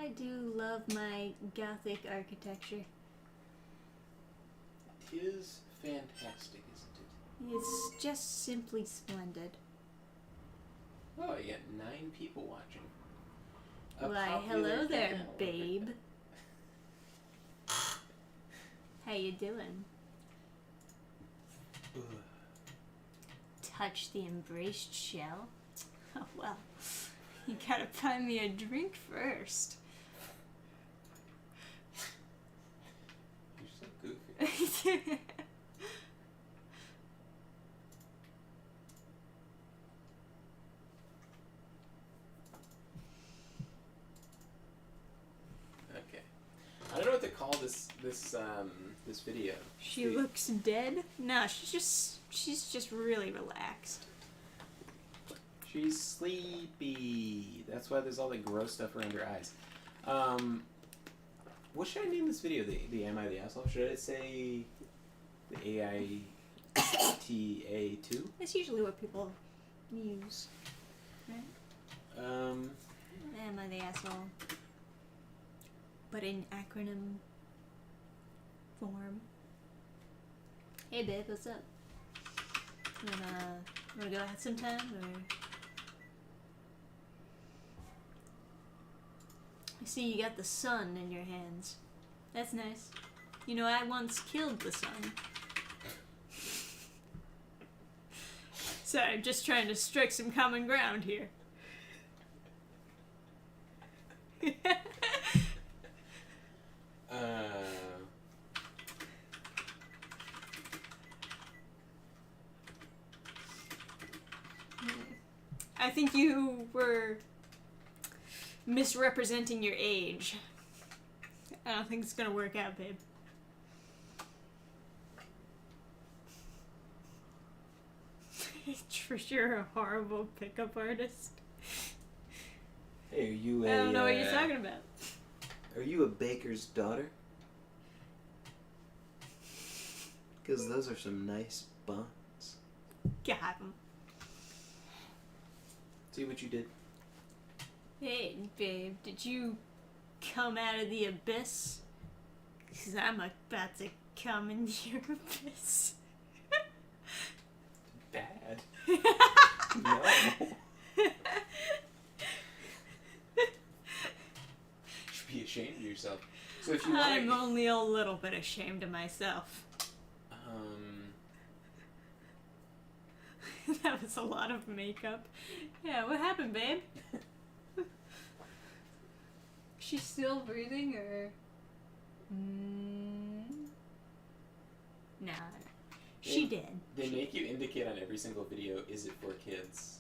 I do love my Gothic architecture. It is fantastic, isn't it? It's just simply splendid. Oh, you got 9 people watching. Why, hello there, babe. How you doing? Touch the embraced shell? Oh, well, you gotta buy me a drink first. You're so goofy. Okay. I don't know what to call this video. She looks dead? No, she's just really relaxed. She's sleepy. That's why there's all the gross stuff around her eyes. What should I name this video? The Am I the Asshole? Should I say the AITA2? That's usually what people use, right? Am I the asshole? But in acronym form. Hey babe, what's up? Wanna go out sometime, or? I see you got the sun in your hands. That's nice. You know, I once killed the sun. Sorry, I'm just trying to strike some common ground here. I think you were misrepresenting your age. I don't think it's gonna work out, babe. You're a horrible pickup artist. Hey, are you I don't know what you're talking about. Are you a baker's daughter? Because those are some nice buns. Got him. See what you did? Hey, babe, did you come out of the abyss? Because I'm about to come into your abyss. Bad. No. You should be ashamed of yourself. So if you I'm only a little bit ashamed of myself. That was a lot of makeup. Yeah, what happened, babe? She's still breathing, or? No. She did. They make you indicate on every single video, is it for kids?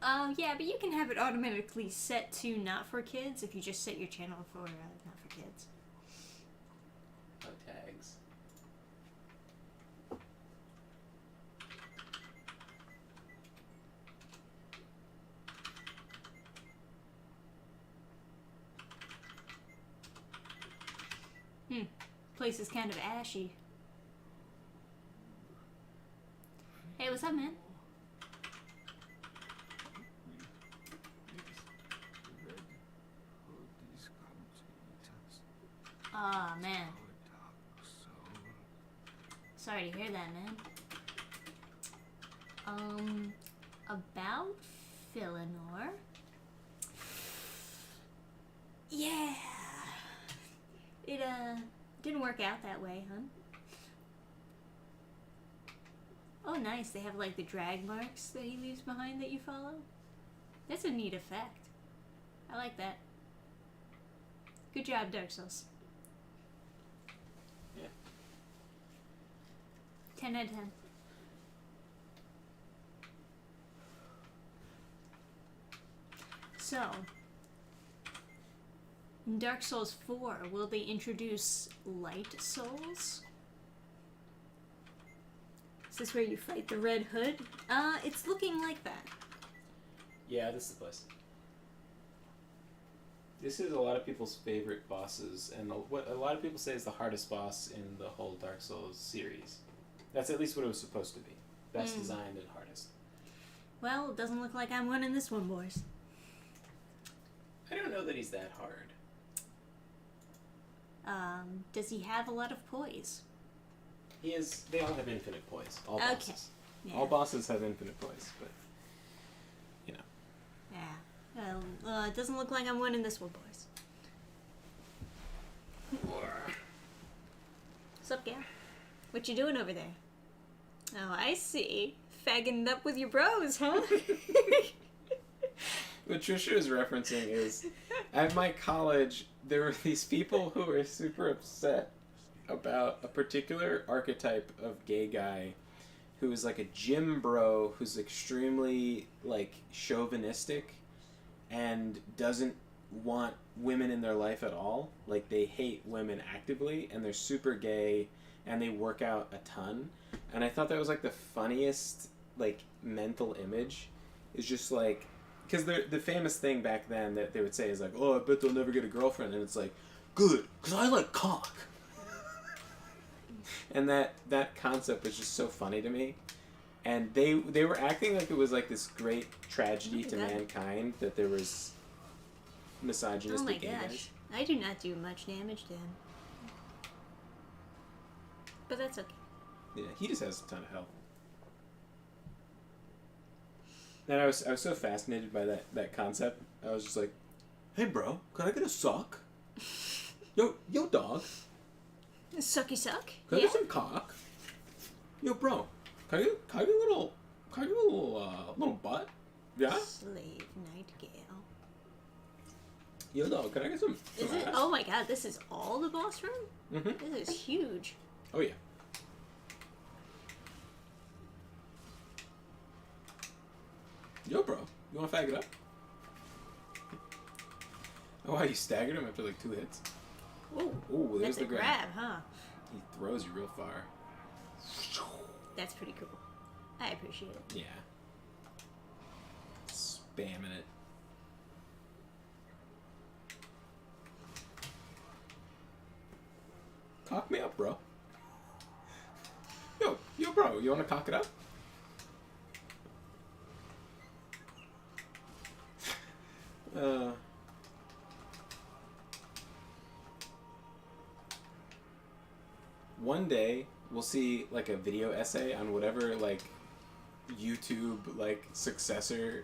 Yeah, but you can have it automatically set to not for kids if you just set your channel for not for kids. Oh, tags. Place is kind of ashy. Hey, what's up, man? Aw, man. Sorry to hear that, man. About Philonor. Yeah. It, didn't work out that way, huh? Oh, nice. They have, like, the drag marks that he leaves behind that you follow. That's a neat effect. I like that. Good job, Dark Souls. Yeah. 10 out of 10. So, in Dark Souls 4, will they introduce light souls? Is this where you fight the Red Hood? It's looking like that. Yeah, this is the place. This is a lot of people's favorite bosses, and what a lot of people say is the hardest boss in the whole Dark Souls series. That's at least what it was supposed to be. Best designed and hardest. Well, it doesn't look like I'm winning this one, boys. I don't know that he's that hard. Does he have a lot of poise? He is. They all have infinite poise. All Okay. bosses. Yeah. All bosses have infinite poise, but you know. Yeah. Well, it doesn't look like I'm winning this one, boys. What's up, gal? What you doing over there? Oh, I see. Fagging up with your bros, huh? What Trisha is referencing is, at my college, there were these people who were super upset about a particular archetype of gay guy who is like a gym bro who's extremely, like, chauvinistic and doesn't want women in their life at all. Like, they hate women actively, and they're super gay, and they work out a ton. And I thought that was, like, the funniest, like, mental image. Is just, like... Because the famous thing back then that they would say is like, oh, I bet they'll never get a girlfriend. And it's like, good, because I like cock. And that concept was just so funny to me. And they were acting like it was like this great tragedy to mankind that there was misogynistic gay guys. I do not do much damage to him. But that's okay. Yeah, he just has a ton of health. And I was so fascinated by that concept. I was just like, hey bro, can I get a sock? Yo dog. Sucky suck? Can I get some cock? Yo bro, can I get a little little butt? Yeah? Slave Nightingale. Yo dog, can I get some Is it? ass? Oh my god, this is all the boss room? Mm-hmm. This is huge. Oh yeah. Yo bro, you wanna fag it up? Oh wow, you staggered him after like 2 hits. Ooh, there's that's the a grab, huh? He throws you real far. That's pretty cool. I appreciate it. Yeah. Spamming it. Cock me up, bro. Yo, bro, you wanna cock it up? One day we'll see like a video essay on whatever like YouTube like successor,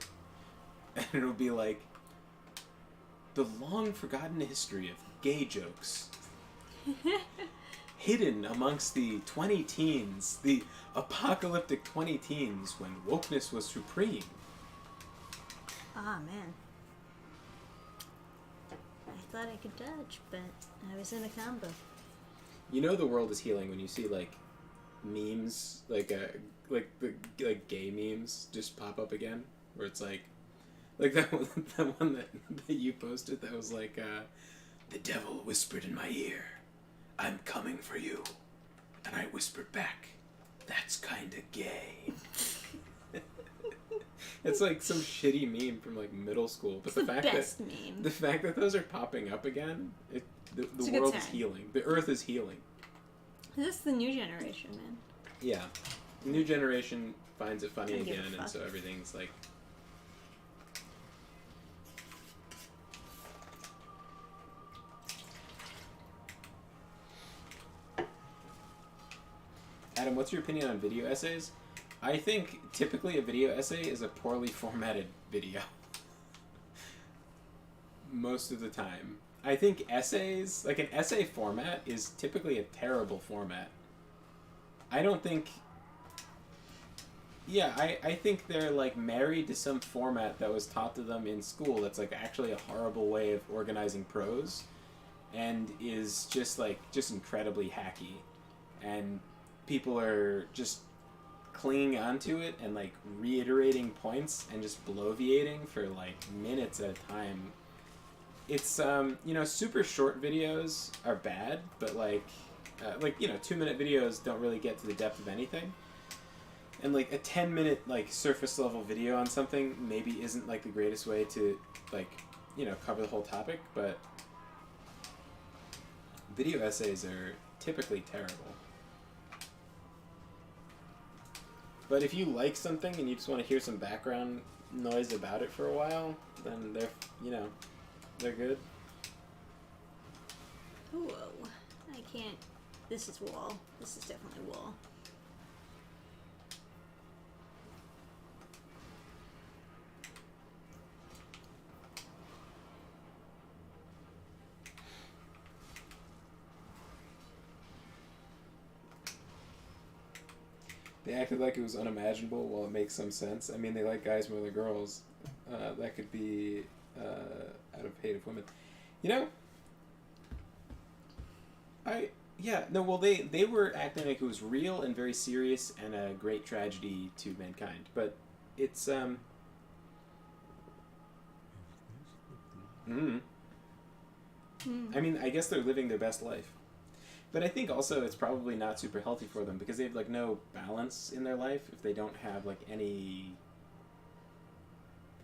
and it'll be like the long forgotten history of gay jokes hidden amongst the 20 teens, the apocalyptic 20 teens when wokeness was supreme. Ah, man. I thought I could dodge, but I was in a combo. You know the world is healing when you see like memes, like gay memes just pop up again, where it's like that one that you posted that was like the devil whispered in my ear, "I'm coming for you," and I whispered back, "That's kinda gay." It's like some shitty meme from like middle school, but the fact that those are popping up again, the world is healing. The earth is healing. This is the new generation, man. Yeah. The new generation finds it funny again, and so everything's like... Adam, what's your opinion on video essays? I think typically a video essay is a poorly formatted video. Most of the time. I think essays, like an essay format, is typically a terrible format. I don't think... Yeah, I think they're like married to some format that was taught to them in school that's like actually a horrible way of organizing prose and is just incredibly hacky. And people are just clinging onto it and like reiterating points and just bloviating for like minutes at a time. It's super short videos are bad, but like 2-minute videos don't really get to the depth of anything. And like a 10-minute like surface level video on something maybe isn't like the greatest way to cover the whole topic, but video essays are typically terrible. But if you like something and you just want to hear some background noise about it for a while, then they're good. Whoa. I can't. This is wall. This is definitely wall. They acted like it was unimaginable. Well, it makes some sense. I mean, they like guys more than girls. That could be out of hate of women. They were acting like it was real and very serious and a great tragedy to mankind. But it's I mean, I guess they're living their best life. But I think also it's probably not super healthy for them because they have like no balance in their life if they don't have like any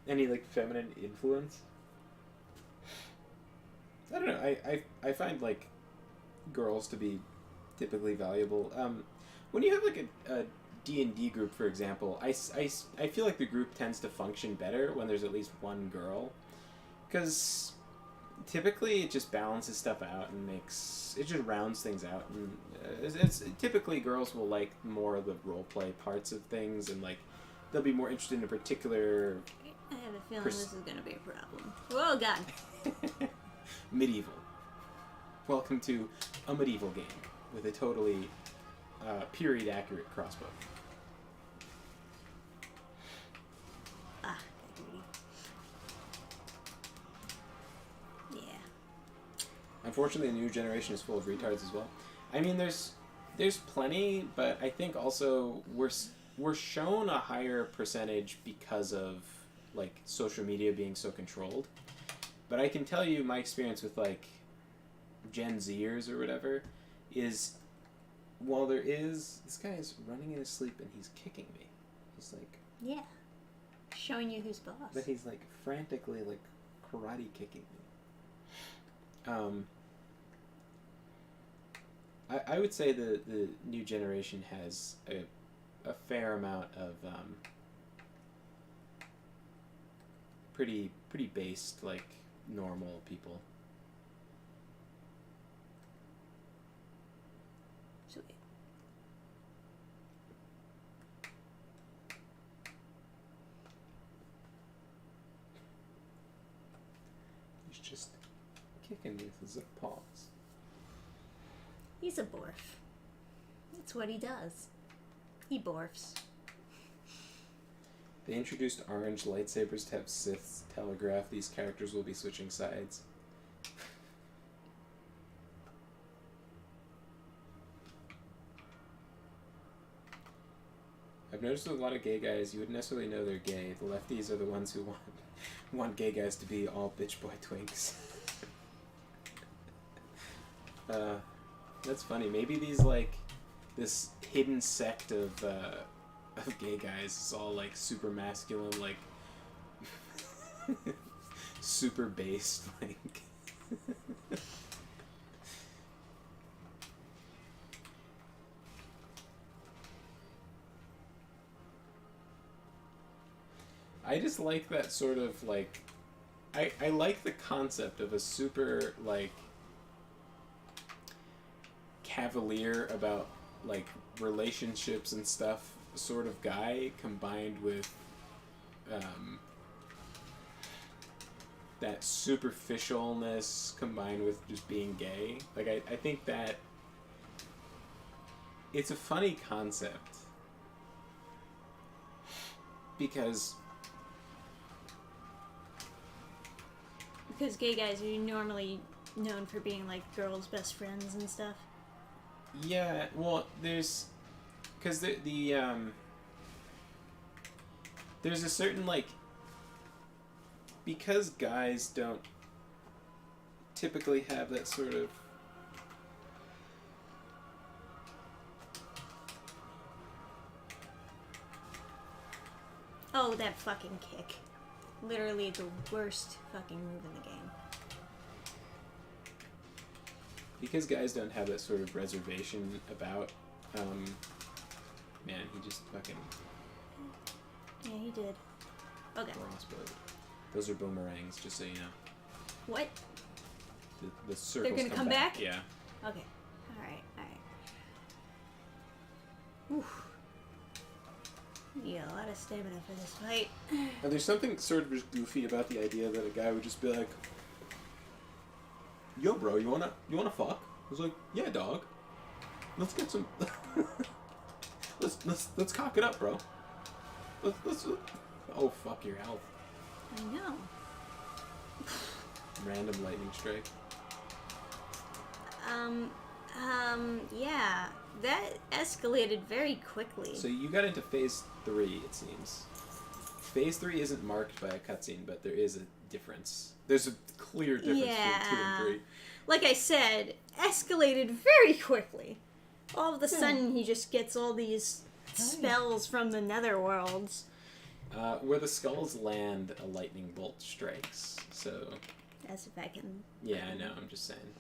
like feminine influence. I don't know. I find like girls to be typically valuable. When you have like a D&D group, for example, I feel like the group tends to function better when there's at least one girl, because typically it just balances stuff out and it just rounds things out, and it's typically girls will like more of the role play parts of things, and like they'll be more interested in a particular. I have a feeling this is going to be a problem. Oh God. Medieval. Welcome to a medieval game with a totally period accurate crossbow. Ah, yeah. Unfortunately, the new generation is full of retards as well. I mean, there's plenty, but I think also we're shown a higher percentage because of like social media being so controlled. But I can tell you my experience with like Gen Zers or whatever is, while there is, this guy is running in his sleep and he's kicking me. He's like, yeah, showing you who's boss. but he's like frantically like karate kicking me. I would say the new generation has a fair amount of pretty based like normal people. Sweet. He's just kicking me with his paws. He's a borf. That's what he does. He borfs. They introduced orange lightsabers to have Siths telegraph these characters will be switching sides. I've noticed with a lot of gay guys, you wouldn't necessarily know they're gay. The lefties are the ones who want gay guys to be all bitch boy twinks. That's funny. Maybe this hidden sect of gay guys is all like super masculine, like super based, like. I just like that sort of like, I like the concept of a super like cavalier about like relationships and stuff sort of guy, combined with that superficialness combined with just being gay. Like I think that it's a funny concept because gay guys are normally known for being like girls' best friends and stuff. yeah, well, there's because there's a certain like, because guys don't typically have that sort of Oh, that fucking kick. Literally the worst fucking move in the game. because guys don't have that sort of reservation about man, he just fucking Yeah, he did. Okay. crossbowed. Those are boomerangs, just so you know. What? The circles gonna come back? Yeah. Okay. Alright. Oof. You got a lot of stamina for this fight. And there's something sort of just goofy about the idea that a guy would just be like, "Yo, bro, you wanna fuck?" I was like, "Yeah, dog. Let's get some. let's cock it up, bro. Let's. Oh, fuck your health. I know. Random lightning strike. Yeah. That escalated very quickly. So you got into phase 3, it seems. Phase 3 isn't marked by a cutscene, but there is a difference. There's a clear difference between 2 and 3. Like I said, escalated very quickly. All of a sudden, he just gets all these spells from the netherworlds. Where the skulls land, a lightning bolt strikes. So. As if I can. Yeah, I know. I'm just saying.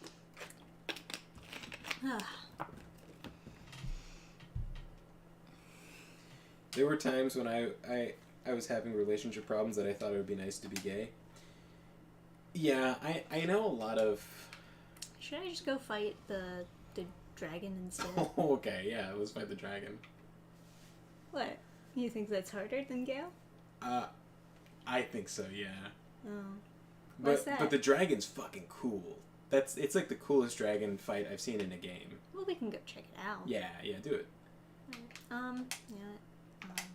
There were times when I was having relationship problems that I thought it would be nice to be gay. Yeah, I know a lot of... Should I just go fight the dragon instead? Oh, okay, yeah, let's fight the dragon. What? You think that's harder than Gale? I think so, yeah. Oh. What's that? But the dragon's fucking cool. It's like the coolest dragon fight I've seen in a game. Well, we can go check it out. Yeah, do it. Yeah.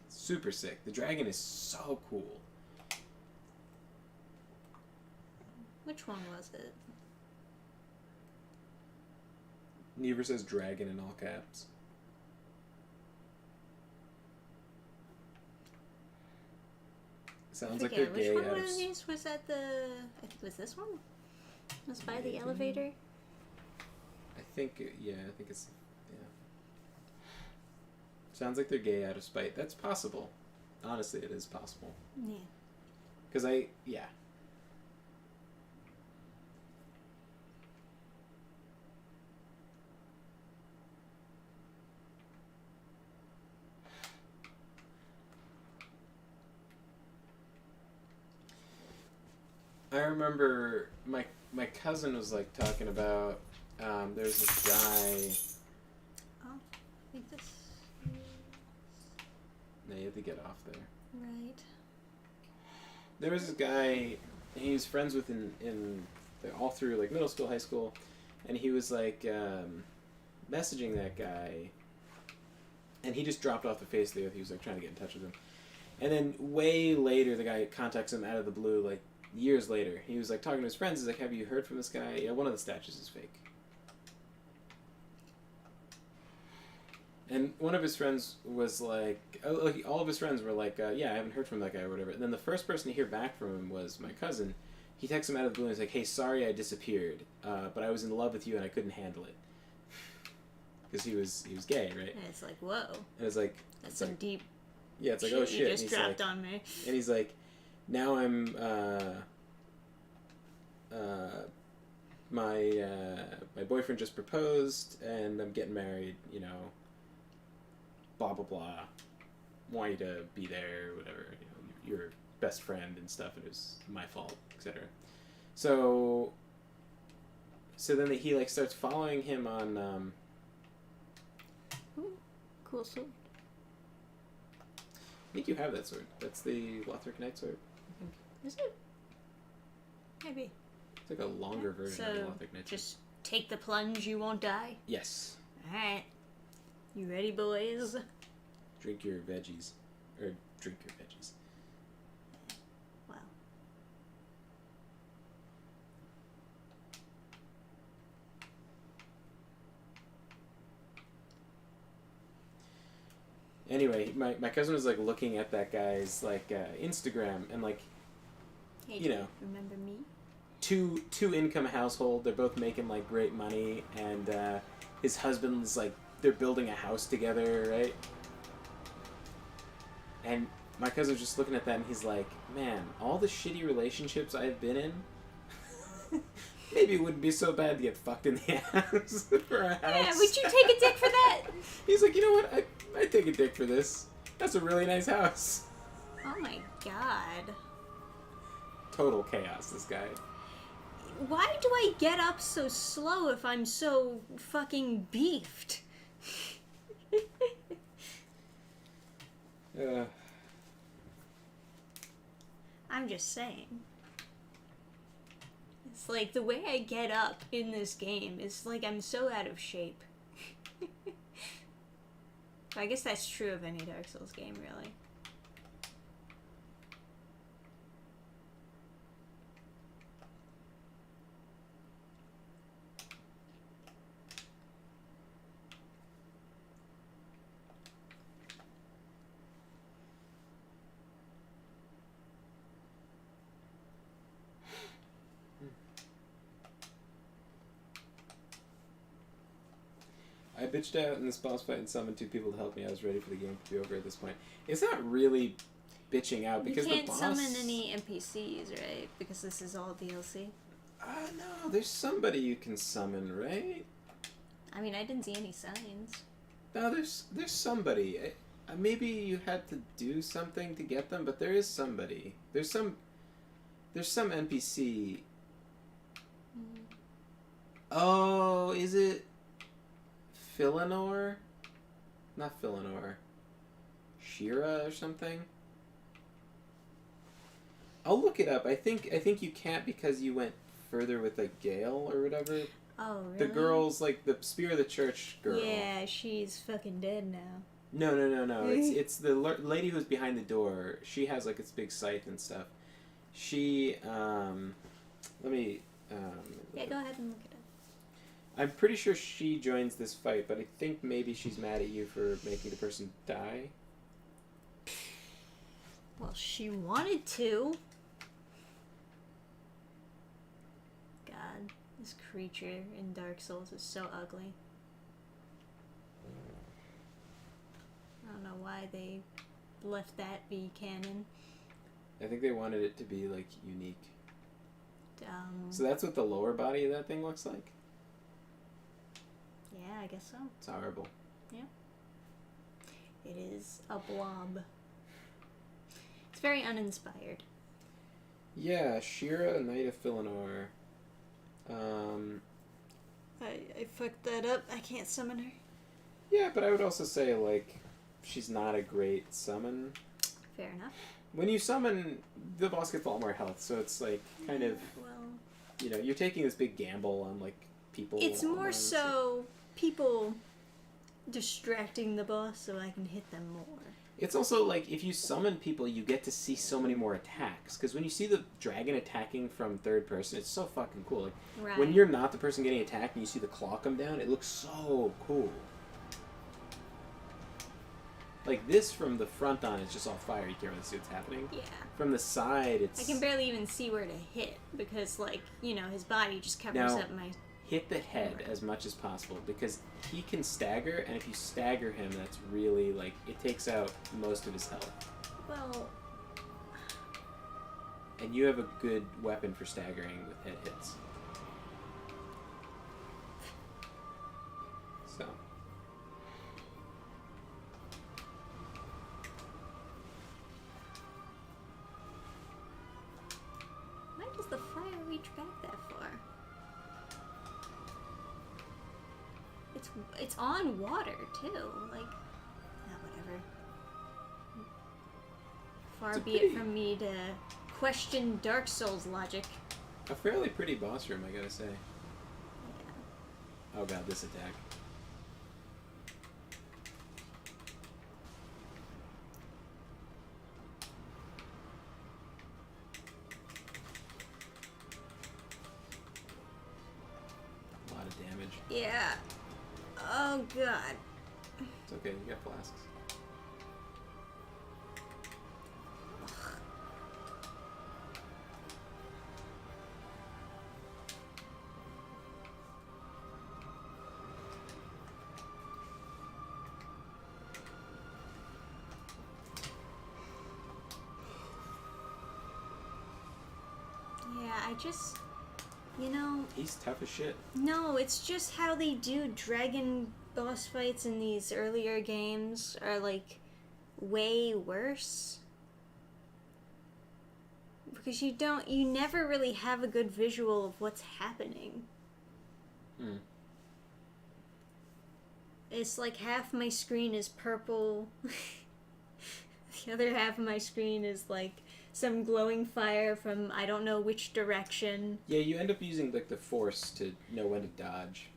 Super sick. The dragon is so cool. Which one was it? Never says dragon in all caps. Sounds like they're gay. Which one of these was at the... I think it was this one? It was by the elevator? I think it's... Yeah. Sounds like they're gay out of spite. That's possible. Honestly, it is possible. Yeah. Because yeah. I remember my cousin was like talking about there's this guy. Oh, I think this. No, you have to get off there. Right. There was this guy he was friends with in all through like middle school, high school, and he was like messaging that guy, and he just dropped off the face of the earth. He was like trying to get in touch with him, and then way later the guy contacts him out of the blue, like years later. He was like talking to his friends. He's like, "Have you heard from this guy? Yeah, one of the statues is fake." And one of his friends was like, all of his friends were like, "Yeah, I haven't heard from that guy or whatever." And then the first person to hear back from him was my cousin. He texts him out of the blue and he's like, "Hey, sorry I disappeared, but I was in love with you and I couldn't handle it." Because he was gay, right? And it's like, whoa. And it's like... That's some deep... Yeah, it's like, oh shit. You just dropped on me. And he's like, now I'm... my boyfriend just proposed and I'm getting married, you know... blah blah blah, want you to be there, whatever, you know, your best friend and stuff, and it was my fault, etc. So then he like starts following him on Who Cool sword. I think you have that sword. That's the Lothric Knight sword. I think. Is it? Maybe. It's like a longer version of the Lothric Knight sword. Just take the plunge, you won't die. Yes. Alright. You ready, boys? Drink your veggies. Or drink your veggies. Wow. Anyway, my cousin was like looking at that guy's like Instagram and like, Hey, you know, remember me? two income household. They're both making like great money, and his husband's like they're building a house together, right? And my cousin was just looking at that, and he's like, "Man, all the shitty relationships I've been in." Maybe it wouldn't be so bad to get fucked in the ass for a house. Yeah, would you take a dick for that? He's like, you know what? I'd take a dick for this. That's a really nice house. Oh my god. Total chaos, this guy. Why do I get up so slow if I'm so fucking beefed? I'm just saying. It's like the way I get up in this game is like I'm so out of shape. I guess that's true of any Dark Souls game, really. I bitched out in this boss fight and summoned 2 people to help me. I was ready for the game to be over at this point. It's not really bitching out because you can't the boss... summon any NPCs, right? Because this is all DLC. No, there's somebody you can summon, right? I mean, I didn't see any signs. No, there's somebody. Maybe you had to do something to get them, but there is somebody. There's some NPC. Oh, is it Philanor? Not Philanor. Shira or something? I'll look it up. I think you can't because you went further with like Gale or whatever. Oh, really? The girl's like the Spear of the Church girl. Yeah, she's fucking dead now. No. It's the lady who's behind the door. She has like this big scythe and stuff. She let me Yeah, go ahead and look it up. I'm pretty sure she joins this fight, but I think maybe she's mad at you for making the person die. Well, she wanted to. God, this creature in Dark Souls is so ugly. I don't know why they left that be canon. I think they wanted it to be like unique. So that's what the lower body of that thing looks like? Yeah, I guess so. It's horrible. Yeah. It is a blob. It's very uninspired. Yeah, Shira, Knight of Philanor. I fucked that up. I can't summon her. Yeah, but I would also say, like, she's not a great summon. Fair enough. When you summon, the boss gets a lot more health, so it's, like, kind of, Well, you know, you're taking this big gamble on, like, people. it's more so people distracting the boss so I can hit them more. It's also, like, if you summon people, you get to see so many more attacks. Because when you see the dragon attacking from third person, it's so fucking cool. Like, Right. when you're not the person getting attacked and you see the claw come down, it looks so cool. Like, this from the front on is just all fire. You can't really see what's happening. Yeah. From the side, it's... I can barely even see where to hit because, like, you know, his body just covers Now, up my... hit the head as much as possible because he can stagger, and if you stagger him, that's really, like, it takes out most of his health. Well... And you have a good weapon for staggering with head hits. So. Why does the fire reach back that far? It's on water, too. Like... Far It's a be pretty- it from me to question Dark Souls logic. A fairly pretty boss room, I gotta say. Oh god, this attack. A lot of damage. Yeah. Oh god. It's okay, you got flasks. Yeah, I just, you know, He's tough as shit. no, it's just how they do dragon boss fights in these earlier games are like way worse. Because you never really have a good visual of what's happening. Hmm. It's like half my screen is purple. The other half of my screen is like some glowing fire from I don't know which direction. Yeah, you end up using like the force to know when to dodge.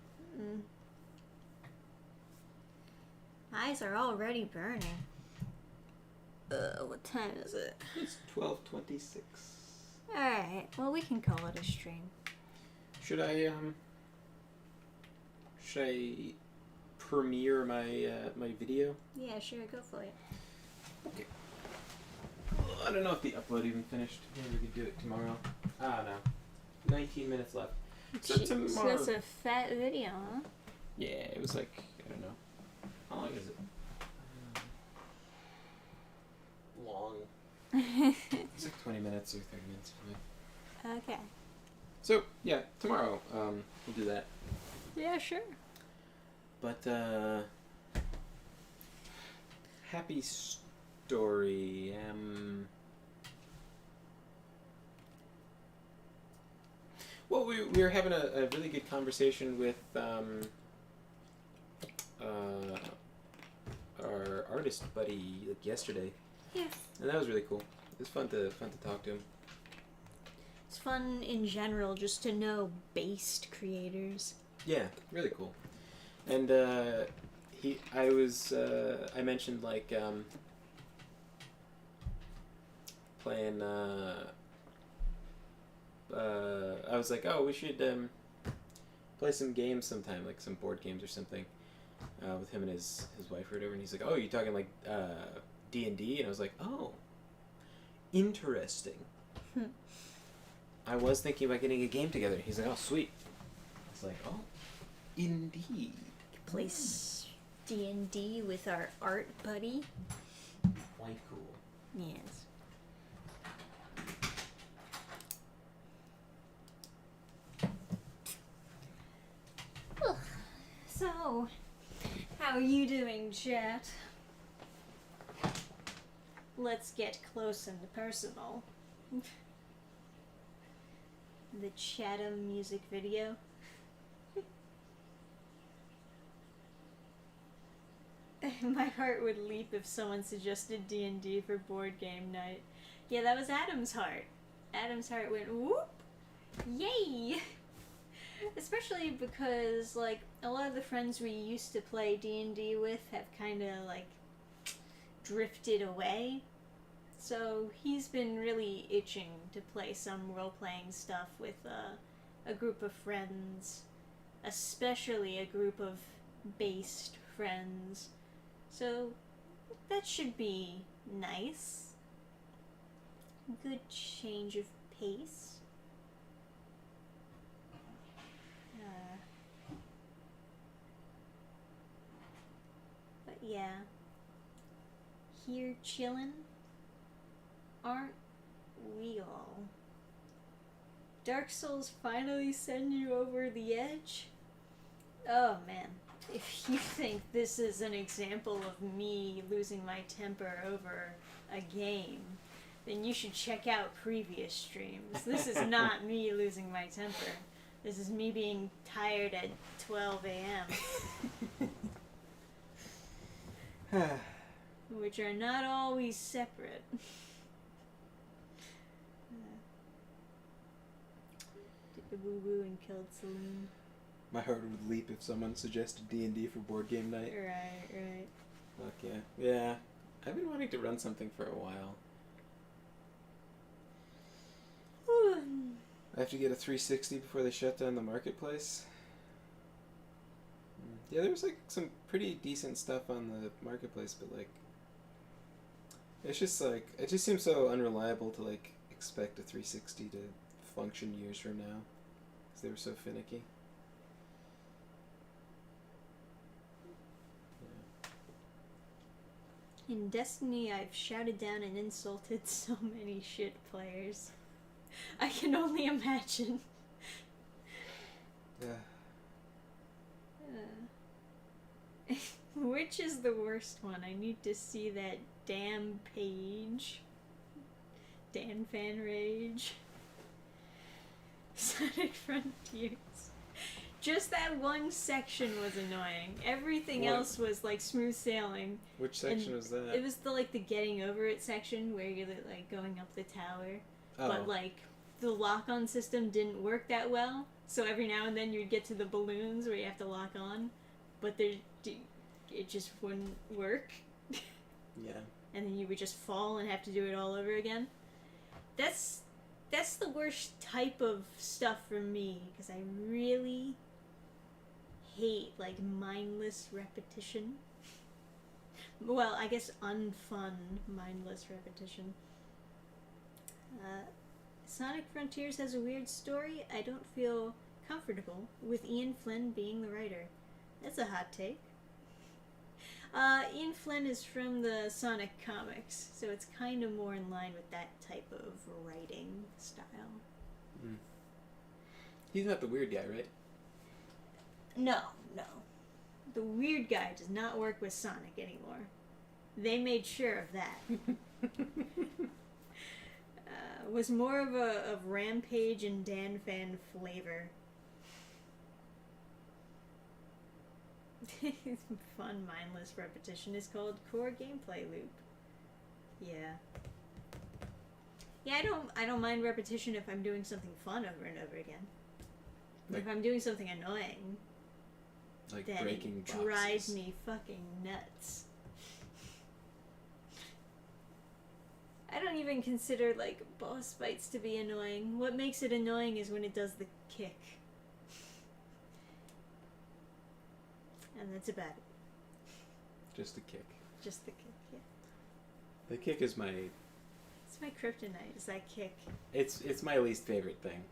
Eyes are already burning. What time is it? It's 12:26. Alright, well we can call it a stream. Should I premiere my my video? Yeah, sure, go for it. Okay. I don't know if the upload even finished. Maybe we could do it tomorrow. Ah, no. 19 minutes left. So Jeez, tomorrow. that's a fat video, huh? Yeah, it was like, I don't know. How long is it? Long. It's like 20 minutes or 30 minutes. Okay. So, yeah, tomorrow we'll do that. Yeah, sure. But, happy story. Well, we were having a really good conversation with our artist buddy like yesterday. Yeah. And that was really cool. It was fun to talk to him. It's fun in general just to know based creators. Yeah, really cool. And I mentioned like playing. I was like, oh, we should play some games sometime, like some board games or something, with him and his wife or whatever. And he's like, oh, you talking like D&D? And I was like, oh, interesting. I was thinking about getting a game together. He's like, oh, sweet. It's like, oh, indeed. Play D&D with our art buddy. Quite cool. Yes. So, how are you doing, chat? Let's get close and personal. The Chatham music video. My heart would leap if someone suggested D&D for board game night. Yeah, that was Adam's heart. Adam's heart went whoop! Yay! Especially because, like, a lot of the friends we used to play D&D with have kind of, like, drifted away. So he's been really itching to play some role-playing stuff with a group of friends. Especially a group of based friends. So that should be nice. Good change of pace. But yeah. Here chillin'. Aren't we all? Dark Souls finally send you over the edge? Oh man. If you think this is an example of me losing my temper over a game, then you should check out previous streams. This is not me losing my temper. This is me being tired at 12 a.m. Which are not always separate. the woo-woo and killed Saloon. My heart would leap if someone suggested D&D for board game night. Right. Fuck yeah. Yeah. I've been wanting to run something for a while. I have to get a 360 before they shut down the marketplace. Yeah, there was like some pretty decent stuff on the marketplace, but like, it's just like, it just seems so unreliable to like expect a 360 to function years from now, because they were so finicky. In Destiny, I've shouted down and insulted so many shit players. I can only imagine. Yeah. Which is the worst one? I need to see that damn page. Dannphan Rage. Sonic Frontiers. Just that one section was annoying. Everything else was like smooth sailing. Which section was that? It was the getting over it section where you're like going up the tower. Oh. But like the lock-on system didn't work that well. So every now and then you'd get to the balloons where you have to lock on, but it just wouldn't work. Yeah. And then you would just fall and have to do it all over again. That's the worst type of stuff for me, because I really hate like mindless repetition. Well, I guess unfun mindless repetition. Sonic Frontiers has a weird story. I don't feel comfortable with Ian Flynn being the writer. That's a hot take. Ian Flynn is from the Sonic comics, so it's kind of more in line with that type of writing style. Mm. He's not the weird guy, right? No. The weird guy does not work with Sonic anymore. They made sure of that. Was more of Rampage and Dannphan flavor. Fun, mindless repetition is called core gameplay loop. Yeah. Yeah, I don't mind repetition if I'm doing something fun over and over again. If I'm doing something annoying, like then breaking it drives me fucking nuts. I don't even consider like boss fights to be annoying. What makes it annoying is when it does the kick. And that's about it. Just the kick. Just the kick, yeah. The kick is my... It's my kryptonite, is that kick. It's my least favorite thing.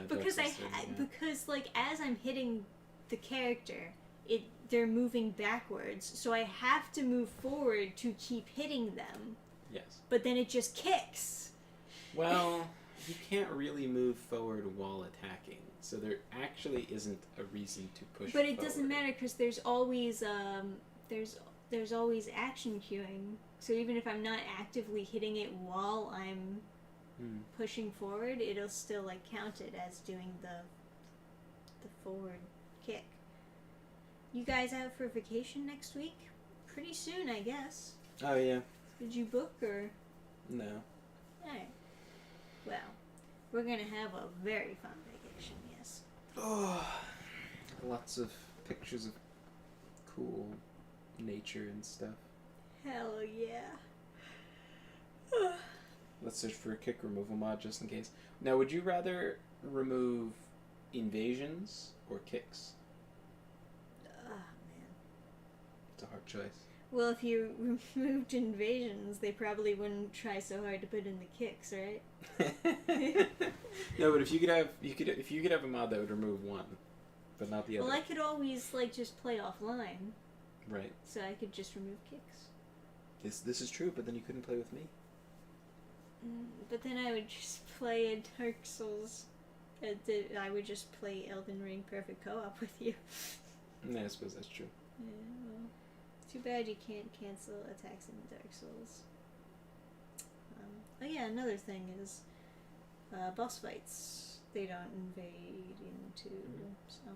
Because because like as I'm hitting the character, they're moving backwards, so I have to move forward to keep hitting them. Yes. But then it just kicks. Well, you can't really move forward while attacking, so there actually isn't a reason to push. But it doesn't matter because there's always there's always action queuing. So even if I'm not actively hitting it while I'm pushing forward, it'll still like count it as doing the forward kick. You guys out for vacation next week? Pretty soon, I guess. Oh yeah. Did you book or? No. Alright. Well, we're gonna have a very fun vacation, yes. Oh, lots of pictures of cool nature and stuff. Hell yeah. Let's search for a kick removal mod just in case. Now, would you rather remove invasions or kicks? Man. It's a hard choice. Well, if you removed invasions, they probably wouldn't try so hard to put in the kicks, right? No, but if you could have a mod that would remove one, but not the other. Well, I could always like just play offline. Right. So I could just remove kicks. This is true, but then you couldn't play with me. But then I would just play a Dark Souls. I would just play Elden Ring Perfect Co-op with you. Yeah, I suppose that's true. Yeah, well, too bad you can't cancel attacks in Dark Souls. Oh yeah, another thing is boss fights. They don't invade into, so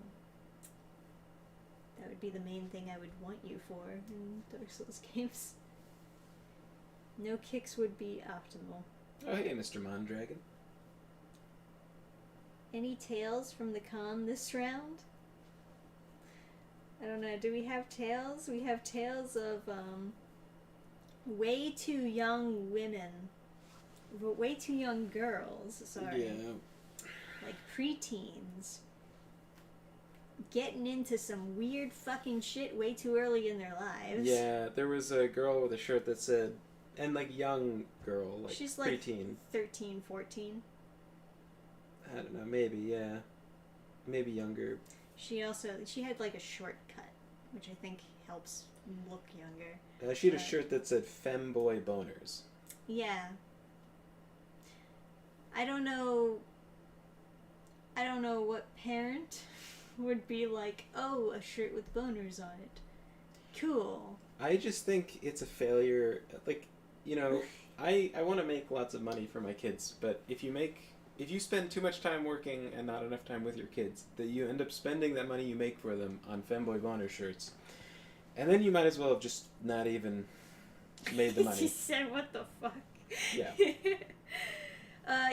that would be the main thing I would want you for in Dark Souls games. No kicks would be optimal. Oh hey, Mr. Mondragon. Any tales from the con this round? I don't know. Do we have tales? We have tales of way too young women, way too young girls. Sorry, like preteens, getting into some weird fucking shit way too early in their lives. Yeah, there was a girl with a shirt that said, and like young girl, like she's preteen. Like 13, 14. I don't know, maybe younger. She had like a short cut, which I think helps look younger. She had a shirt that said "Femboy Boners." Yeah. I don't know what parent would be like, oh, a shirt with boners on it. Cool. I just think it's a failure. Like, you know, I want to make lots of money for my kids, but if you spend too much time working and not enough time with your kids, that you end up spending that money you make for them on Femboy Boner shirts. And then you might as well have just not even made the money. He said, what the fuck? Yeah.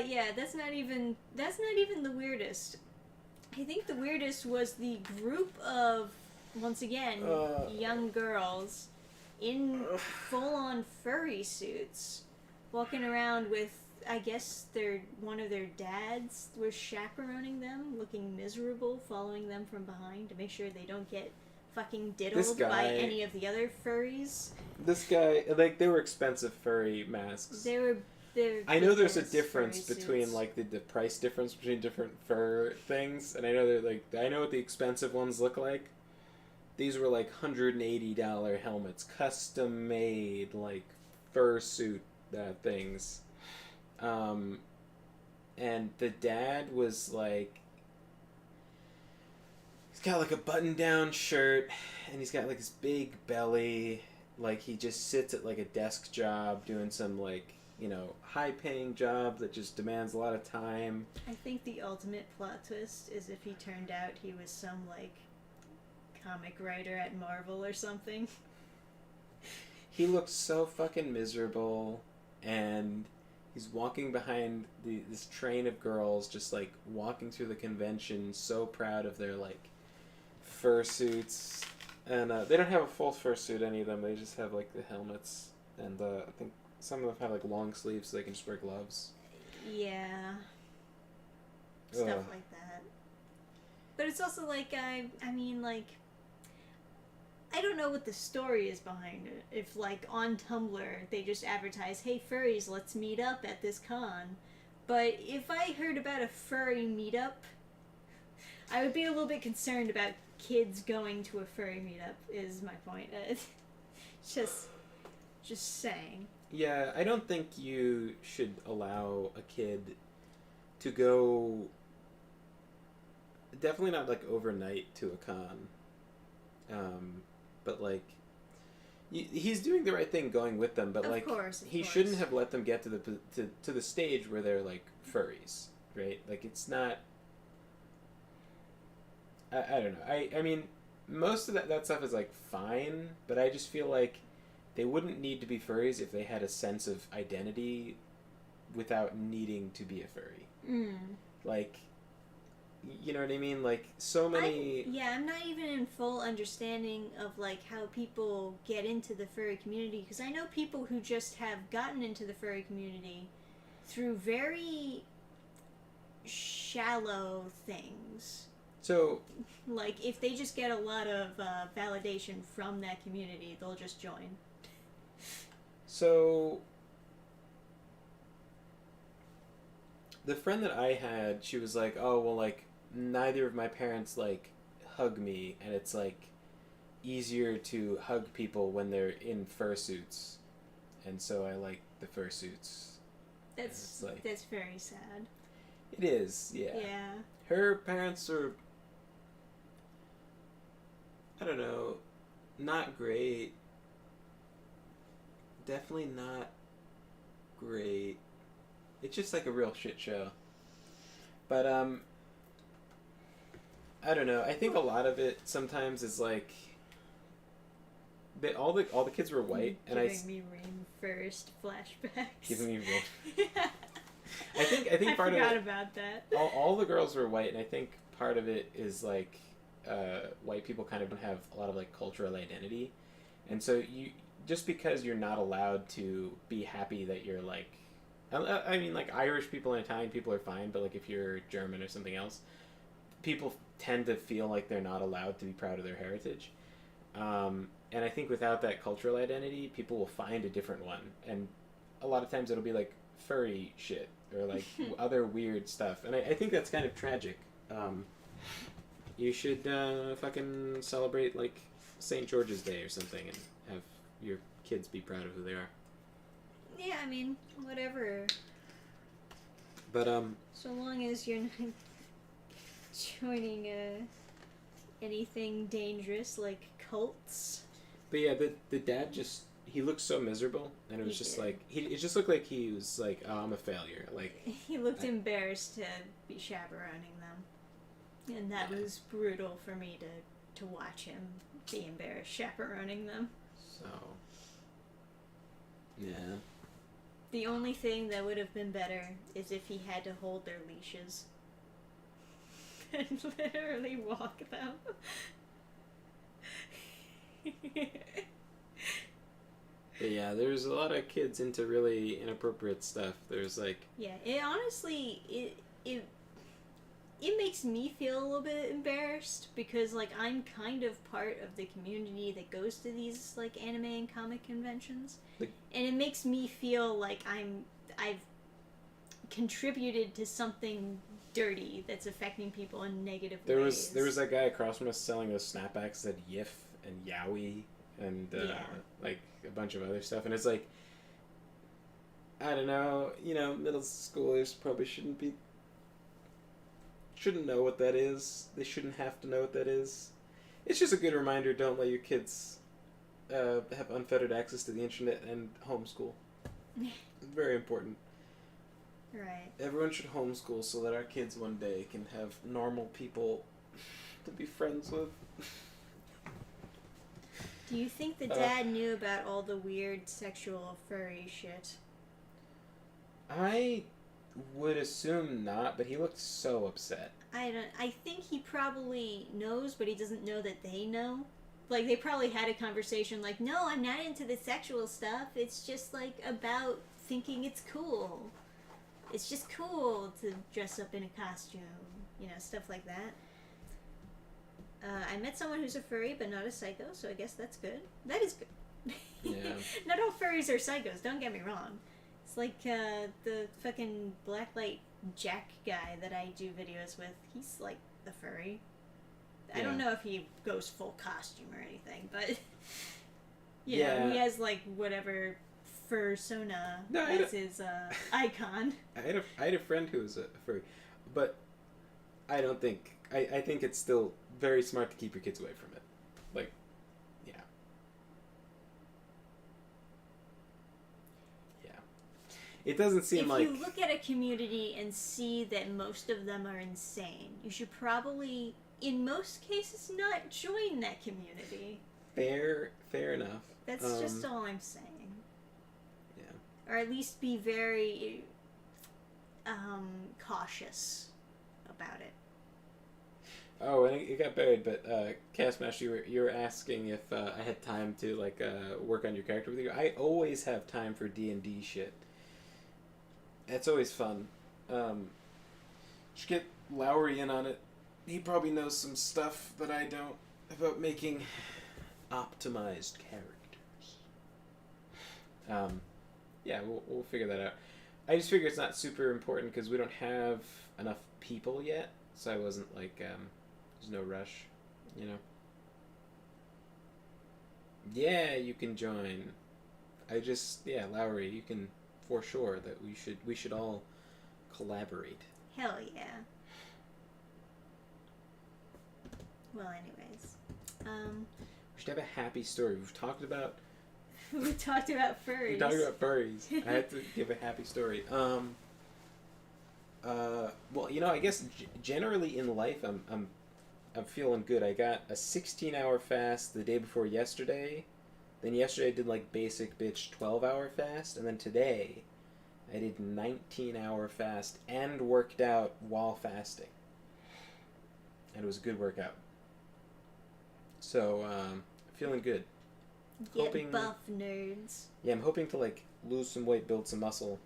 Yeah, that's not even the weirdest. I think the weirdest was the group of, once again, young girls in full-on furry suits, walking around with, I guess one of their dads was chaperoning them, looking miserable, following them from behind to make sure they don't get fucking diddled by any of the other furries. This guy, like, they were expensive furry masks. I know there's a difference between, like, the price difference between different fur things, and I know what the expensive ones look like. These were, like, $180 helmets, custom made, like, fursuit things. And the dad was, like, he's got, like, a button-down shirt, and he's got, like, this big belly, like, he just sits at, like, a desk job doing some, like, you know, high-paying job that just demands a lot of time. I think the ultimate plot twist is if he turned out he was some, like, comic writer at Marvel or something. He looks so fucking miserable, and he's walking behind this train of girls, just, like, walking through the convention, so proud of their, like, fursuits. And they don't have a full fursuit, any of them. They just have, like, the helmets. And I think some of them have, like, long sleeves so they can just wear gloves. Yeah. Stuff like that. But it's also, like, I mean, like, I don't know what the story is behind it. If, like, on Tumblr, they just advertise, hey, furries, let's meet up at this con. But if I heard about a furry meetup, I would be a little bit concerned about kids going to a furry meetup, is my point. Just saying. Yeah, I don't think you should allow a kid to go, definitely not, like, overnight to a con. But, like, he's doing the right thing going with them, but, like, he shouldn't have let them get to the stage where they're, like, furries, right? Like, it's not, I don't know. I mean, most of that stuff is, like, fine, but I just feel like they wouldn't need to be furries if they had a sense of identity without needing to be a furry. Like, you know what I mean? Like, so many... I'm not even in full understanding of, like, how people get into the furry community, because I know people who just have gotten into the furry community through very shallow things. So... Like, if they just get a lot of validation from that community, they'll just join. So... The friend that I had, she was like, oh, well, like, neither of my parents, like, hug me, and it's, like, easier to hug people when they're in fursuits, and so I like the fursuits. That's very sad. It is, yeah. Yeah. Her parents are, I don't know, not great. Definitely not great. It's just like a real shit show. But, I don't know. I think a lot of it sometimes is like, all the kids were white, and giving me Rain First flashbacks. Giving me real... I think part of forgot it, about that. all the girls were white, and I think part of it is like white people kind of don't have a lot of like cultural identity, and so you just because you're not allowed to be happy that you're like, I mean like Irish people and Italian people are fine, but like if you're German or something else, people tend to feel like they're not allowed to be proud of their heritage. And I think without that cultural identity, people will find a different one, and a lot of times it'll be like furry shit or like other weird stuff, and I think that's kind of tragic. You should fucking celebrate like St. George's Day or something, and have your kids be proud of who they are. Yeah, I mean, whatever. But So long as you're not joining anything dangerous like cults. But yeah, the dad just he looked so miserable, and it was He just did. like it just looked like he was like, oh, I'm a failure. Like He looked embarrassed to be chaperoning them, and that was brutal for me to watch him be embarrassed chaperoning them. so. Yeah. The only thing that would have been better is if he had to hold their leashes and literally walk them. But yeah, there's a lot of kids into really inappropriate stuff. There's like Yeah, it honestly it makes me feel a little bit embarrassed because like I'm kind of part of the community that goes to these like anime and comic conventions, Like- and it makes me feel like I've contributed to something dirty that's affecting people in negative ways. there was that guy across from us selling those snapbacks that Yif and Yowie and Yeah. like a bunch of other stuff, and it's like I don't know, middle schoolers probably shouldn't know what that is. They shouldn't have to know what that is. It's just a good reminder, don't let your kids have unfettered access to the internet and homeschool. Very important. Right. Everyone should homeschool so that our kids one day can have normal people to be friends with. Do you think the dad knew about all the weird sexual furry shit? I would assume not, but he looked so upset. I think he probably knows, but he doesn't know that they know. Like, they probably had a conversation like, no, I'm not into the sexual stuff. It's just, like, about thinking it's cool. It's just cool to dress up in a costume. Stuff like that. I met someone who's a furry, but not a psycho, so I guess that's good. That is good. Yeah. Not all furries are psychos, don't get me wrong. It's like the fucking Blacklight Jack guy that I do videos with. He's like a furry. I don't know if he goes full costume or anything, but you know, he has like whatever fursona as his icon. I had a friend who was a furry, but I don't think I think it's still very smart to keep your kids away from it. Like, yeah. It doesn't seem like... If you look at a community and see that most of them are insane, you should probably, in most cases, not join that community. Fair enough. That's just all I'm saying. Yeah. Or at least be very cautious about it. Oh, and it got buried, but Castmaster, you were asking if I had time to like work on your character with you. I always have time for D&D shit. It's always fun. Should get Lowry in on it. He probably knows some stuff that I don't about making optimized characters. Yeah, we'll figure that out. I just figure it's not super important because we don't have enough people yet, so I wasn't like, there's no rush, you know? Yeah, you can join. Lowry, you can, for sure, that we should all collaborate. Hell yeah. Well, anyways. We should have a happy story. We've talked about We talked about furries. We talked about furries. I had to give a happy story. Well, you know, I guess generally in life, I'm feeling good. I got a 16-hour fast the day before yesterday. Then yesterday I did like basic bitch 12-hour fast, and then today I did 19-hour fast and worked out while fasting. And it was a good workout. So, feeling good. Get buff, nerds. Yeah, I'm hoping to, like, lose some weight, build some muscle,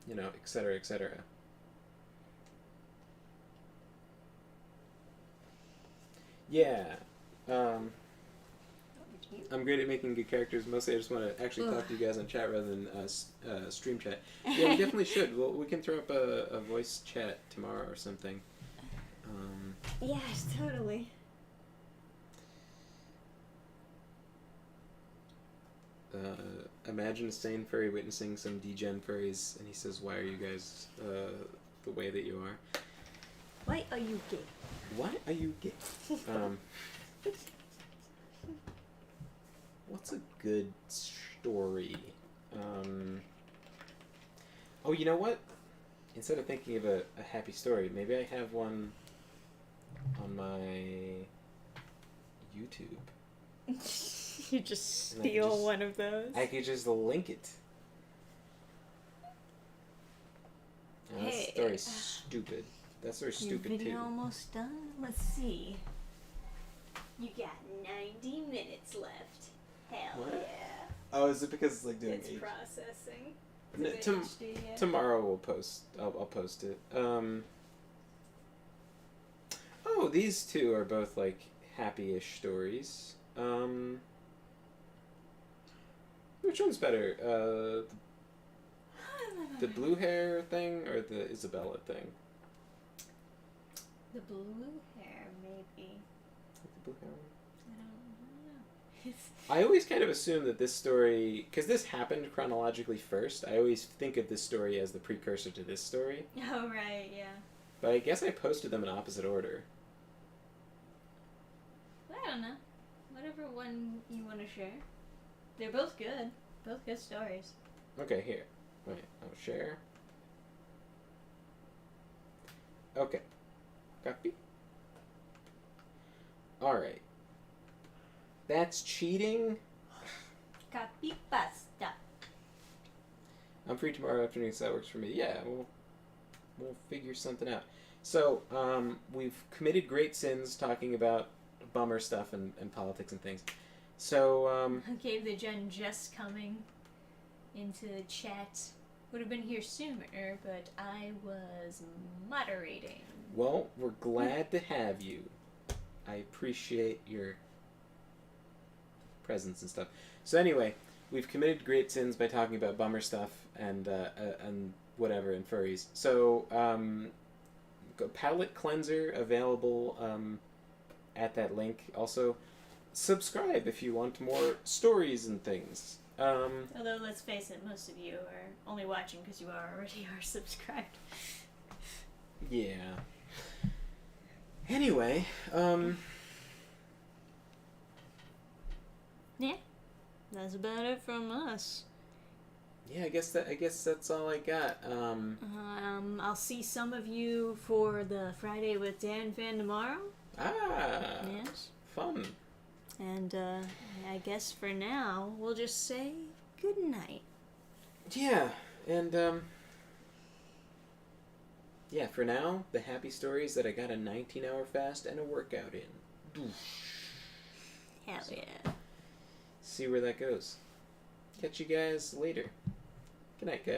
you know, etc., etc. Yeah. I'm great at making good characters. Mostly I just want to actually talk to you guys on chat rather than stream chat. Yeah, we definitely should. We can throw up a voice chat tomorrow or something. Yes, totally. Imagine a sane furry witnessing some degen furries, and he says, "Why are you guys the way that you are? Why are you gay? Why are you gay?" What's a good story? Oh, you know what? Instead of thinking of a happy story, maybe I have one on my YouTube. You just steal one of those. I could just link it. Oh, that story's stupid. That story's stupid Your video too. almost done? Let's see. You got 90 minutes left. Hell What? yeah. Oh, is it because it's like doing It's processing. No, It's an HD, yeah. tomorrow we'll post. I'll post it. Oh, these two are both like happy-ish stories. Which one's better? The blue hair thing or the Isabella thing? The blue hair, maybe. The blue hair one? I don't know. I always kind of assume that this story, because this happened chronologically first, I always think of this story as the precursor to this story. Oh, right, yeah. But I guess I posted them in opposite order. I don't know. Whatever one you want to share. They're both good. Both good stories. Okay, here. Wait, I'll share. Okay. Copy. Alright. That's cheating. Copy pasta. I'm free tomorrow afternoon, so that works for me. Yeah, we'll figure something out. So, we've committed great sins talking about bummer stuff and politics and things. So, Okay, the Gen just coming into the chat. Would have been here sooner, but I was moderating. well, we're glad to have you. I appreciate your presence and stuff. So anyway, we've committed great sins by talking about bummer stuff and whatever and furries. So, palette cleanser available at that link. Also, subscribe if you want more stories and things. Although, let's face it, most of you are only watching because you already are subscribed. Yeah. Anyway, Yeah, that's about it from us. yeah, I guess that's all I got. I'll see some of you for the Friday with Dannphan tomorrow. Yes. Fun. And I guess for now, we'll just say good night. Yeah, and yeah, for now, the happy story is that I got a 19-hour fast and a workout in. Hell yeah. See where that goes. Catch you guys later. Good night, guys.